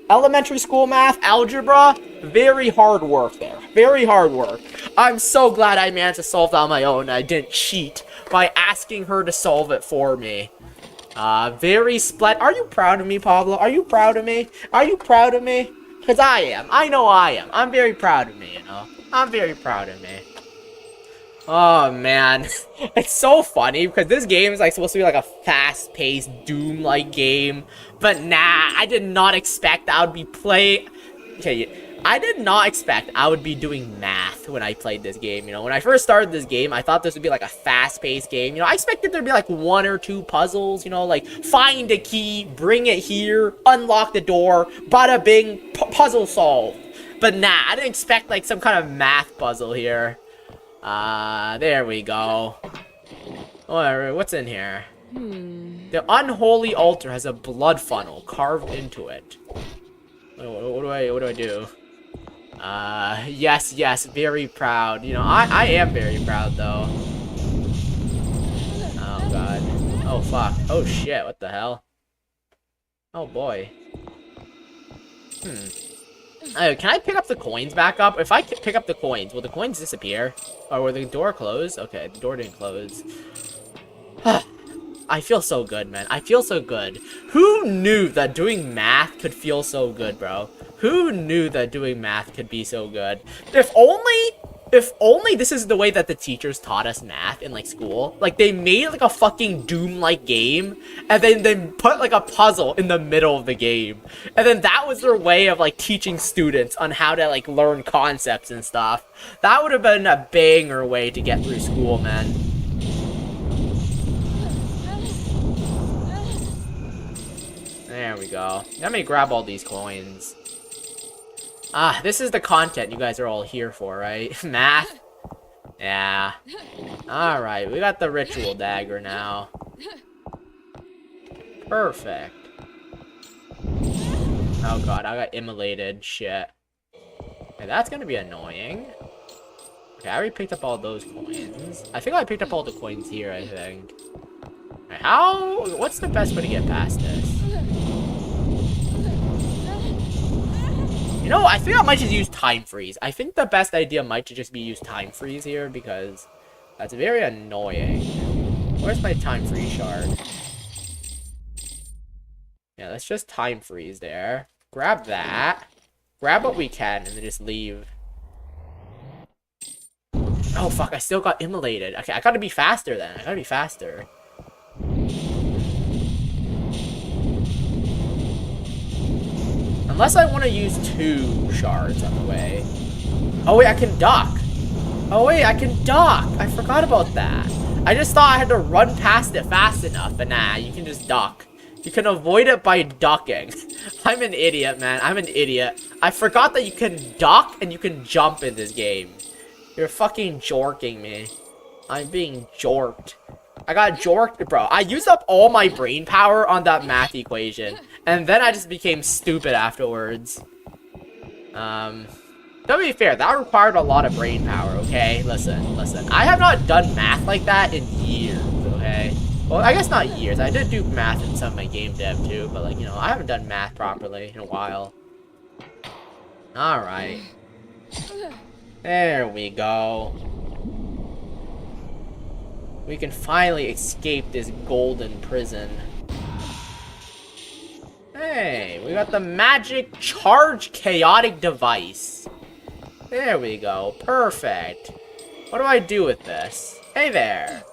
[SPEAKER 1] Elementary school math, algebra, very hard work there. Very hard work. I'm so glad I managed to solve that on my own. I didn't cheat by asking her to solve it for me. Very Are you proud of me, Pablo? Are you proud of me? Are you proud of me? Because I am. I know I am. I'm very proud of me, you know? I'm very proud of me. Oh, man. It's so funny because this game is like supposed to be like a fast-paced Doom-like game. But nah, I did not expect I would be playing... Okay, I did not expect I would be doing math when I played this game, you know? When I first started this game, I thought this would be like a fast-paced game. You know, I expected there to be like 1 or 2 puzzles, you know? Like, find a key, bring it here, unlock the door, bada bing, puzzle solved. But nah, I didn't expect like some kind of math puzzle here. There we go. What's in here? The unholy altar has a blood funnel carved into it. What do I do? Yes, very proud. You know, I am very proud, though. Oh, God. Oh, fuck. Oh, shit, what the hell? Oh, boy. Can I pick up the coins back up? If I pick up the coins, will the coins disappear? Or will the door close? Okay, the door didn't close. I feel so good, man. I feel so good. Who knew that doing math could feel so good, bro? Who knew that doing math could be so good? If only this is the way that the teachers taught us math in, like, school. Like, they made, like, a fucking Doom-like game, and then they put, like, a puzzle in the middle of the game. And then that was their way of, like, teaching students on how to, like, learn concepts and stuff. That would have been a banger way to get through school, man. There we go. Let me grab all these coins. Ah, this is the content you guys are all here for, right? Math? Yeah. Alright, we got the ritual dagger now. Perfect. Oh god, I got immolated. Shit. Okay, that's gonna be annoying. Okay, I already picked up all those coins. I think I picked up all the coins here, I think. Okay, what's the best way to get past this? You know, I think I might just use time freeze. I think the best idea might just be use time freeze here because that's very annoying. Where's my time freeze shard? Yeah, let's just time freeze there. Grab that. Grab what we can and then just leave. Oh, fuck. I still got immolated. Okay, I gotta be faster then. I gotta be faster. Unless I want to use 2 shards on the way. Oh, wait, I can duck. Oh, wait, I can duck. I forgot about that. I just thought I had to run past it fast enough. But nah, you can just duck. You can avoid it by ducking. I'm an idiot, man. I'm an idiot. I forgot that you can duck and you can jump in this game. You're fucking jorking me. I'm being jorked. I got jorked, bro. I used up all my brain power on that math equation. And then I just became stupid afterwards. To be fair, that required a lot of brain power, okay? Listen. I have not done math like that in years, okay? Well, I guess not years. I did do math in some of my game dev too, but like, you know, I haven't done math properly in a while. Alright. There we go. We can finally escape this golden prison. Hey, we got the magic charge chaotic device. There we go. Perfect. What do I do with this? Hey there.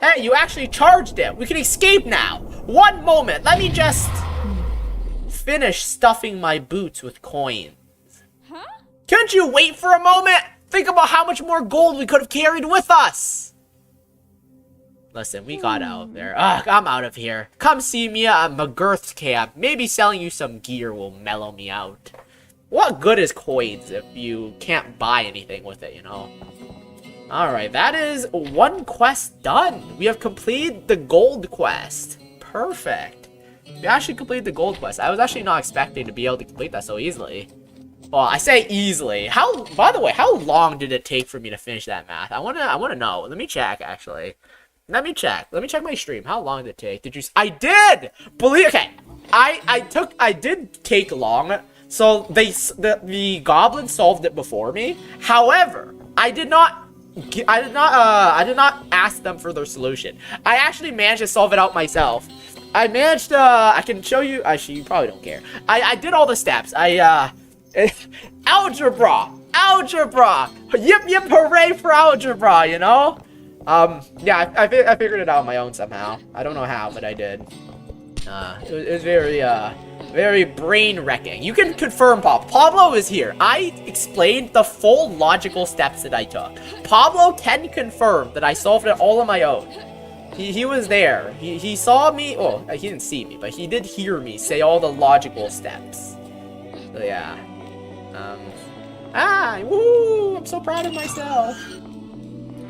[SPEAKER 1] Hey, you actually charged it. We can escape now. One moment. Let me just finish stuffing my boots with coins. Huh? Couldn't you wait for a moment? Think about how much more gold we could have carried with us. Listen, we got out of there. Ugh, I'm out of here. Come see me at McGirth's camp. Maybe selling you some gear will mellow me out. What good is coins if you can't buy anything with it, you know? Alright, that is 1 quest done. We have completed the gold quest. Perfect. We actually completed the gold quest. I was actually not expecting to be able to complete that so easily. Well, I say easily. By the way, how long did it take for me to finish that math? I wanna know. Let me check, actually. Let me check my stream. How long did it take? Did you... I did! Okay. I did take long. So, the goblin solved it before me. However, I did not ask them for their solution. I actually managed to solve it out myself. I managed to... I can show you... Actually, you probably don't care. I did all the steps. Algebra! Algebra! Yip, yip, hooray for algebra, you know? Yeah, I figured it out on my own somehow. I don't know how, but I did. It was very brain-wrecking. You can confirm, Pablo is here. I explained the full logical steps that I took. Pablo can confirm that I solved it all on my own. He was there. He saw me. Oh, he didn't see me, but he did hear me say all the logical steps. So yeah. Woo! I'm so proud of myself.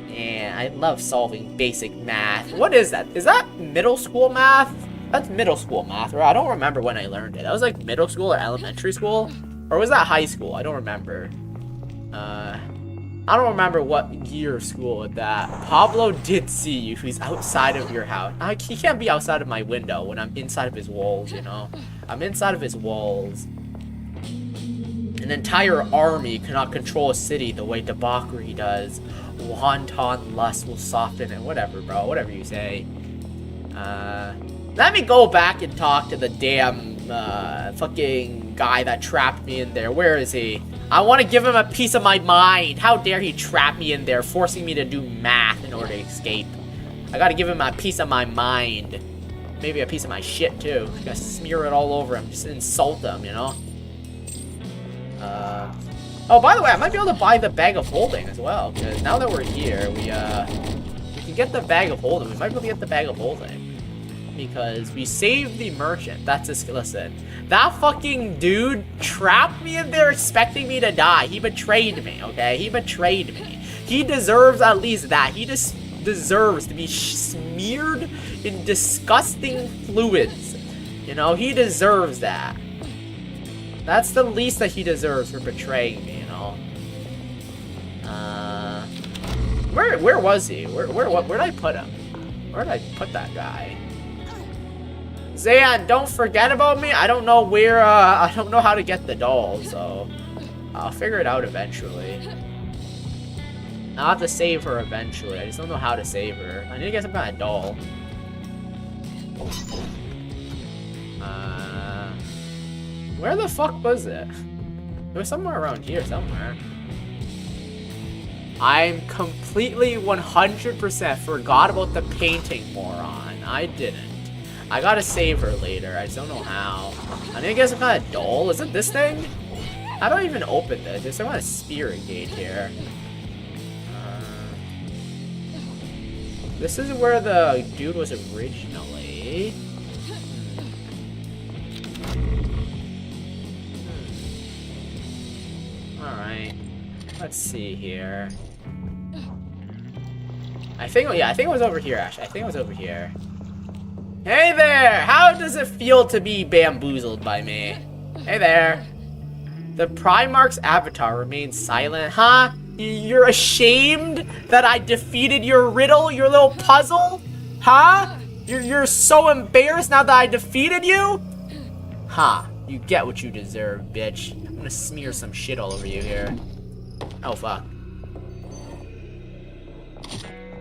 [SPEAKER 1] Yeah, I love solving basic math. What is that? Is that middle school math? That's middle school math, right? I don't remember when I learned it. That was like middle school or elementary school? Or was that high school? I don't remember. I don't remember what year of school with that. Pablo did see you. He's outside of your house. He can't be outside of my window when I'm inside of his walls, you know? I'm inside of his walls. An entire army cannot control a city the way debauchery does. Wanton lust will soften it. Whatever, bro. Whatever you say. Let me go back and talk to the damn fucking guy that trapped me in there. Where is he? I want to give him a piece of my mind. How dare he trap me in there, forcing me to do math in order to escape. I gotta give him a piece of my mind. Maybe a piece of my shit, too. I gotta smear it all over him. Just insult him, you know? Oh, by the way, I might be able to buy the bag of holding as well. Because now that we're here, we can get the bag of holding. We might be able to get the bag of holding. because we saved the merchant. That's just, listen. That fucking dude trapped me in there expecting me to die. He betrayed me, okay? He betrayed me. He deserves at least that. He just deserves to be smeared in disgusting fluids. You know, he deserves that. That's the least that he deserves for betraying me, you know? Where was he? Where did I put him? Where did I put that guy? Zan, don't forget about me. I don't know where, I don't know how to get the doll, so I'll figure it out eventually. I'll have to save her eventually. I just don't know how to save her. I need to get some kind of doll. Where the fuck was it? It was somewhere around here somewhere. I'm completely 100% forgot about the painting, moron. I didn't. I gotta save her later. I just don't know how. I need to get some kind of doll. Is it this thing? How do I even open this? There's some kind of spirit gate here. This is where the dude was originally. Alright. Let's see here. I think it was over here, actually. I think it was over here. Hey there! How does it feel to be bamboozled by me? Hey there. The Primarch's avatar remains silent, huh? You're ashamed that I defeated your riddle, your little puzzle? Huh? You're so embarrassed now that I defeated you? Huh. You get what you deserve, bitch. I'm gonna smear some shit all over you here. Oh, fuck.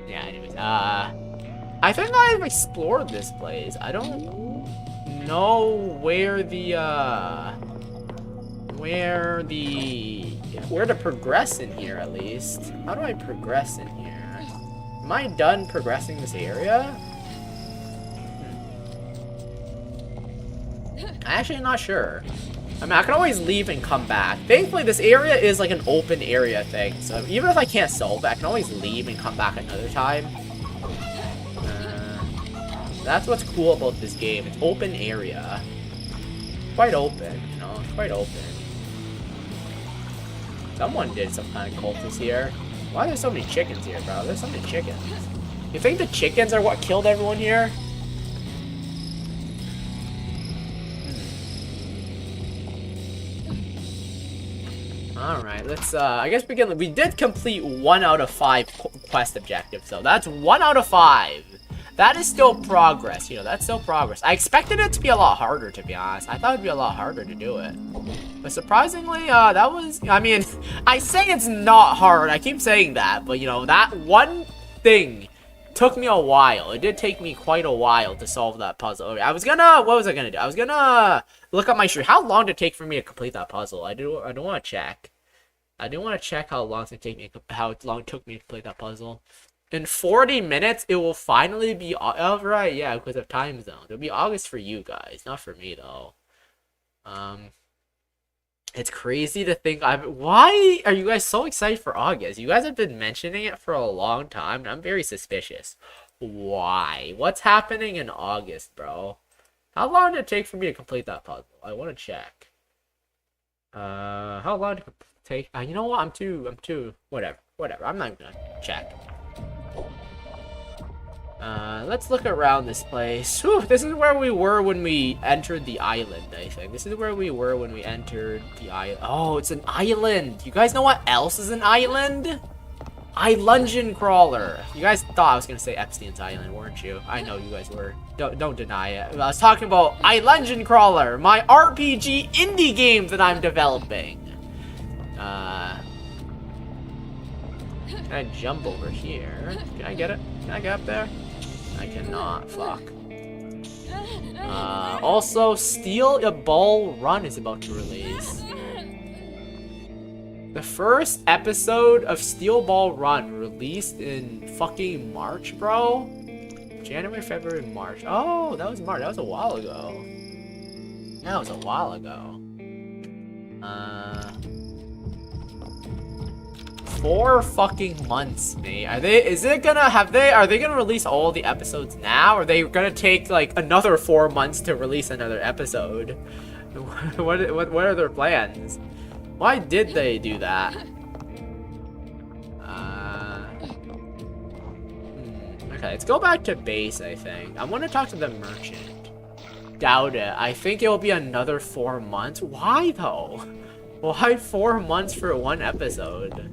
[SPEAKER 1] Yeah, anyways, I think I've explored this place. I don't know where to progress in here, at least. How do I progress in here? Am I done progressing this area? I'm actually not sure. I mean, I can always leave and come back. Thankfully, this area is like an open area thing, so even if I can't solve it, I can always leave and come back another time. That's what's cool about this game. It's open area. Quite open, you know, it's quite open. Someone did some kind of cultist here. Why are there so many chickens here, bro? There's so many chickens. You think the chickens are what killed everyone here? Alright, let's, I guess we did complete 1 out of 5 quest objectives, so that's 1 out of 5. That is still progress, you know, that's still progress. I expected it to be a lot harder, to be honest. I thought it'd be a lot harder to do it. But surprisingly, that was, I mean, I say it's not hard, I keep saying that, but you know, that one thing took me a while. It did take me quite a while to solve that puzzle. Okay, what was I gonna do? I was gonna look up my stream. How long did it take for me to complete that puzzle? I don't want to check. I do want to check how long it took me to complete that puzzle. In 40 minutes, it will finally be... Oh, right, yeah, because of time zones. It'll be August for you guys, not for me, though. It's crazy to think Why are you guys so excited for August? You guys have been mentioning it for a long time, and I'm very suspicious. Why? What's happening in August, bro? How long did it take for me to complete that puzzle? I want to check. How long did it take? You know what? I'm too... Whatever. I'm not gonna check. Let's look around this place. Whew, this is where we were when we entered the island, I think. This is where we were when we entered the island. Oh, it's an island. You guys know what else is an island? Lungeon Crawler. You guys thought I was gonna say Epstein's Island, weren't you? I know you guys were. Don't deny it. I was talking about Lungeon Crawler, my RPG indie game that I'm developing. Can I jump over here? Can I get it? Can I get up there? I cannot. Fuck. Also, Steel Ball Run is about to release. The first episode of Steel Ball Run released in fucking March, bro? January, February, March. Oh, that was March. That was a while ago. That was a while ago. 4 fucking months, mate. Are they gonna release all the episodes now? Or are they gonna take like another 4 months to release another episode? What are their plans? Why did they do that? Okay, let's go back to base, I think. I want to talk to the merchant. Doubt it. I think it will be another 4 months. Why, though? Why 4 months for 1 episode?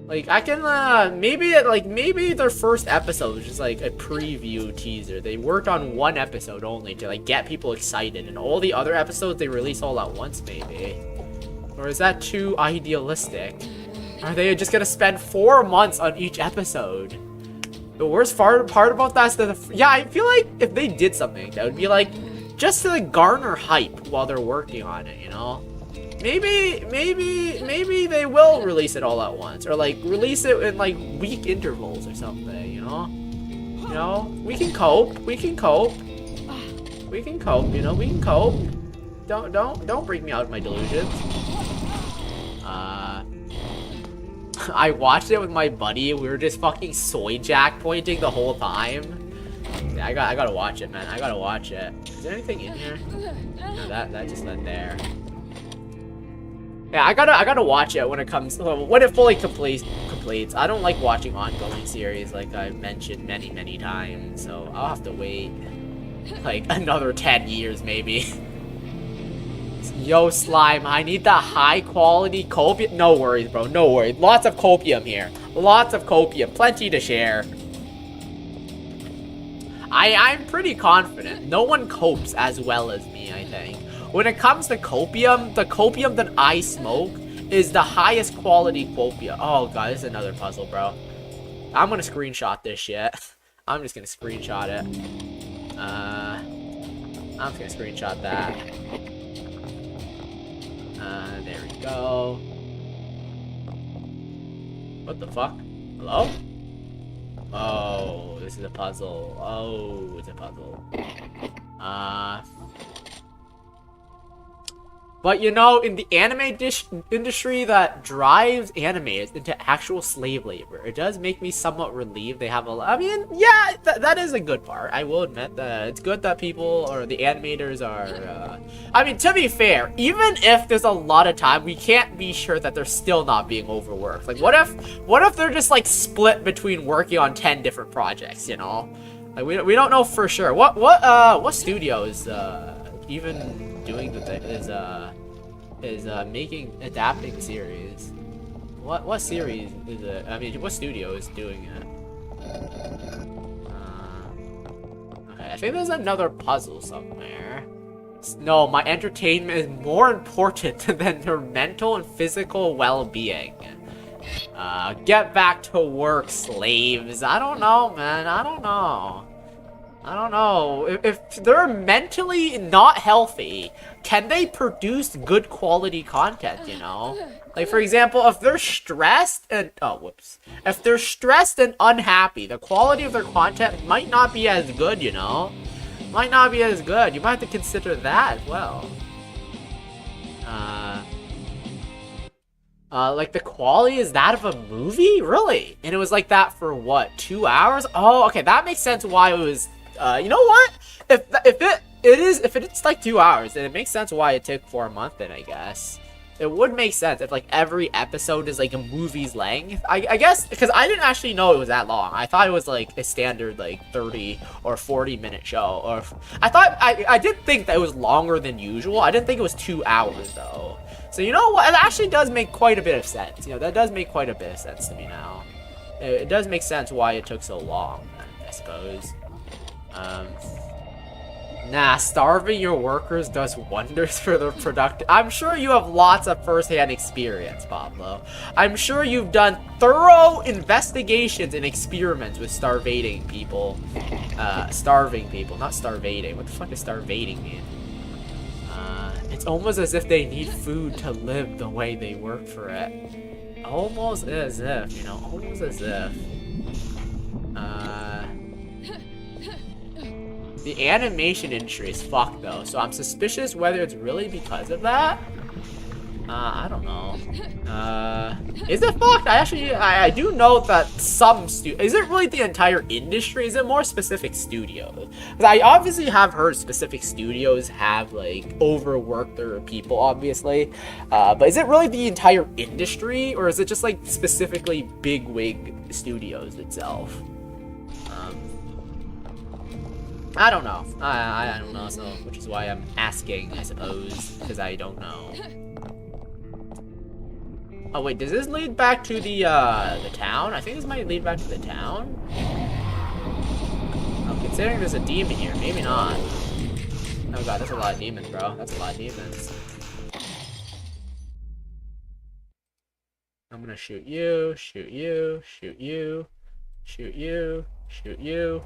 [SPEAKER 1] Like, I can, maybe their first episode was just, like, a preview teaser. They worked on 1 episode only to, like, get people excited. And all the other episodes they release all at once, maybe. Or is that too idealistic? Are they just gonna spend 4 months on each episode? The worst part about that is that, yeah, I feel like if they did something, that would be like, just to like, garner hype while they're working on it, you know? Maybe they will release it all at once, or like, release it in like, week intervals or something, you know? You know, we can cope, you know, we can cope. Don't bring me out of my delusions. I watched it with my buddy. We were just fucking soy jack pointing the whole time. Yeah, I gotta watch it, man. I gotta watch it. Is there anything in here? No, that just went there. Yeah, I gotta watch it when it fully completes. I don't like watching ongoing series, like I've mentioned many times. So I'll have to wait like another 10 years maybe. Yo, Slime, I need the high quality copium. No worries, bro. No worries. Lots of copium here. Lots of copium. Plenty to share. I'm pretty confident. No one copes as well as me, I think. When it comes to copium, the copium that I smoke is the highest quality copium. Oh, God, this is another puzzle, bro. I'm gonna screenshot this shit. I'm just gonna screenshot it. I'm just gonna screenshot that. There we go. What the fuck? Hello? Oh, this is a puzzle. Oh, it's a puzzle. But you know, in the anime industry that drives animators into actual slave labor, it does make me somewhat relieved they have I mean, yeah, that is a good part. I will admit that it's good that people, or the animators are, I mean, to be fair, even if there's a lot of time, we can't be sure that they're still not being overworked. Like, what if they're just, like, split between working on 10 different projects, you know? Like, we don't know for sure. What studio is, even doing the thing is adapting the series. What series is it? I mean, what studio is doing it? Okay, I think there's another puzzle somewhere. No, my entertainment is more important than their mental and physical well-being. Get back to work, slaves. I don't know, man. I don't know. If they're mentally not healthy, can they produce good quality content, you know? Like, for example, if they're stressed and... Oh, whoops. If they're stressed and unhappy, the quality of their content might not be as good, you know? Might not be as good. You might have to consider that as well. Like, the quality is that of a movie? Really? And it was like that for, what, 2 hours? Oh, okay, that makes sense why it was... you know what? If it's like 2 hours, then it makes sense why it took for a month then, I guess. It would make sense if like every episode is like a movie's length. I guess, because I didn't actually know it was that long. I thought it was like a standard like 30 or 40 minute show. Or I did think that it was longer than usual. I didn't think it was 2 hours though. So you know what? It actually does make quite a bit of sense. You know, that does make quite a bit of sense to me now. It does make sense why it took so long, I suppose. Nah, starving your workers does wonders for their productive. I'm sure you have lots of first-hand experience, Pablo. I'm sure you've done thorough investigations and experiments with starving people. Starving people, not starvating. What the fuck does starvating mean? It's almost as if they need food to live the way they work for it. Almost as if, you know, almost as if. The animation industry is fucked though, so I'm suspicious whether it's really because of that. I don't know. Is it fucked? I do know that some is it really the entire industry? Is it more specific studios? Because I obviously have heard specific studios have, like, overworked their people, obviously. But is it really the entire industry? Or is it just, like, specifically bigwig studios itself? I don't know. I don't know, so, which is why I'm asking, I suppose, because I don't know. Oh wait, does this lead back to the town? I think this might lead back to the town. Oh, considering there's a demon here, maybe not. Oh god, that's a lot of demons, bro. That's a lot of demons. I'm gonna shoot you, shoot you, shoot you, shoot you, shoot you.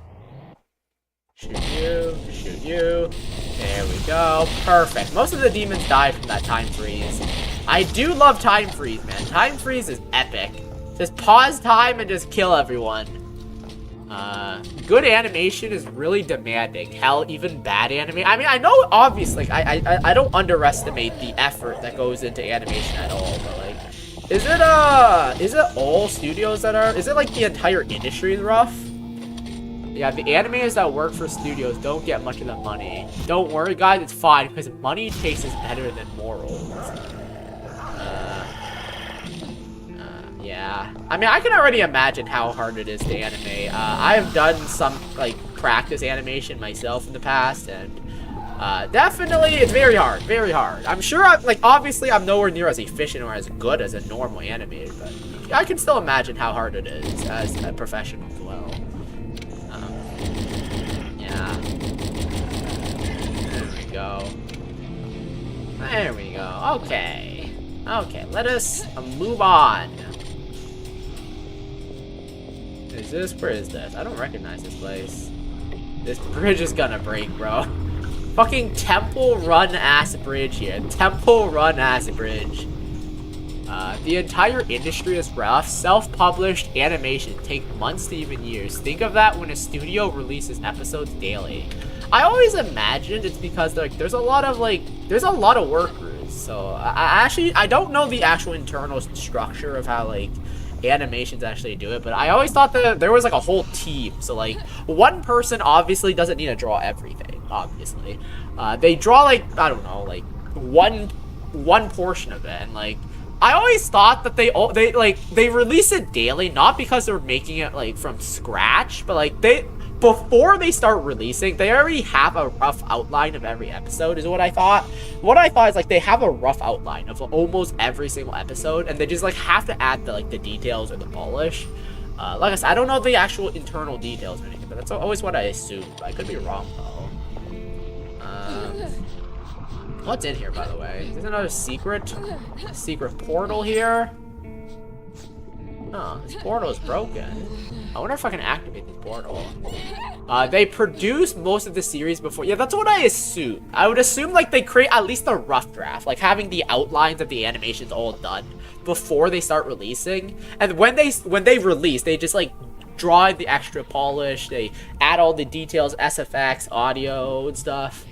[SPEAKER 1] Shoot you, shoot you. There we go. Perfect. Most of the demons died from that time freeze. I do love time freeze, man. Time freeze is epic. Just pause time and just kill everyone. Good animation is really demanding. Hell, even bad animation. I mean, I know, obviously, I don't underestimate the effort that goes into animation at all, but, like, is it all studios that are, is it, like, the entire industry is rough? Yeah, the animators that work for studios don't get much of the money. Don't worry, guys, it's fine, because money tastes better than morals. Yeah. I mean, I can already imagine how hard it is to animate. I've done some, like, practice animation myself in the past, and definitely it's very hard, very hard. I'm sure, like, obviously I'm nowhere near as efficient or as good as a normal animator, but I can still imagine how hard it is as a professional as well. Yeah. There we go. There we go. Okay. Okay, let us move on. Is this? Where is this? I don't recognize this place. This bridge is gonna break, bro. Fucking Temple Run ass bridge here. Temple Run ass bridge. The entire industry is rough. Self-published animation take months to even years. Think of that when a studio releases episodes daily. I always imagined it's because, like, there's a lot of workers. So I don't know the actual internal structure of how, like, animations actually do it, but I always thought that there was, like, a whole team. So, like, one person obviously doesn't need to draw everything, obviously. They draw, like, I don't know, like, one portion of it, and, like, I always thought that they release it daily, not because they're making it, like, from scratch, but, like, before they start releasing, they already have a rough outline of every episode, is what I thought. What I thought is, like, they have a rough outline of almost every single episode, and they just, like, have to add the details or the polish. Like I said, I don't know the actual internal details or anything, but that's always what I assumed. I could be wrong, though. What's in here, by the way? Is this another secret portal here? Oh, this portal is broken. I wonder if I can activate this portal. They produce most of the series before. Yeah, that's what I assume. I would assume, like, they create at least a rough draft, like having the outlines of the animations all done before they start releasing. And when they release, they just, like, draw the extra polish. They add all the details, SFX, audio, and stuff.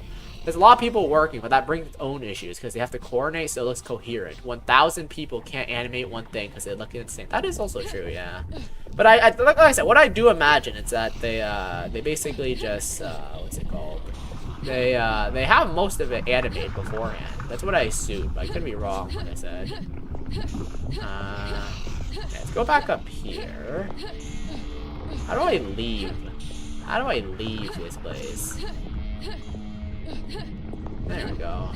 [SPEAKER 1] There's a lot of people working, but that brings its own issues because they have to coordinate so it looks coherent. 1,000 people can't animate one thing because they look insane. That is also true, yeah. But like I said, what I do imagine is that they basically just what's it called? They have most of it animated beforehand. That's what I assume. I could be wrong, like I said. Okay, let's go back up here. How do I leave? How do I leave this place? There we go.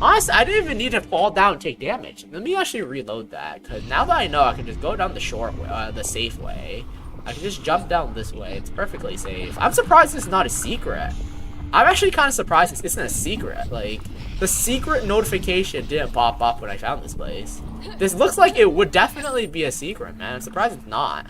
[SPEAKER 1] Honestly, I didn't even need to fall down and take damage. Let me actually reload that, because now that I know I can just go down the short way, the safe way. I can just jump down this way. It's perfectly safe. I'm surprised it's not a secret. I'm actually kind of surprised this isn't a secret. Like, the secret notification didn't pop up when I found this place. This looks like it would definitely be a secret, man. I'm surprised it's not.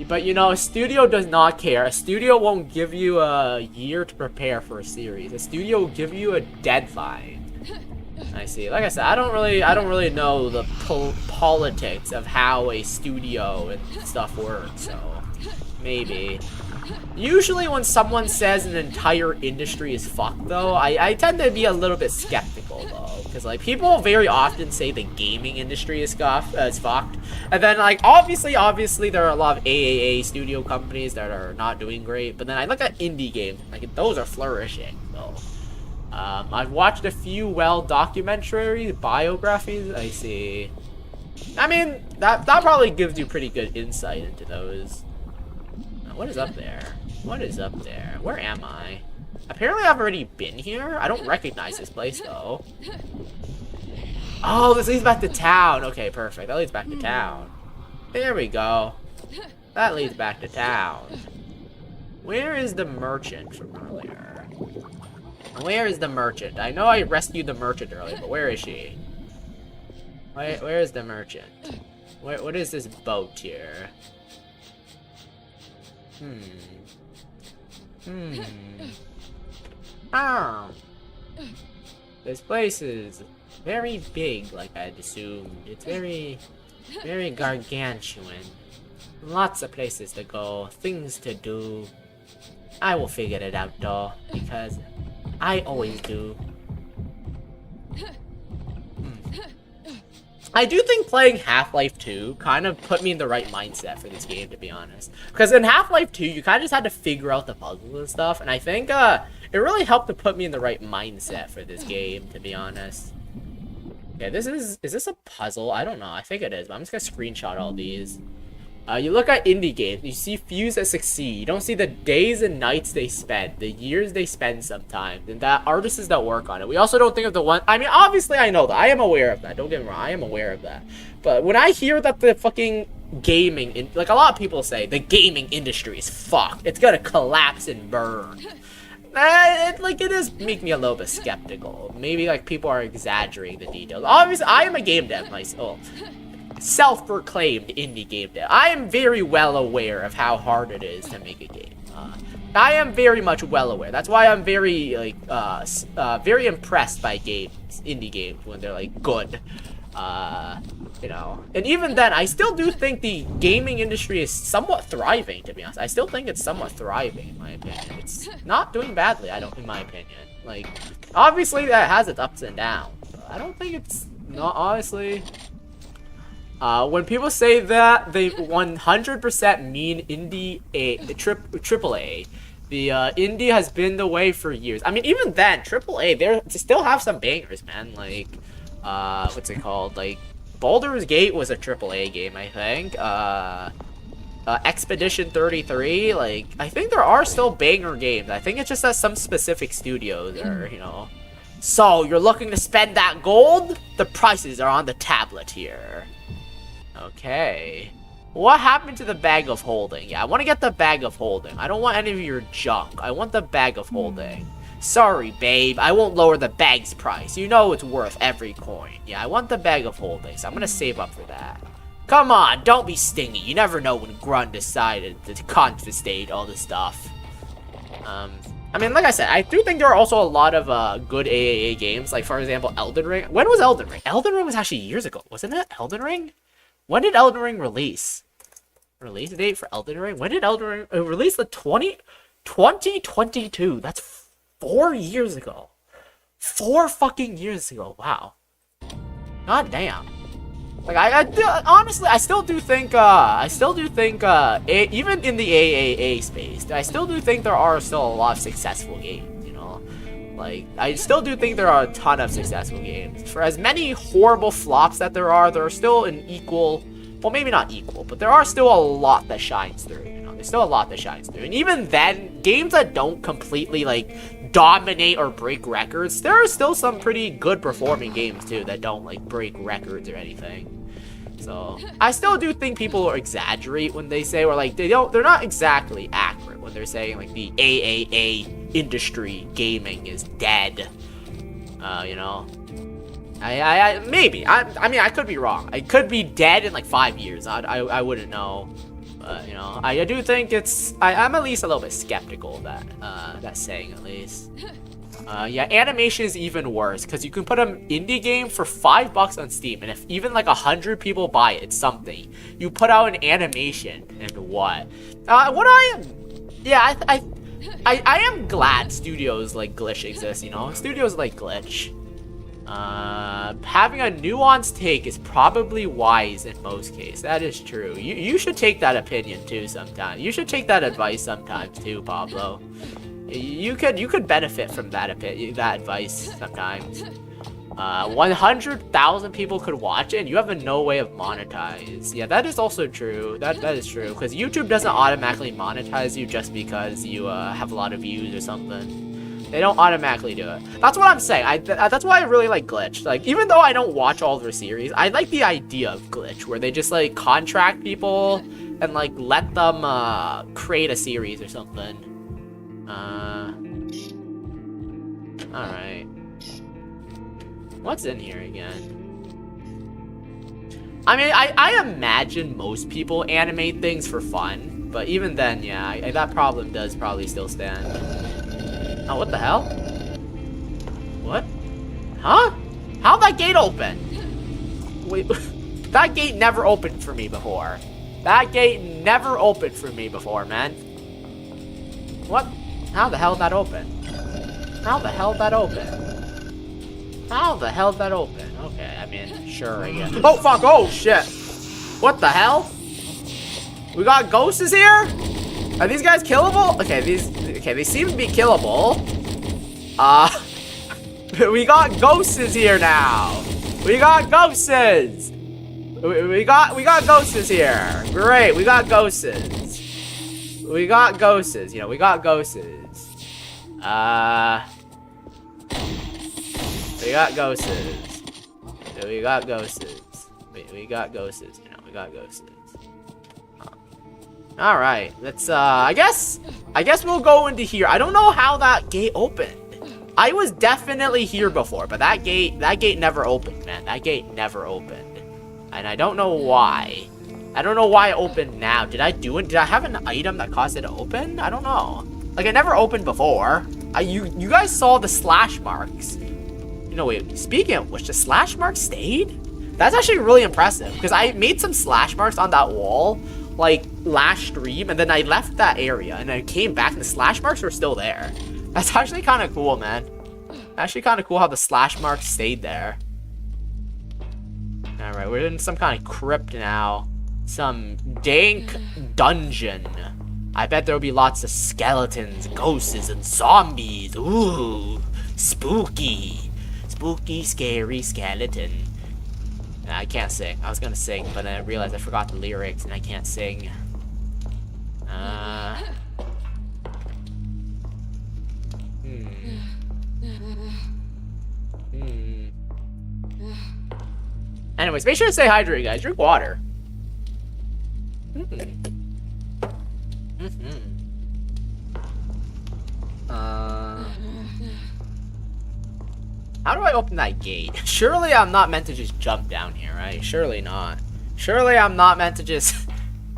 [SPEAKER 1] But, you know, a studio does not care. A studio won't give you a year to prepare for a series. A studio will give you a deadline. I see. Like I said, I don't really know the politics of how a studio and stuff works. So maybe Usually when someone says an entire industry is fucked, though, I tend to be a little bit skeptical, though. Because, like, people very often say the gaming industry is fucked. And then, like, obviously, there are a lot of AAA studio companies that are not doing great. But then I look at indie games, like, those are flourishing, though. I've watched a few documentaries, biographies, I see. I mean, that probably gives you pretty good insight into those. What is up there? What is up there? Where am I? Apparently I've already been here. I don't recognize this place, though. Oh, this leads back to town. Okay, perfect. That leads back to town. There we go. That leads back to town. Where is the merchant from earlier? Where is the merchant? I know I rescued the merchant earlier, but where is she? Where is the merchant? What is this boat here? Oh. This place is very big, like I'd assumed. It's very gargantuan. Lots of places to go, things to do. I will figure it out, though, because I always do. I do think playing Half-Life 2 kind of put me in the right mindset for this game, to be honest. Because in Half-Life 2, you kind of just had to figure out the puzzles and stuff, and I think it really helped to put me in the right mindset for this game, to be honest. Okay, is this a puzzle? I don't know. I think it is, but I'm just gonna screenshot all these. You look at indie games, you see few that succeed. You don't see the days and nights they spend, the years they spend sometimes, and the artists that work on it. We also don't think of the one. I mean, obviously, I know that. I am aware of that. Don't get me wrong. I am aware of that. But when I hear that the fucking gaming, like a lot of people say, the gaming industry is fucked. It's gonna collapse and burn. It does make me a little bit skeptical. Maybe like people are exaggerating the details. Obviously, I am a game dev myself. Self-proclaimed indie game dev. I am very well aware of how hard it is to make a game. I am very much well aware. That's why I'm very very impressed by indie games when they're like good. You know, and even then, I still do think the gaming industry is somewhat thriving. To be honest, I still think it's somewhat thriving in my opinion. It's not doing badly. In my opinion. Like, obviously that has its ups and downs. I don't think it's not honestly. When people say that, they 100% mean triple A. The indie has been the way for years. I mean, even then, triple A, they still have some bangers, man. Like, what's it called? Like, Baldur's Gate was a triple A game, I think. Expedition 33, like, I think there are still banger games. I think it's just that some specific studios are, you know. So, you're looking to spend that gold? The prices are on the tablet here. Okay. What happened to the bag of holding? Yeah, I want to get the bag of holding. I don't want any of your junk. I want the bag of holding. Sorry, babe. I won't lower the bag's price. You know it's worth every coin. Yeah, I want the bag of holding, so I'm going to save up for that. Come on, don't be stingy. You never know when Grun decided to confiscate all this stuff. I mean, like I said, I do think there are also a lot of good AAA games. Like, for example, Elden Ring. When was Elden Ring? Elden Ring was actually years ago. Wasn't it Elden Ring? When did Elden Ring release? Release date for Elden Ring? When did Elden Ring release? The 2022. That's 4 years ago. 4 fucking years ago. Wow. God damn. Like, honestly, I still do think, even in the AAA space, I still do think there are still a lot of successful games, you know? Like, I still do think there are a ton of successful games. For as many horrible flops that there are still an equal, well, maybe not equal, but there are still a lot that shines through, you know? There's still a lot that shines through. And even then, games that don't completely, like, dominate or break records, there are still some pretty good performing games, too, that don't, like, break records or anything. So, I still do think people exaggerate when they say, or like, they're not exactly accurate when they're saying, like, the AAA industry gaming is dead. You know? Maybe. I mean, I could be wrong. I could be dead in, like, 5 years. I wouldn't know. But, you know, I do think I'm at least a little bit skeptical of that saying, at least. Yeah, animation is even worse, because you can put an indie game for $5 on Steam, and if even like 100 people buy it, it's something. You put out an animation, and what? Yeah, I am glad studios like Glitch exist, you know? Studios like Glitch. Having a nuanced take is probably wise in most cases. That is true. You should take that opinion too sometimes. You should take that advice sometimes too, Pablo. You could benefit from that advice sometimes. 100,000 people could watch it and you have no way of monetize. Yeah, that is also true. That is true. Because YouTube doesn't automatically monetize you just because you have a lot of views or something. They don't automatically do it. That's what I'm saying. That's why I really like Glitch. Like, even though I don't watch all their series, I like the idea of Glitch, where they just, like, contract people and, like, let them, create a series or something. Alright. What's in here again? I mean, I imagine most people animate things for fun, but even then, yeah, that problem does probably still stand. Oh, what the hell? What? Huh? How'd that gate open? Wait, that gate never opened for me before. That gate never opened for me before, man. What? How the hell did that open? How the hell did that open? How the hell did that open? Okay, I mean, sure, I guess. Oh, fuck! Oh, shit! What the hell? We got ghosts here? Are these guys killable? Okay, they seem to be killable. We got ghosts here now. We got ghosts. We got ghosts here. Great, we got ghosts. We got ghosts. You know, we got ghosts. We got ghosts. We got ghosts. We got ghosts. You know, we got ghosts. All right, let's. I guess we'll go into here. I don't know how that gate opened. I was definitely here before, but that gate never opened, man. That gate never opened, and I don't know why. I don't know why it opened now. Did I do it? Did I have an item that caused it to open? I don't know. Like, it never opened before. You guys saw the slash marks. You know, wait. Speaking of which, the slash marks stayed. That's actually really impressive because I made some slash marks on that wall, like, last stream, and then I left that area, and I came back, and the slash marks were still there. That's actually kind of cool, man. Actually kind of cool how the slash marks stayed there. Alright, we're in some kind of crypt now. Some dank dungeon. I bet there'll be lots of skeletons, ghosts, and zombies. Ooh, spooky. Spooky, scary skeleton. I can't sing. I was gonna sing, but then I realized I forgot the lyrics and I can't sing. Anyways, make sure to stay hydrated, guys. Drink water. How do I open that gate? Surely I'm not meant to just jump down here, right? Surely not. Surely I'm not meant to just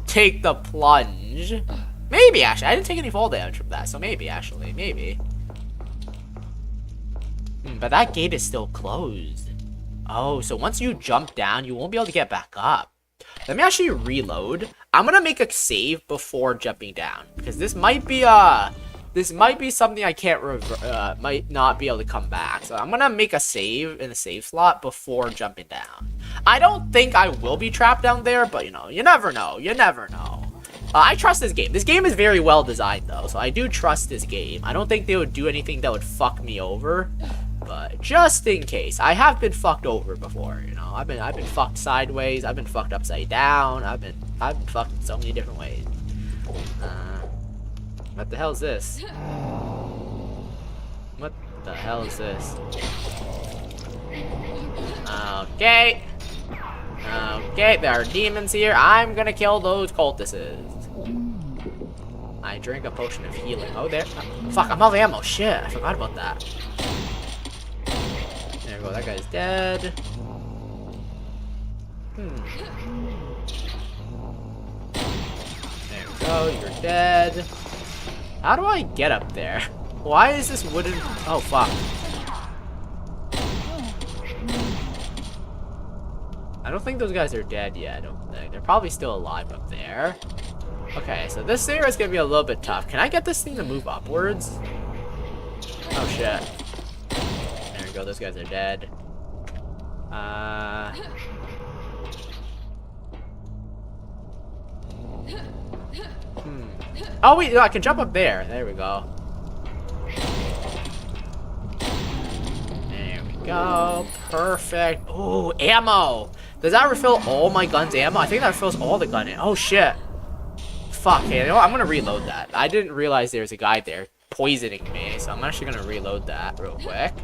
[SPEAKER 1] take the plunge. Maybe, actually. I didn't take any fall damage from that, so maybe, actually. Maybe. But that gate is still closed. Oh, so once you jump down, you won't be able to get back up. Let me actually reload. I'm gonna make a save before jumping down, because this might be something I can't might not be able to come back. So I'm gonna make a save in a save slot before jumping down. I don't think I will be trapped down there, but you know, you never know. You never know. I trust this game. This game is very well designed though, so I do trust this game. I don't think they would do anything that would fuck me over. But just in case, I have been fucked over before, you know. I've been fucked sideways. I've been fucked upside down. I've been fucked in so many different ways. What the hell is this? What the hell is this? Okay. Okay, there are demons here. I'm gonna kill those cultists. I drink a potion of healing. Oh, there. Fuck, I'm out of ammo. Shit, I forgot about that. There we go, that guy's dead. There we go, you're dead. How do I get up there? Why is this wooden... Oh, fuck. I don't think those guys are dead yet, I don't think. They're probably still alive up there. Okay, so this area is gonna be a little bit tough. Can I get this thing to move upwards? Oh shit. There we go, those guys are dead. Oh wait, no, I can jump up there. There we go. There we go. Perfect. Ooh, ammo. Does that refill all my gun's ammo? I think that refills all the gun ammo. Oh shit. Fuck, hey, you know what? I'm gonna reload that. I didn't realize there was a guy there poisoning me, so I'm actually gonna reload that real quick.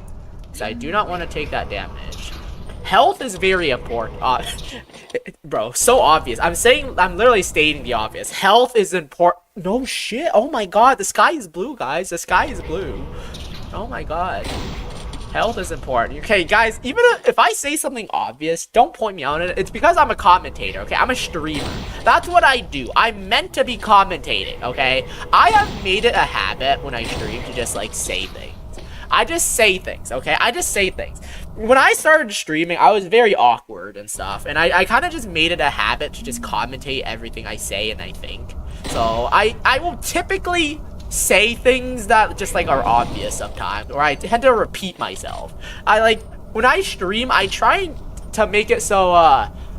[SPEAKER 1] Because I do not want to take that damage. Health is very important. Bro, so obvious. I'm literally stating the obvious. Health is important. No shit. Oh my god, the sky is blue, guys. The sky is blue. Oh my god. Health is important. Okay, guys, even if I say something obvious, don't point me out on it. It's because I'm a commentator, okay? I'm a streamer. That's what I do. I'm meant to be commentating, okay? I have made it a habit when I stream to just, like, say things. I just say things, okay? I just say things. When I started streaming, I was very awkward and stuff. And I kind of just made it a habit to just commentate everything I say and I think. So, I will typically say things that just, like, are obvious sometimes. Or I tend to repeat myself. When I stream, I try to make it so,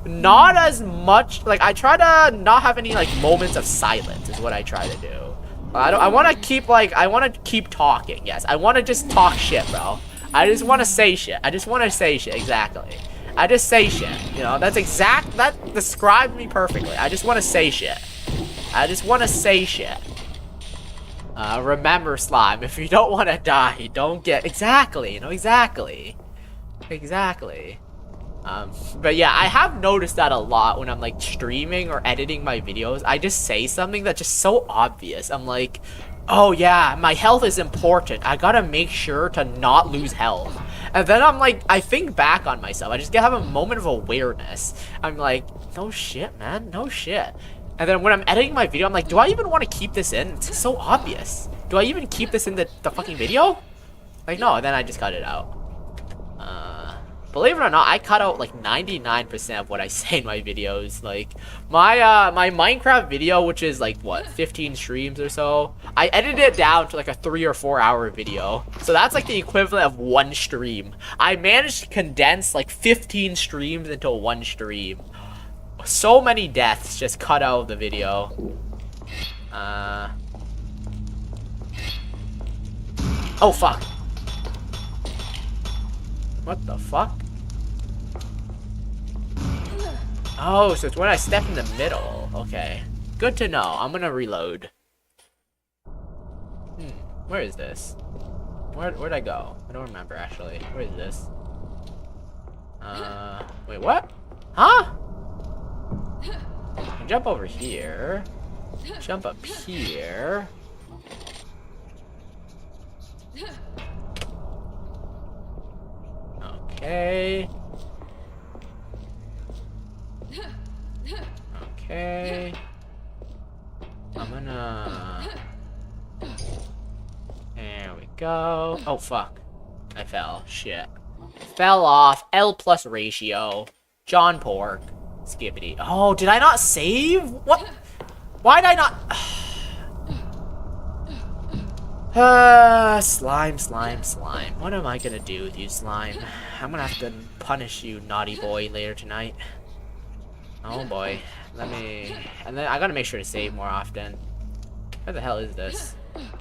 [SPEAKER 1] not as much, like, I try to not have any, like, moments of silence is what I try to do. I want to keep talking, yes. I want to just talk shit, bro. I just want to say shit. I just want to say shit, exactly. I just say shit, you know, that described me perfectly. I just want to say shit. I just want to say shit. Remember, Slime, if you don't want to die, don't get, exactly, you know, exactly. But yeah, I have noticed that a lot when I'm like streaming or editing my videos. I just say something that's just so obvious. I'm like, oh yeah, my health is important. I gotta make sure to not lose health. And then I'm like, I think back on myself. I just have a moment of awareness. I'm like, no shit, man, no shit. And then when I'm editing my video, I'm like, do I even want to keep this in? It's so obvious. Do I even keep this in the fucking video? Like, no, and then I just cut it out. Believe it or not, I cut out like 99% of what I say in my videos. Like, my Minecraft video, which is like, what, 15 streams or so, I edited it down to like a 3 or 4 hour video. So that's like the equivalent of one stream. I managed to condense like 15 streams into one stream. So many deaths just cut out of the video. Oh, fuck. What the fuck? Oh, so it's when I step in the middle. Okay. Good to know. I'm gonna reload. Where is this? Where'd I go? I don't remember, actually. Where is this? Wait, what? Huh? I can jump over here. Jump up here. Okay. Okay. I'm gonna... There we go. Oh, fuck. I fell. Shit. Fell off. L plus ratio. John Pork. Skippity. Oh, did I not save? What? Why did I not... Slime. What am I gonna do with you, Slime? I'm gonna have to punish you, naughty boy, later tonight. Oh boy. And then I gotta make sure to save more often. Where the hell is this?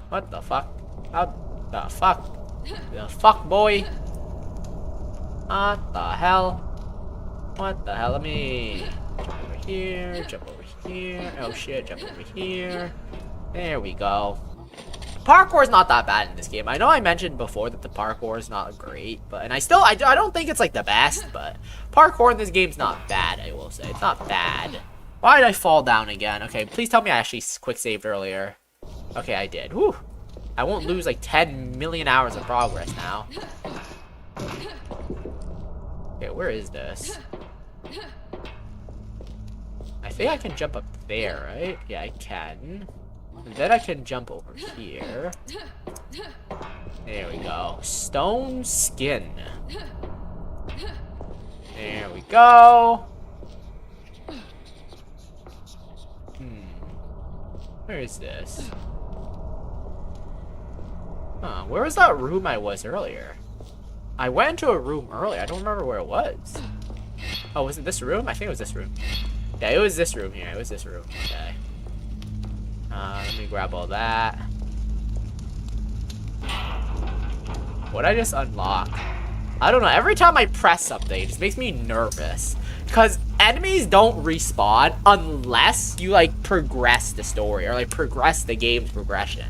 [SPEAKER 1] What the fuck? How the fuck? The fuck, boy? What the hell? What the hell? Let me jump over here, jump over here. Oh shit, jump over here. There we go. Parkour is not that bad in this game. I know I mentioned before that the parkour is not great, but I don't think it's like the best, but parkour in this game's not bad, I will say. It's not bad. Why did I fall down again? Okay, please tell me I actually quick saved earlier. Okay, I did. Whew. I won't lose like 10 million hours of progress now. Okay, where is this? I think I can jump up there, right? Yeah, I can. And then I can jump over here. There we go. Stone skin. There we go. Where is this? Huh, where was that room I was earlier? I went into a room earlier. I don't remember where it was. Oh, was it this room? I think it was this room. Yeah, it was this room here. It was this room. Okay. Let me grab all that. What'd I just unlock? I don't know. Every time I press something, it just makes me nervous. Because enemies don't respawn unless you, like, progress the story. Or, like, progress the game's progression.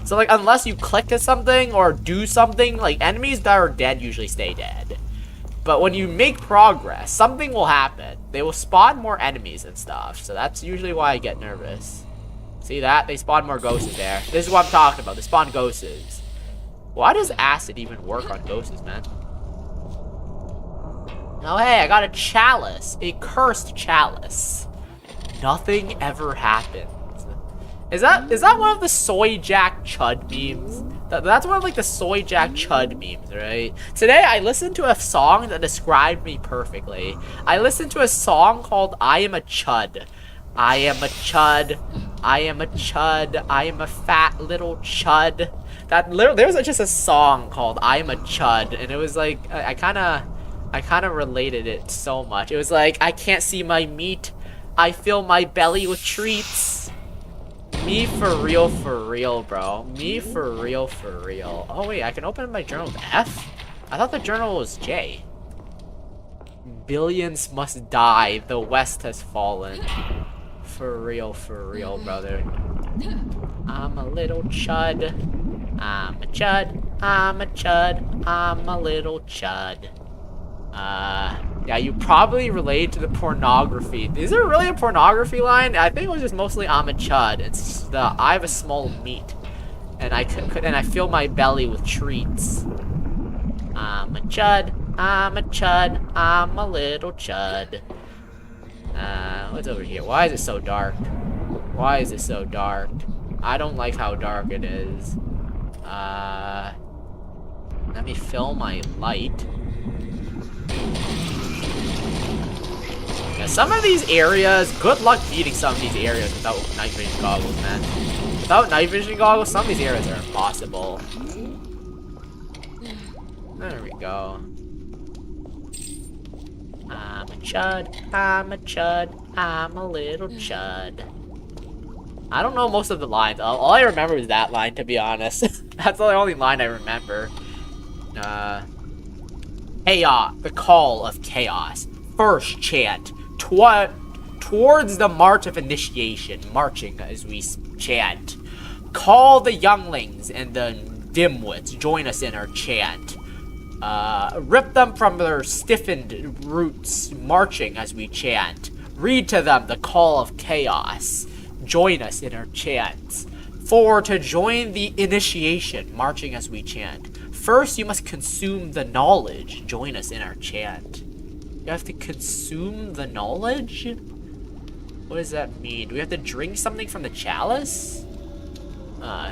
[SPEAKER 1] So, like, unless you click to something or do something, like, enemies that are dead usually stay dead. But when you make progress, something will happen. They will spawn more enemies and stuff. So that's usually why I get nervous. See that? They spawn more ghosts there. This is what I'm talking about. They spawn ghosts. Why does acid even work on ghosts, man? Oh, hey, I got a chalice. A cursed chalice. Nothing ever happens. Is that one of the Soy Jack Chud memes? That's one of, like, the Soy Jack Chud memes, right? Today, I listened to a song that described me perfectly. I listened to a song called I Am a Chud. I am a chud. I am a chud. I am a fat little chud. There was just a song called I Am a Chud, and it was like, I kind of related it so much. It was like, I can't see my meat. I fill my belly with treats. Me for real, bro. Me for real. Oh, wait, I can open my journal with F? I thought the journal was J. Billions must die. The West has fallen. For real, brother. I'm a little chud. I'm a chud. I'm a chud. I'm a little chud. Yeah, you probably relate to the pornography. Is there really a pornography line? I think it was just mostly I'm a chud. It's the I have a small meat, and I fill my belly with treats. I'm a chud. I'm a chud. I'm a little chud. What's over here? Why is it so dark? Why is it so dark? I don't like how dark it is. Let me fill my light. Yeah, some of these areas, good luck beating some of these areas without night vision goggles, man. Without night vision goggles, some of these areas are impossible. There we go. I'm a chud, I'm a chud, I'm a little chud. I don't know most of the lines. All I remember is that line, to be honest. That's the only line I remember. Chaos, the call of chaos. First chant. Towards the march of initiation, marching as we chant. Call the younglings and the dimwits, join us in our chant. Rip them from their stiffened roots, marching as we chant. Read to them the call of chaos, join us in our chants. For to join the initiation, marching as we chant. First, you must consume the knowledge, join us in our chant. You have to consume the knowledge? What does that mean? Do we have to drink something from the chalice?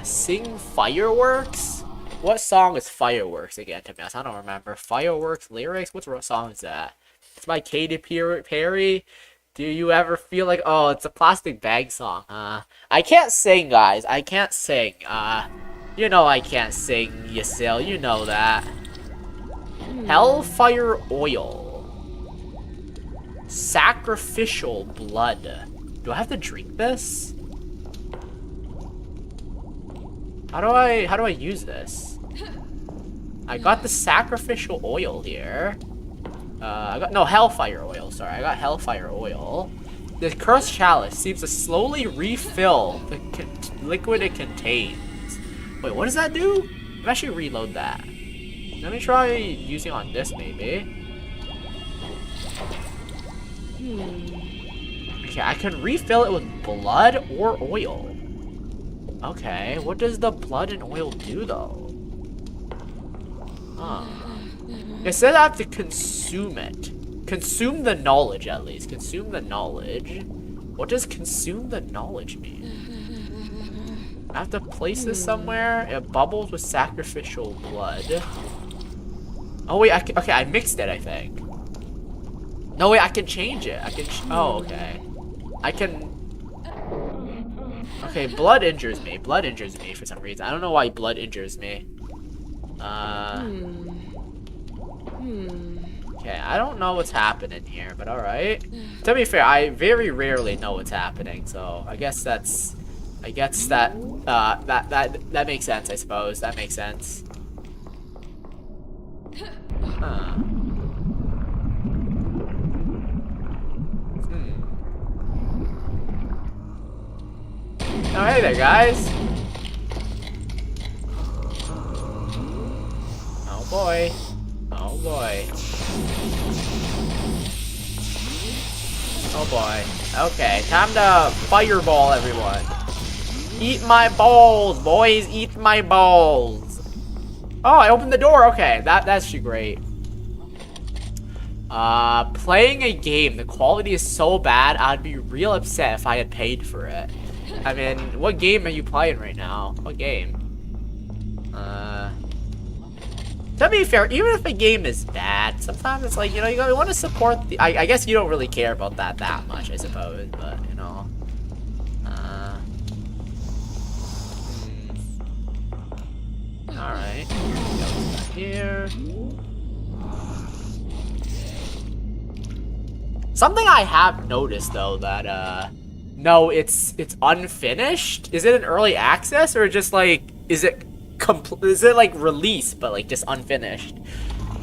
[SPEAKER 1] Sing fireworks? What song is Fireworks again, to be honest? I don't remember. Fireworks lyrics? What song is that? It's by Katy Perry. Do you ever feel like, oh, it's a plastic bag song? I can't sing, guys. I can't sing. You know I can't sing, Yasil. You know that. Hellfire oil. Sacrificial blood. Do I have to drink this? How do I use this? I got the sacrificial oil here. Hellfire oil, sorry. I got hellfire oil. The cursed chalice seems to slowly refill the liquid it contains. Wait, what does that do? Let me actually reload that. Let me try using on this, maybe. Okay, I can refill it with blood or oil. Okay, what does the blood and oil do, though? Huh. It said I have to consume it. Consume the knowledge, at least. Consume the knowledge. What does consume the knowledge mean? I have to place this somewhere. It bubbles with sacrificial blood. Oh, wait. Okay, I mixed it, I think. No, wait. I can change it. Oh, okay. I can... Okay, blood injures me. Blood injures me for some reason. I don't know why blood injures me. Okay, I don't know what's happening here, but alright. To be fair, I very rarely know what's happening, so I guess that's... I guess that, that makes sense, I suppose. That makes sense. Huh. Oh, hey there, guys. Oh, boy. Oh, boy. Oh, boy. Okay, time to fireball everyone. Eat my balls, boys. Eat my balls. Oh, I opened the door. Okay, that's actually great. Playing a game, the quality is so bad, I'd be real upset if I had paid for it. I mean, what game are you playing right now? What game? To be fair, even if a game is bad, sometimes it's like, you know, you want to support the... I guess you don't really care about that much, I suppose, but, you know. Alright. Here. Something I have noticed, though, that, no, it's unfinished? Is it an early access, or just, like, is it like released, but, like, just unfinished?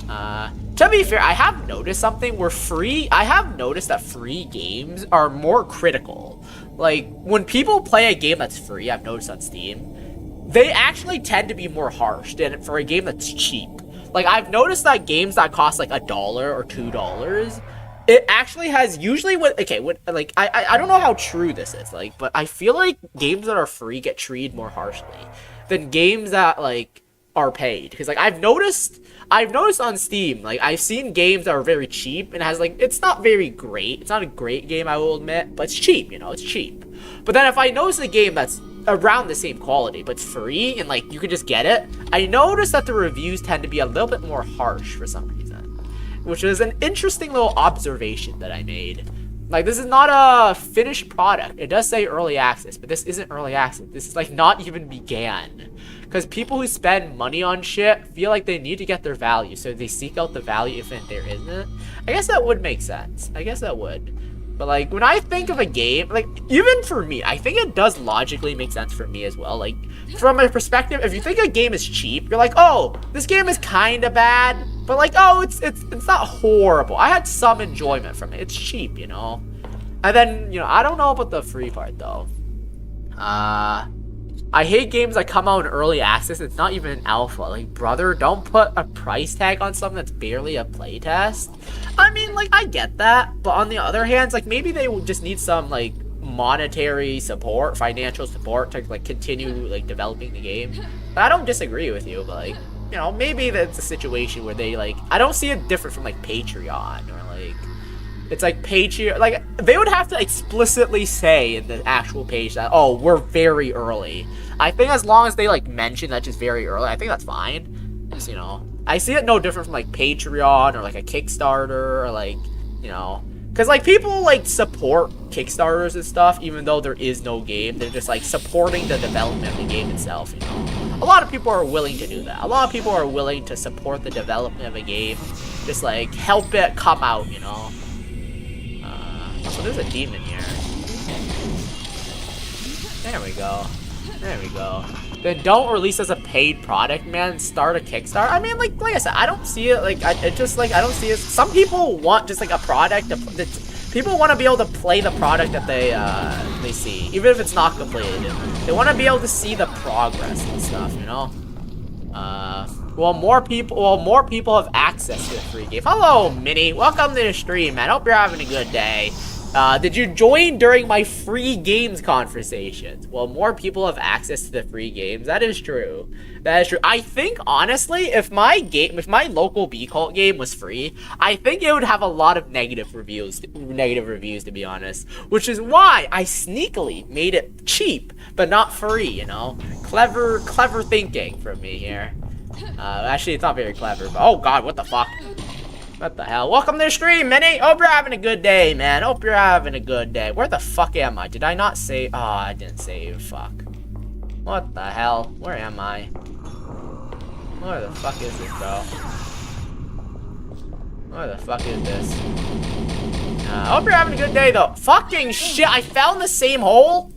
[SPEAKER 1] To be fair, I have noticed something where I have noticed that free games are more critical. Like, when people play a game that's free, I've noticed on Steam, they actually tend to be more harsh than for a game that's cheap. Like, I've noticed that games that cost, like, $1 or $2, it actually has usually like, I don't know how true this is, like, but I feel like games that are free get treated more harshly than games that, like, are paid. Because, like, I've noticed on Steam, like, I've seen games that are very cheap and has, like, it's not very great. It's not a great game, I will admit, but it's cheap, you know, it's cheap. But then if I notice a game that's around the same quality, but free, and, like, you can just get it, I notice that the reviews tend to be a little bit more harsh for some reason. Which is an interesting little observation that I made. Like, this is not a finished product. It does say early access, but this isn't early access. This is, like, not even began. Because people who spend money on shit feel like they need to get their value, so they seek out the value if there isn't. I guess that would make sense. I guess that would. But, like, when I think of a game, like, even for me, I think it does logically make sense for me as well. Like, from a perspective, if you think a game is cheap, you're like, oh, this game is kind of bad, but, like, oh, it's not horrible. I had some enjoyment from it. It's cheap, you know? And then, you know, I don't know about the free part, though. I hate games that come out in early access. It's not even an alpha. Like, brother, don't put a price tag on something that's barely a playtest. I mean, like, I get that. But on the other hand, like, maybe they would just need some, like, monetary support, financial support to, like, continue, like, developing the game. But I don't disagree with you, but, like, you know, maybe that's a situation where they, like, I don't see it different from, like, Patreon or, like, it's like Patreon, like, they would have to explicitly say in the actual page that, oh, we're very early. I think as long as they, like, mention that just very early, I think that's fine. Just, you know, I see it no different from, like, Patreon or, like, a Kickstarter or, like, you know, because, like, people, like, support Kickstarters and stuff even though there is no game. They're just, like, supporting the development of the game itself, you know. A lot of people are willing to do that. A lot of people are willing to support the development of a game, just, like, help it come out, you know. So there's a demon here. There we go. There we go. Then don't release as a paid product, man. Start a Kickstarter. I mean, like I said, I don't see it. Like, I don't see it. Some people want just, like, a product. People want to be able to play the product that they see, even if it's not completed. They want to be able to see the progress and stuff, you know. Well, more people have access to the free game. Hello, Minnie. Welcome to the stream, man. Hope you're having a good day. Did you join during my free games conversations? Well, more people have access to the free games. That is true. That is true. I think, honestly, if my local B-Cult game was free, I think it would have a lot of negative reviews, to be honest. Which is why I sneakily made it cheap, but not free, you know? Clever thinking from me here. Actually, it's not very clever, but oh god, what the fuck? What the hell? Welcome to the stream, Minnie! Hope you're having a good day, man. Hope you're having a good day. Where the fuck am I? Did I not save? Oh, I didn't save. Fuck. What the hell? Where am I? Where the fuck is this, bro? Where the fuck is this? Hope you're having a good day, though. Fucking shit! I fell in the same hole?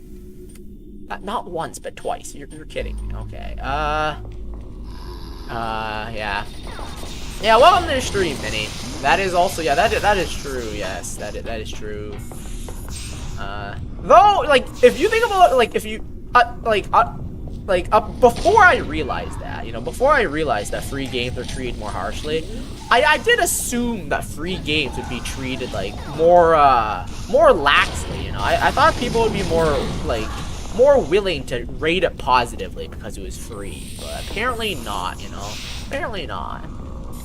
[SPEAKER 1] Not once, but twice. You're kidding me. Okay. Yeah. Yeah, welcome to the stream, Minnie. That is also, yeah, that is true, yes. That is true. Though, like, if you think about, like, if you, before I realized that, you know, before I realized that free games are treated more harshly, I did assume that free games would be treated, like, more laxly, you know. I thought people would be more willing to rate it positively because it was free, but apparently not, you know. Apparently not.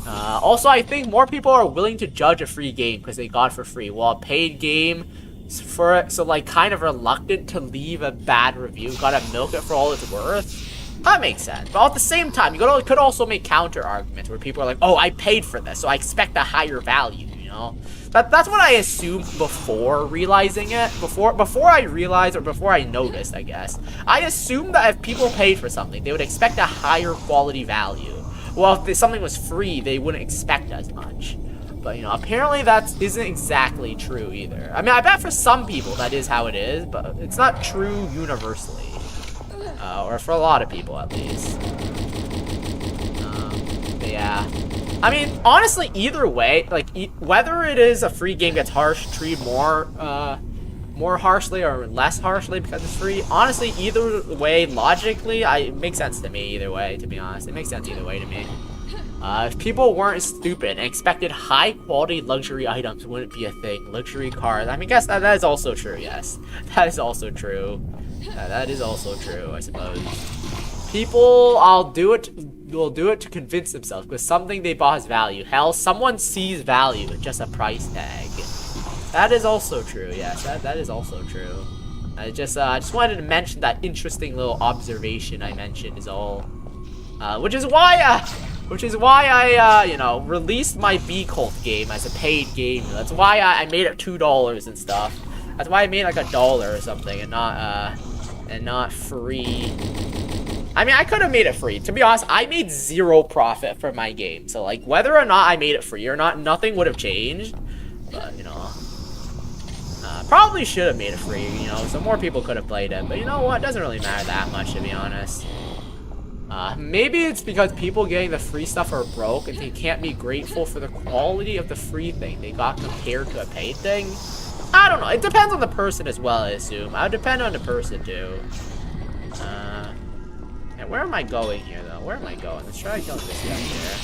[SPEAKER 1] Also, I think more people are willing to judge a free game because they got it for free, while a paid game, so like kind of reluctant to leave a bad review, gotta milk it for all it's worth. That makes sense. But at the same time, you could also make counter arguments where people are like, oh, I paid for this, so I expect a higher value, you know? That's what I assumed before realizing it. Before I realized, or before I noticed, I guess. I assumed that if people paid for something, they would expect a higher quality value. Well, if something was free, they wouldn't expect as much. But, you know, apparently that isn't exactly true either. I mean, I bet for some people that is how it is, but it's not true universally. Or for a lot of people, at least. But yeah. I mean, honestly, either way, like, whether it is a free game gets treated more harshly or less harshly because it's free, honestly, either way, logically, it makes sense to me either way, to be honest. It makes sense either way to me. If people weren't stupid and expected high-quality luxury items wouldn't be a thing. Luxury cars, I mean, guess that is also true, yes. That is also true. That is also true, I suppose. People, will do it to convince themselves because something they bought has value. Hell, someone sees value in just a price tag. That is also true, yes. That is also true. I just wanted to mention that interesting little observation I mentioned is all. Which is why I, you know, released my B Cult game as a paid game. That's why I made it $2 and stuff. That's why I made like $1 or something and not free. I mean, I could have made it free. To be honest, I made 0 profit from my game. So, like, whether or not I made it free or not, nothing would have changed. But, you know, probably should have made it free, you know, so more people could have played it. But you know what? It doesn't really matter that much, to be honest. Maybe it's because people getting the free stuff are broke and they can't be grateful for the quality of the free thing they got compared to a paid thing. I don't know. It depends on the person as well, I assume. I would depend on the person, too. And where am I going here, though? Where am I going? Let's try killing this guy here.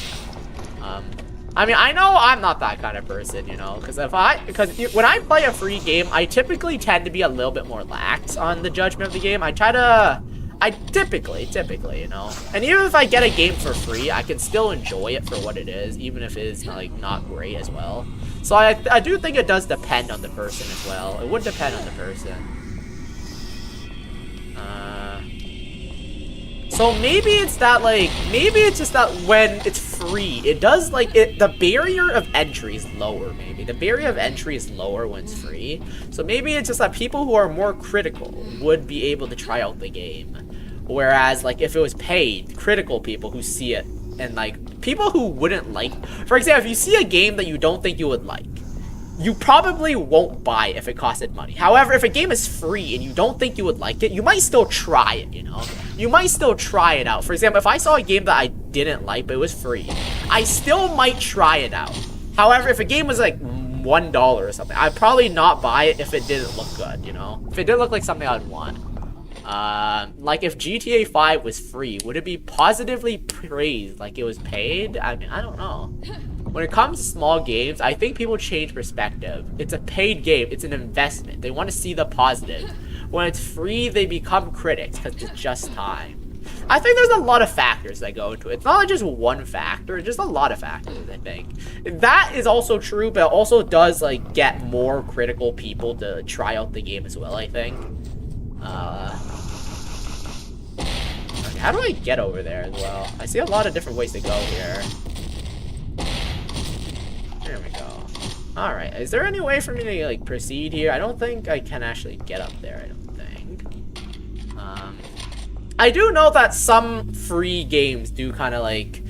[SPEAKER 1] I mean, I know I'm not that kind of person, you know, because when I play a free game, I typically tend to be a little bit more lax on the judgment of the game. I typically, you know, and even if I get a game for free, I can still enjoy it for what it is, even if it is, like, not great as well. So I do think it does depend on the person as well. It would depend on the person. So maybe it's just that when it's free, it does, like, the barrier of entry is lower, maybe. The barrier of entry is lower when it's free. So maybe it's just that people who are more critical would be able to try out the game. Whereas, like, if it was paid, critical people who see it, and, like, people who wouldn't like, for example, if you see a game that you don't think you would like, you probably won't buy it if it costed money. However, if a game is free and you don't think you would like it, you might still try it, you know? You might still try it out. For example, if I saw a game that I didn't like, but it was free, I still might try it out. However, if a game was like $1 or something, I'd probably not buy it if it didn't look good, you know? If it didn't look like something I'd want. Like if GTA 5 was free, would it be positively praised like it was paid? I mean, I don't know. When it comes to small games, I think people change perspective. It's a paid game. It's an investment. They want to see the positive. When it's free, they become critics because it's just time. I think there's a lot of factors that go into it. It's not like just one factor. It's just a lot of factors, I think. That is also true, but it also does, like, get more critical people to try out the game as well, I think. Okay, how do I get over there as well? I see a lot of different ways to go here. There we go. Alright, is there any way for me to, like, proceed here? I don't think I can actually get up there, I don't think. I do know that some free games do kind of, like,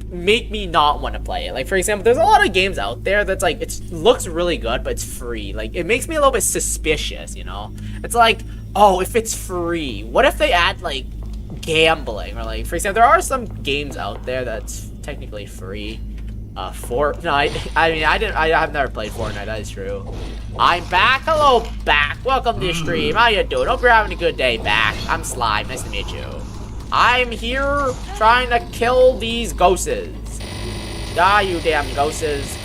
[SPEAKER 1] make me not want to play it. Like, for example, there's a lot of games out there that's, like, it looks really good, but it's free. Like, it makes me a little bit suspicious, you know? It's like, oh, if it's free, what if they add, like, gambling? Or, like, for example, there are some games out there that's technically free. Fortnite. I mean, I've never played Fortnite, that is true. I'm back. Hello, back. Welcome to the stream. How you doing? Hope you're having a good day, back. I'm Slime. Nice to meet you. I'm here trying to kill these ghosts. Die, you damn ghosts.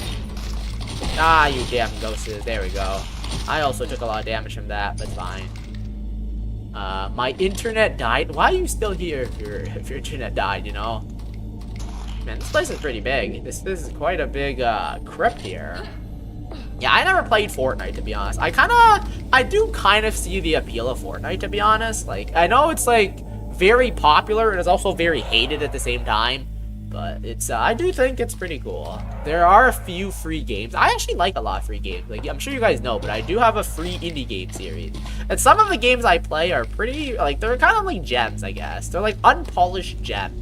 [SPEAKER 1] Die, you damn ghosts. There we go. I also took a lot of damage from that, but it's fine. My internet died. Why are you still here if your internet died, you know? Man, this place is pretty big. This is quite a big crypt here. Yeah, I never played Fortnite, to be honest. I do kind of see the appeal of Fortnite, to be honest. Like, I know it's, like, very popular and it's also very hated at the same time. But it's, I do think it's pretty cool. There are a few free games. I actually like a lot of free games. Like, I'm sure you guys know, but I do have a free indie game series. And some of the games I play are pretty, like, they're kind of like gems, I guess. They're like unpolished gems.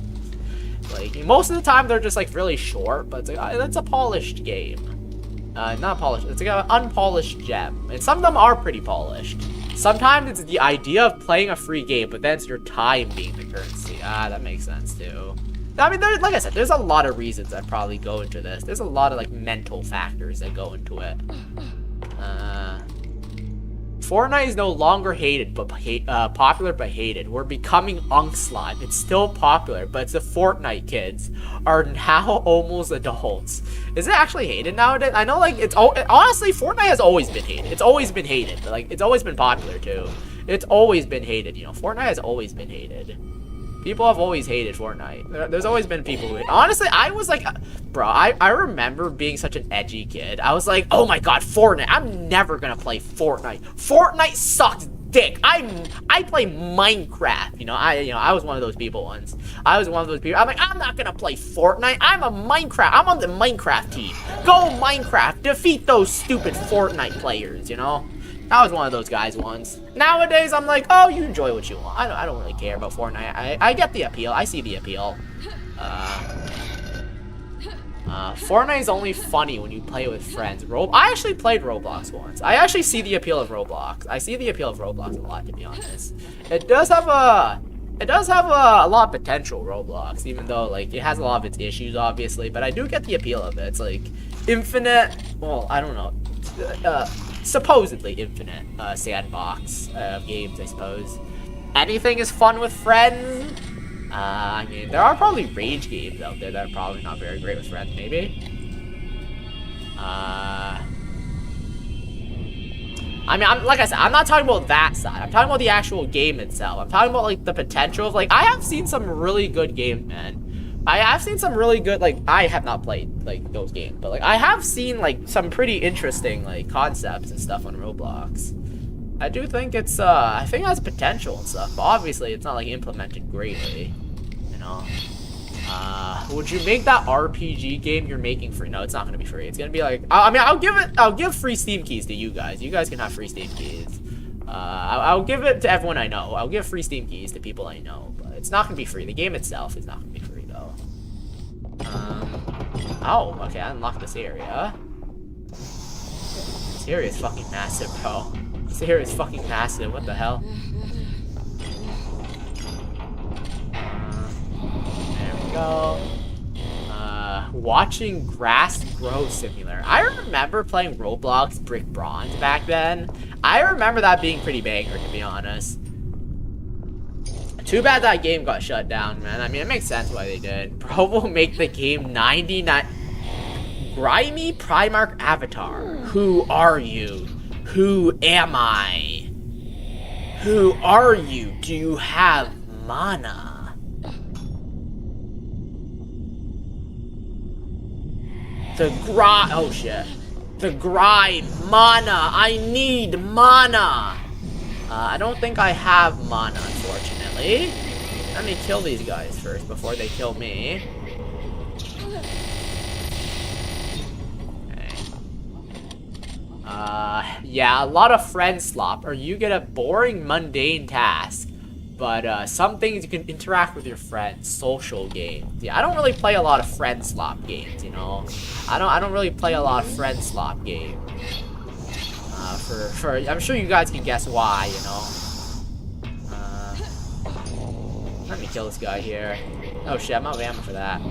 [SPEAKER 1] Like, most of the time they're just, like, really short, but it's like, that's a polished game. Not polished, it's like an unpolished gem. And some of them are pretty polished. Sometimes it's the idea of playing a free game, but then it's your time being the currency. Ah, that makes sense, too. I mean, like I said, there's a lot of reasons that probably go into this. There's a lot of, like, mental factors that go into it. Fortnite is no longer hated, but popular but hated. We're becoming Slime. It's still popular, but the Fortnite kids are now almost adults. Is it actually hated nowadays? I know, like, honestly, Fortnite has always been hated. It's always been hated, but, like, it's always been popular, too. It's always been hated, you know. Fortnite has always been hated. People have always hated Fortnite. There's always been people who hate. Honestly, I was like, bro, I remember being such an edgy kid. I was like, oh my god, Fortnite. I'm never gonna play Fortnite. Fortnite sucks dick. I play Minecraft. You know, I was one of those people once. I was one of those people. I'm like, I'm not gonna play Fortnite. I'm on the Minecraft team. Go Minecraft. Defeat those stupid Fortnite players, you know? I was one of those guys once. Nowadays, I'm like, oh, you enjoy what you want. I don't really care about Fortnite. I get the appeal. I see the appeal. Fortnite is only funny when you play with friends. I actually played Roblox once. I actually see the appeal of Roblox. I see the appeal of Roblox a lot, to be honest. It does have a lot of potential, Roblox, even though, like, it has a lot of its issues, obviously. But I do get the appeal of it. It's like infinite. Well, I don't know. Supposedly infinite sandbox of games, I suppose. Anything is fun with friends. I mean, there are probably rage games out there that are probably not very great with friends, maybe. I mean, like I said, I'm not talking about that side. I'm talking about the actual game itself. I'm talking about, like, the potential of, like, I have seen some really good games, man. I've seen some really good, like, I have not played, like, those games, but, like, I have seen, like, some pretty interesting, like, concepts and stuff on Roblox. I do think it's, I think it has potential and stuff, but obviously it's not, like, implemented greatly, you know? Would you make that RPG game you're making free? No, it's not gonna be free. It's gonna be, like, I mean, I'll give free Steam keys to you guys. You guys can have free Steam keys. I'll give it to everyone I know. I'll give free Steam keys to people I know, but it's not gonna be free. The game itself is not gonna be free. Oh, okay, I unlocked this area. This area is fucking massive, bro. This area is fucking massive, what the hell? There we go. Watching grass grow simulator. I remember playing Roblox Brick Bronze back then. I remember that being pretty banger, to be honest. Too bad that game got shut down, man. I mean, it makes sense why they did. Bro will make the game 99... Grimy Primarch Avatar. Who are you? Who am I? Who are you? Do you have mana? Oh shit. The grime. Mana. I need mana. I don't think I have mana, unfortunately. Let me kill these guys first before they kill me. Yeah, a lot of friend slop, or you get a boring, mundane task. But some things you can interact with your friends, social games. Yeah, I don't really play a lot of friend slop games, you know. I don't really play a lot of friend slop games. I'm sure you guys can guess why, you know. Let me kill this guy here. Oh shit, I'm out of ammo for that.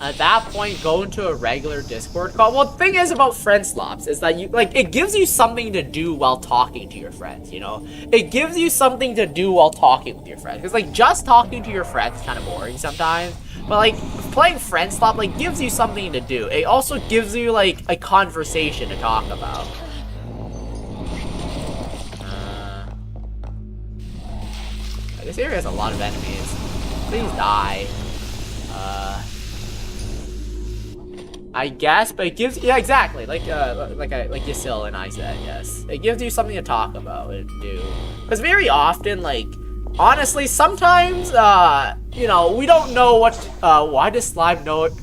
[SPEAKER 1] At that point, go into a regular Discord call. Well, the thing is about friend slops is that it gives you something to do while talking to your friends, you know? It gives you something to do while talking with your friends. Because, like, just talking to your friends is kind of boring sometimes. But, like, playing friend slop, like, gives you something to do. It also gives you, like, a conversation to talk about. This area has a lot of enemies. Please die. I guess, but it gives, yeah, exactly, like Yasil and I said, yes. It gives you something to talk about and do. Because very often, like, honestly, sometimes, you know, we don't know what, why does Slime know it?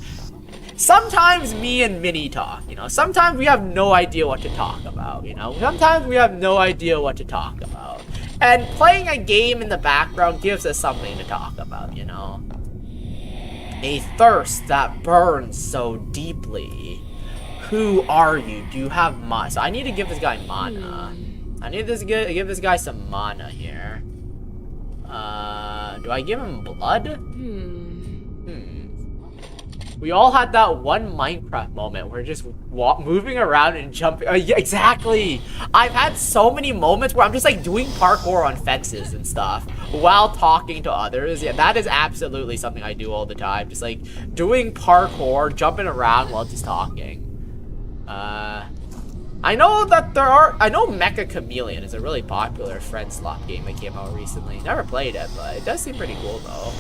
[SPEAKER 1] Sometimes me and Minnie talk, you know. Sometimes we have no idea what to talk about, you know. Sometimes we have no idea what to talk about. And playing a game in the background gives us something to talk about, you know. A thirst that burns so deeply. Who are you? Do you have mana? So I need to give this guy mana. I need to give this guy some mana here. Do I give him blood? We all had that one Minecraft moment where just moving around and jumping. Yeah, exactly. I've had so many moments where I'm just like doing parkour on fences and stuff while talking to others. Yeah, that is absolutely something I do all the time. Just like doing parkour, jumping around while just talking. I know that I know Mecha Chameleon is a really popular friend slot game that came out recently. Never played it, but it does seem pretty cool though.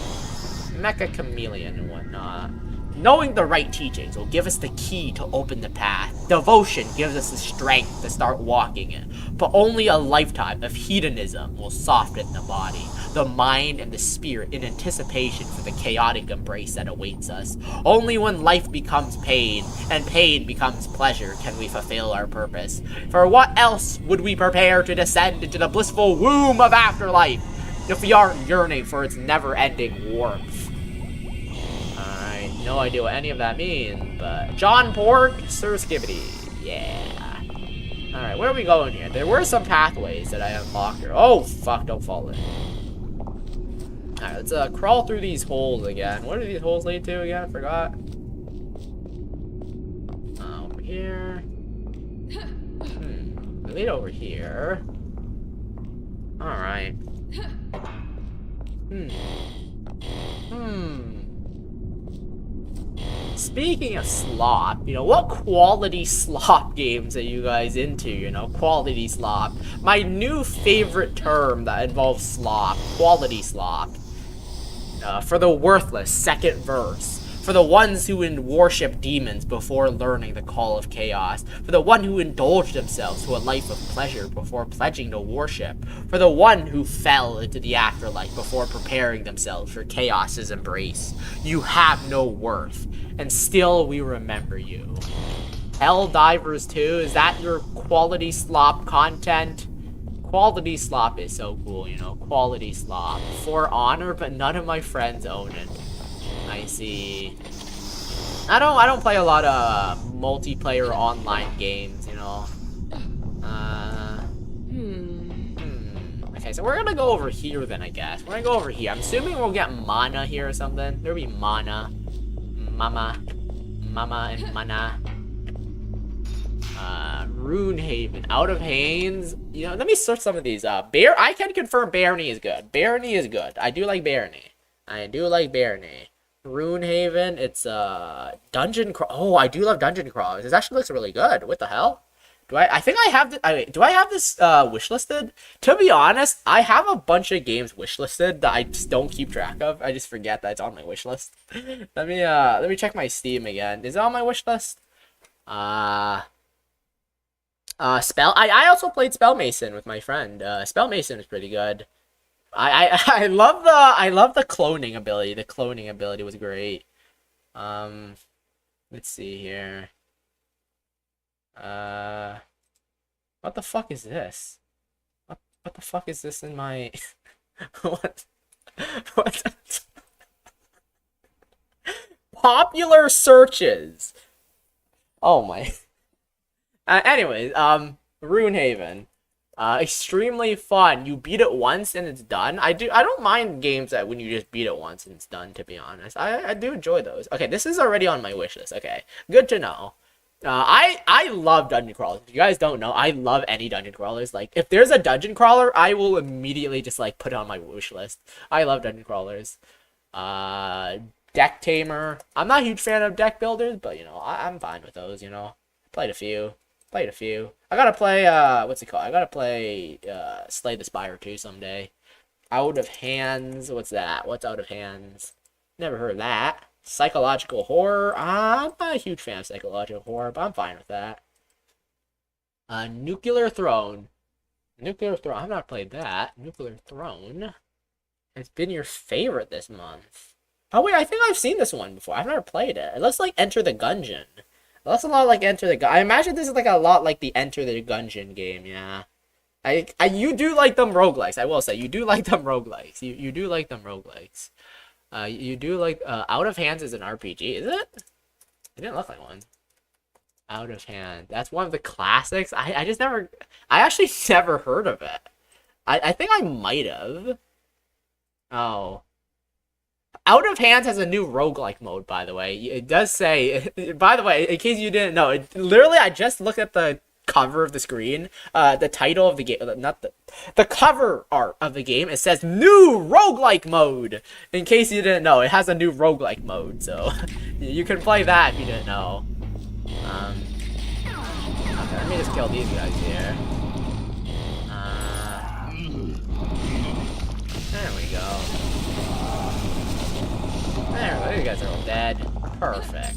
[SPEAKER 1] Mecha Chameleon and whatnot. Knowing the right teachings will give us the key to open the path. Devotion gives us the strength to start walking it. But only a lifetime of hedonism will soften the body, the mind, and the spirit in anticipation for the chaotic embrace that awaits us. Only when life becomes pain, and pain becomes pleasure, can we fulfill our purpose. For what else would we prepare to descend into the blissful womb of afterlife if we aren't yearning for its never-ending warmth? No idea what any of that means, but John Pork, Sir Skibbity, yeah. All right, where are we going here? There were some pathways that I unlocked here. Oh fuck! Don't fall in. All right, let's crawl through these holes again. What do these holes lead to again? I forgot. Over here. We lead over here. All right. Speaking of slop, you know, what quality slop games are you guys into, you know? Quality slop. My new favorite term that involves slop. Quality slop. For the worthless, second verse. For the ones who worship demons before learning the call of chaos. For the one who indulged themselves to a life of pleasure before pledging to worship. For the one who fell into the afterlife before preparing themselves for chaos's embrace. You have no worth, and still we remember you. Helldivers 2, is that your quality slop content? Quality slop is so cool, you know, quality slop. For honor, but none of my friends own it. I see. I don't play a lot of multiplayer online games, you know. Okay, so we're gonna go over here then, I guess. We're gonna go over here. I'm assuming we'll get mana here or something. There'll be mana. Mama and mana. Runehaven, Out of Hanes. You know, let me search some of these. I can confirm Barony is good. Barony is good. I do like Barony. Runehaven, it's dungeon crawl. Oh, I do love dungeon crawlers. This actually looks really good. What the hell? I think I have do I have this wishlisted? To be honest, I have a bunch of games wishlisted that I just don't keep track of. I just forget that it's on my wishlist. let me check my Steam again. Is it on my wishlist? I also played Spell Mason with my friend. Spell Mason is pretty good. I love the cloning ability. The cloning ability was great. Let's see here. What the fuck is this? What the fuck is this in my... What? What? Popular searches. Oh my. Anyways, Runehaven. Extremely fun. You beat it once and it's done. I don't mind games that when you just beat it once and it's done, to be honest. I do enjoy those. Okay, this is already on my wish list. Okay, good to know. I love dungeon crawlers. If you guys don't know, I love any dungeon crawlers. Like, if there's a dungeon crawler, I will immediately just, like, put it on my wish list. I love dungeon crawlers. Deck Tamer. I'm not a huge fan of deck builders, but, you know, I'm fine with those, you know. Played a few. I gotta play, what's it called? I gotta play, Slay the Spire 2 someday. Out of Hands. What's that? What's Out of Hands? Never heard of that. Psychological horror. I'm not a huge fan of psychological horror, but I'm fine with that. Nuclear Throne. I've not played that. Nuclear Throne. It's been your favorite this month. Oh wait, I think I've seen this one before. I've never played it. It looks like Enter the Gungeon. It looks a lot like Enter the Gungeon. I imagine this is like a lot like the Enter the Gungeon game, yeah. You do like them roguelikes, I will say. You do like them roguelikes. You do like them roguelikes. You do like, Out of Hands is an RPG, is it? It didn't look like one. Out of Hand. That's one of the classics. I actually never heard of it. I think I might have. Oh. Out of Hands has a new roguelike mode, by the way. It does say, by the way, in case you didn't know, literally I just looked at the cover of the screen, the title of the game, not the cover art of the game, it says new roguelike mode. In case you didn't know, it has a new roguelike mode, so you can play that if you didn't know. Okay, let me just kill these guys here. There we go. There we go, you guys are all dead. Perfect.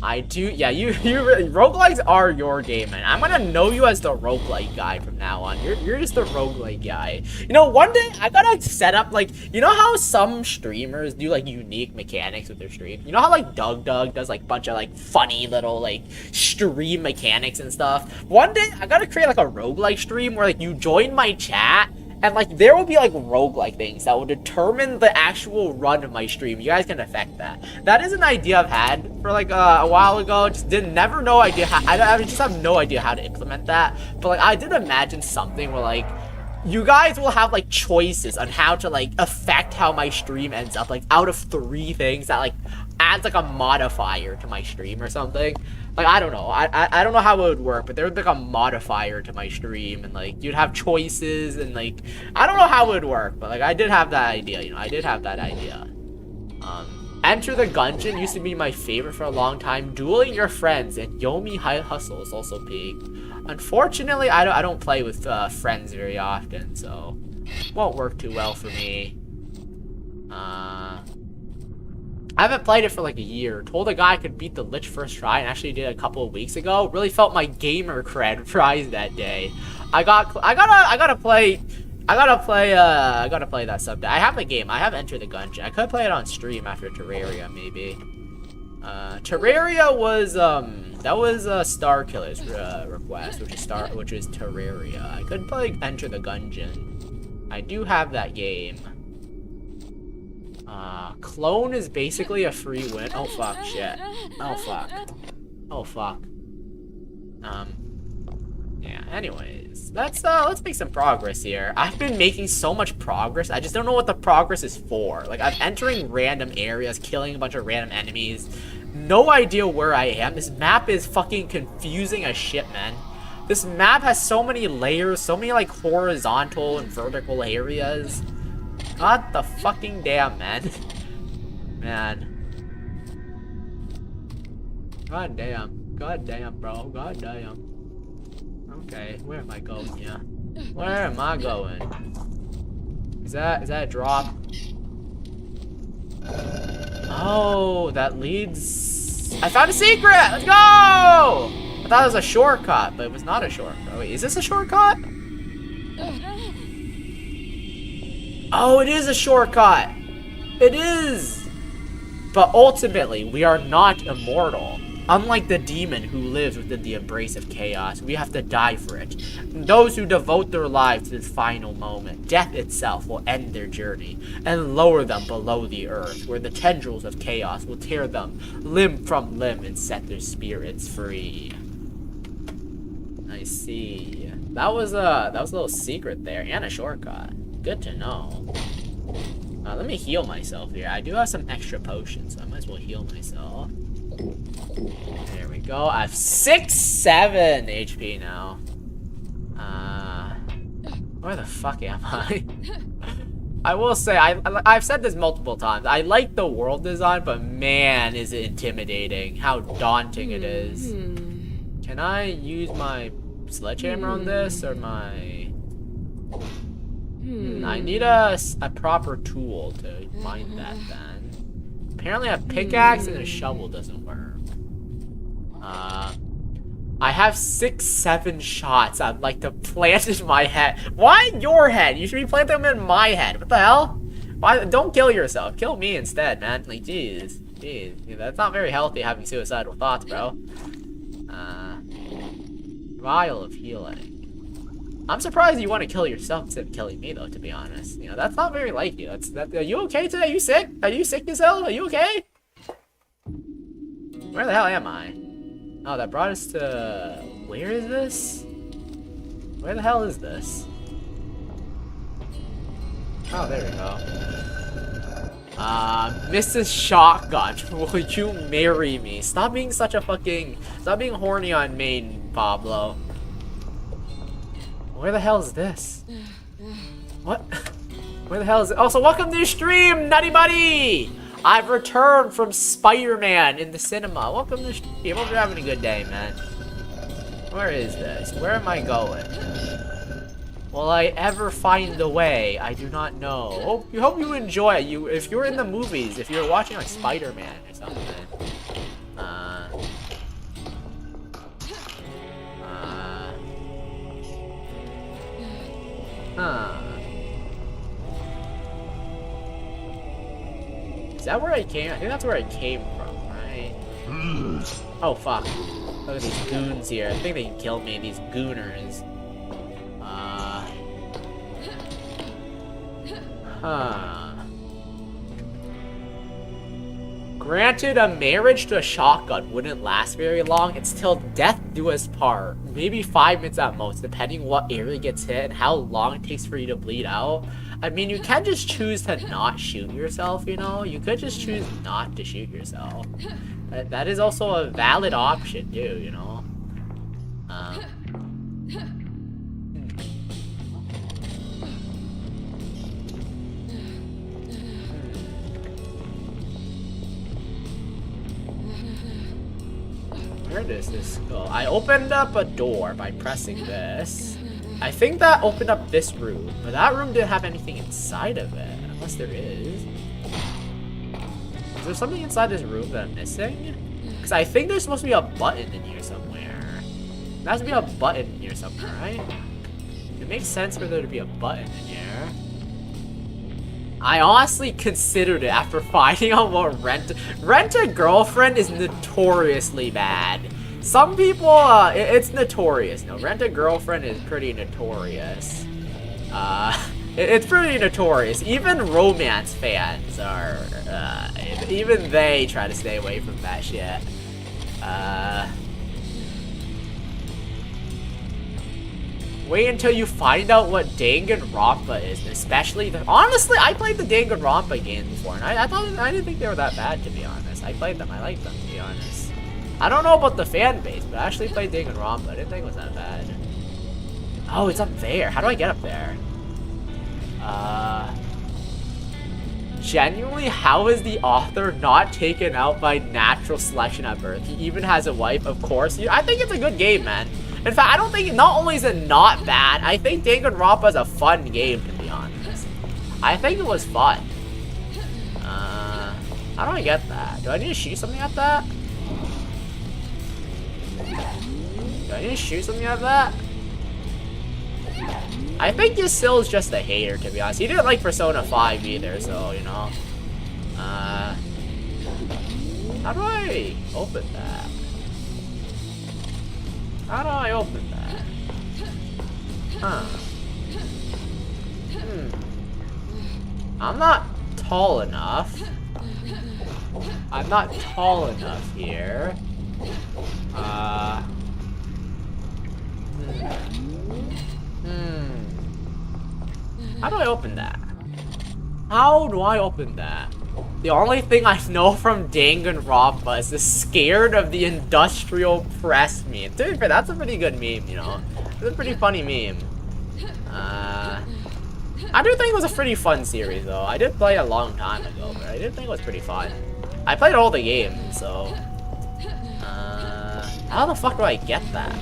[SPEAKER 1] I do, yeah, you roguelikes are your game, man. I'm gonna know you as the roguelike guy from now on. You're just the roguelike guy. You know, one day I gotta set up, like, you know how some streamers do, like, unique mechanics with their stream? You know how, like, Doug does, like, bunch of, like, funny little, like, stream mechanics and stuff? One day I gotta create, like, a roguelike stream where, like, you join my chat, and, like, there will be, like, roguelike things that will determine the actual run of my stream. You guys can affect that. That is an idea I've had for, like, a while ago. Just never know idea how, I just have no idea how to implement that. But, like, I did imagine something where, like, you guys will have, like, choices on how to, like, affect how my stream ends up. Like, out of 3 things that, like, adds, like, a modifier to my stream or something. Like, I don't know. I don't know how it would work, but there would be, like, a modifier to my stream, and, like, you'd have choices, and, like, I don't know how it would work, but, like, I did have that idea, you know, I did have that idea. Enter the Gungeon used to be my favorite for a long time. Dueling Your Friends and Yomi High Hustle is also peaked. Unfortunately, I don't play with friends very often, so won't work too well for me. I haven't played it for like a year. Told a guy I could beat the Lich first try, and actually did a couple of weeks ago. Really felt my gamer cred rise that day. I gotta play that someday. I have the game. I have Enter the Gungeon. I could play it on stream after Terraria, maybe. Terraria was that was Star Killer's request, which is Terraria. I could play Enter the Gungeon. I do have that game. Clone is basically a free win. Oh fuck, shit. Oh fuck. Oh fuck. Yeah, anyways. Let's make some progress here. I've been making so much progress, I just don't know what the progress is for. Like, I'm entering random areas, killing a bunch of random enemies. No idea where I am. This map is fucking confusing as shit, man. This map has so many layers, so many, like, horizontal and vertical areas. God the fucking damn, man. Man. God damn. God damn, bro. God damn. Okay, where am I going here? Where am I going? Is that a drop? Oh, that leads... I found a secret! Let's go! I thought it was a shortcut, but it was not a shortcut. Wait, is this a shortcut? Oh, it is a shortcut! It is! But ultimately, we are not immortal. Unlike the demon who lives within the embrace of chaos, we have to die for it. Those who devote their lives to this final moment, death itself will end their journey and lower them below the earth, where the tendrils of chaos will tear them limb from limb and set their spirits free. I see. That was a little secret there and a shortcut. Good to know. Let me heal myself here. I do have some extra potions, so I might as well heal myself. There we go. I have 7 HP now. Where the fuck am I? I will say, I've said this multiple times. I like the world design, but man, is it intimidating. How daunting it is. Can I use my sledgehammer on this, or my... I need a proper tool to mine that then. Apparently a pickaxe and a shovel doesn't work. I have 7 shots I'd like to plant in my head. Why your head? You should be planting them in my head. What the hell? Why? Don't kill yourself. Kill me instead, man. Like, jeez. Yeah, that's not very healthy having suicidal thoughts, bro. Vial of healing. I'm surprised you want to kill yourself instead of killing me, though, to be honest. You know, that's not very like you. Are you okay today? Are you sick? Are you sick yourself? Are you okay? Where the hell am I? Oh, that brought us to... Where is this? Where the hell is this? Oh, there we go. Mrs. Shotgun, will you marry me? Stop being such a fucking... Stop being horny on main, Pablo. Where the hell is this? What? Where the hell is it? Also, welcome to the stream, Nutty Buddy! I've returned from Spider-Man in the cinema. Welcome to the stream. Hope you're having a good day, man. Where is this? Where am I going? Will I ever find the way? I do not know. Hope you enjoy it. If you're in the movies, if you're watching like Spider-Man or something. Is that where I came? I think that's where I came from, right? Oh, fuck. Look at these goons here. I think they can kill me, these gooners. Granted, a marriage to a shotgun wouldn't last very long. It's till death do us part. Maybe 5 minutes at most, depending what area gets hit and how long it takes for you to bleed out. I mean, you can just choose to not shoot yourself, you know? You could just choose not to shoot yourself. That is also a valid option, too, you know? Where does this go? I opened up a door by pressing this. I think that opened up this room, but that room didn't have anything inside of it, unless there is. Is there something inside this room that I'm missing? Because I think there's supposed to be a button in here somewhere. There has to be a button in here somewhere, right? It makes sense for there to be a button in here. I honestly considered it after finding out what Rent a Girlfriend is notoriously bad. Some people, it's notorious. No, Rent a Girlfriend is pretty notorious. It's pretty notorious. Even romance fans are, even they try to stay away from that shit. Wait until you find out what Danganronpa is, especially honestly, I played the Danganronpa games before, and I didn't think they were that bad, to be honest. I played them, I liked them, to be honest. I don't know about the fan base, but I actually played Danganronpa. I didn't think it was that bad. Oh, it's up there. How do I get up there? Genuinely, how is the author not taken out by natural selection at birth? He even has a wife, of course. I think it's a good game, man. In fact, I don't think, not only is it not bad, I think Danganronpa is a fun game, to be honest. I think it was fun. How do I get that? Do I need to shoot something at that? Do I need to shoot something at that? I think Yassil's just a hater, to be honest. He didn't like Persona 5 either, so, you know. How do I open that? How do I open that? Huh. I'm not tall enough. I'm not tall enough here. How do I open that? How do I open that? The only thing I know from Danganronpa is the scared of the industrial press meme. To be fair, that's a pretty good meme, you know. It's a pretty funny meme. I do think it was a pretty fun series, though. I did play it a long time ago, but I did think it was pretty fun. I played all the games, so... how the fuck do I get that?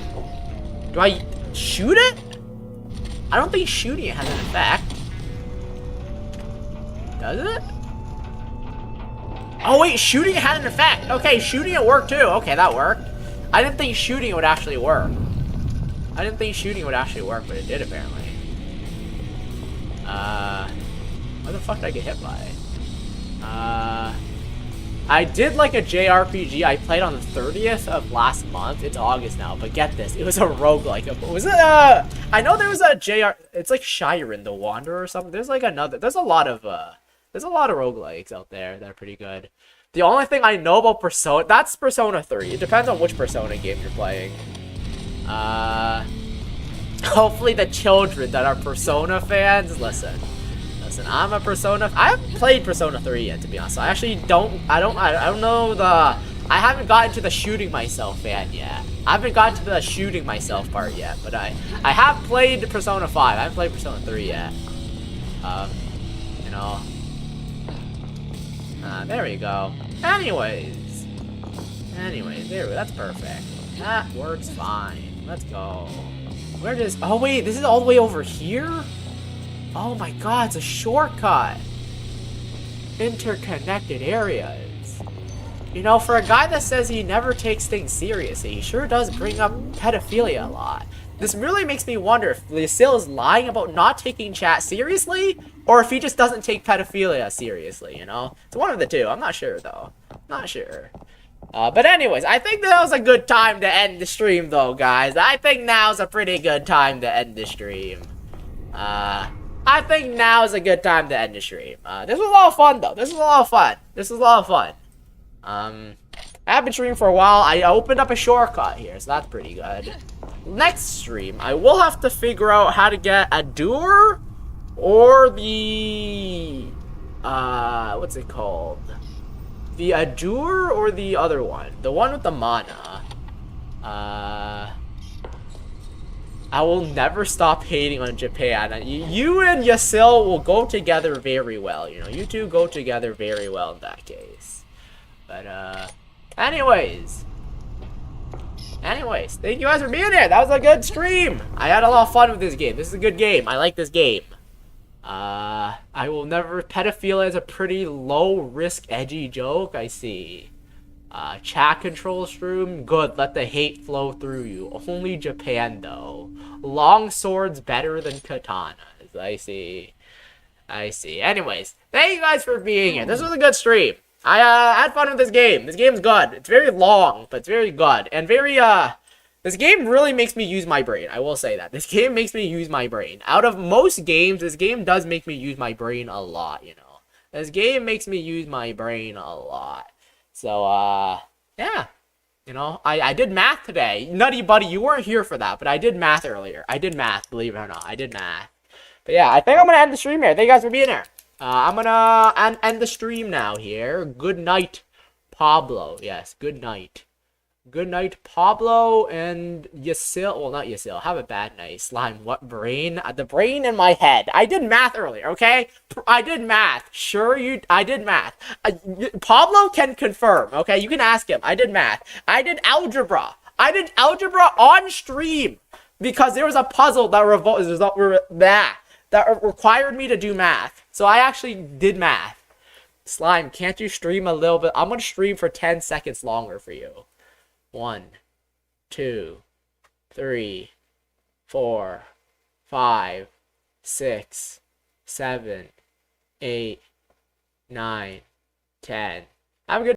[SPEAKER 1] Do I shoot it? I don't think shooting it has an effect. Does it? Oh wait, shooting it had an effect. Okay, shooting it worked too. Okay, that worked. I didn't think shooting it would actually work. I didn't think shooting would actually work, but it did apparently. What the fuck did I get hit by? I did like a JRPG I played on the 30th of last month. It's August now, but get this. It was a roguelike. Was it I know there was a it's like Shiren the Wanderer or something. There's like another, there's a lot of roguelikes out there that are pretty good. The only thing I know about Persona, that's Persona 3. It depends on which Persona game you're playing. Hopefully the children that are Persona fans, listen, I'm a Persona, I haven't played Persona 3 yet, to be honest. I actually don't know I haven't gotten to the shooting myself fan yet. I haven't gotten to the shooting myself part yet, but I have played Persona 5. I haven't played Persona 3 yet. You know. There we go. Anyways, there we go. That's perfect. That works fine. Let's go. Where does... Oh, wait. This is all the way over here? Oh, my God. It's a shortcut. Interconnected areas. You know, for a guy that says he never takes things seriously, he sure does bring up pedophilia a lot. This really makes me wonder if Lucille is lying about not taking chat seriously, or if he just doesn't take pedophilia seriously, you know? It's one of the two. I'm not sure, though. Not sure. But anyways, I think that was a good time to end the stream, though, guys. I think now's a pretty good time to end the stream. I think now is a good time to end the stream. This was a lot of fun, though. This was a lot of fun. I've been streaming for a while. I opened up a shortcut here, so that's pretty good. Next stream, I will have to figure out how to get a doer or the what's it called? The Adur or the other one? The one with the mana. I will never stop hating on Japan. You and Yasil will go together very well. You know, you two go together very well in that case. But, anyways, thank you guys for being here. That was a good stream. I had a lot of fun with this game. This is a good game. I like this game. I will never... Pedophilia is a pretty low-risk, edgy joke. I see. Chat control stream. Good. Let the hate flow through you. Only Japan, though. Long swords better than katanas. I see. Anyways, thank you guys for being here. This was a good stream. I had fun with this game. This game's good. It's very long, but it's very good. And very, this game really makes me use my brain. I will say that. This game makes me use my brain. Out of most games, this game does make me use my brain a lot, you know. This game makes me use my brain a lot. So, yeah. You know, I did math today. Nutty Buddy, you weren't here for that, but I did math earlier. I did math, believe it or not. I did math. But yeah, I think I'm gonna end the stream here. Thank you guys for being here. I'm gonna end the stream now here. Good night, Pablo. Yes, good night. Good night, Pablo and Yasil. Well, not Yasil. Have a bad night. Slime, what brain? The brain in my head. I did math earlier, okay? I did math. I did math. Pablo can confirm, okay? You can ask him. I did math. I did algebra. I did algebra on stream because there was a puzzle that required me to do math. So I actually did math. Slime, can't you stream a little bit? I'm gonna stream for 10 seconds longer for you. 1, 2, 3, 4, 5, 6, 7, 8, 9, 10. Have a good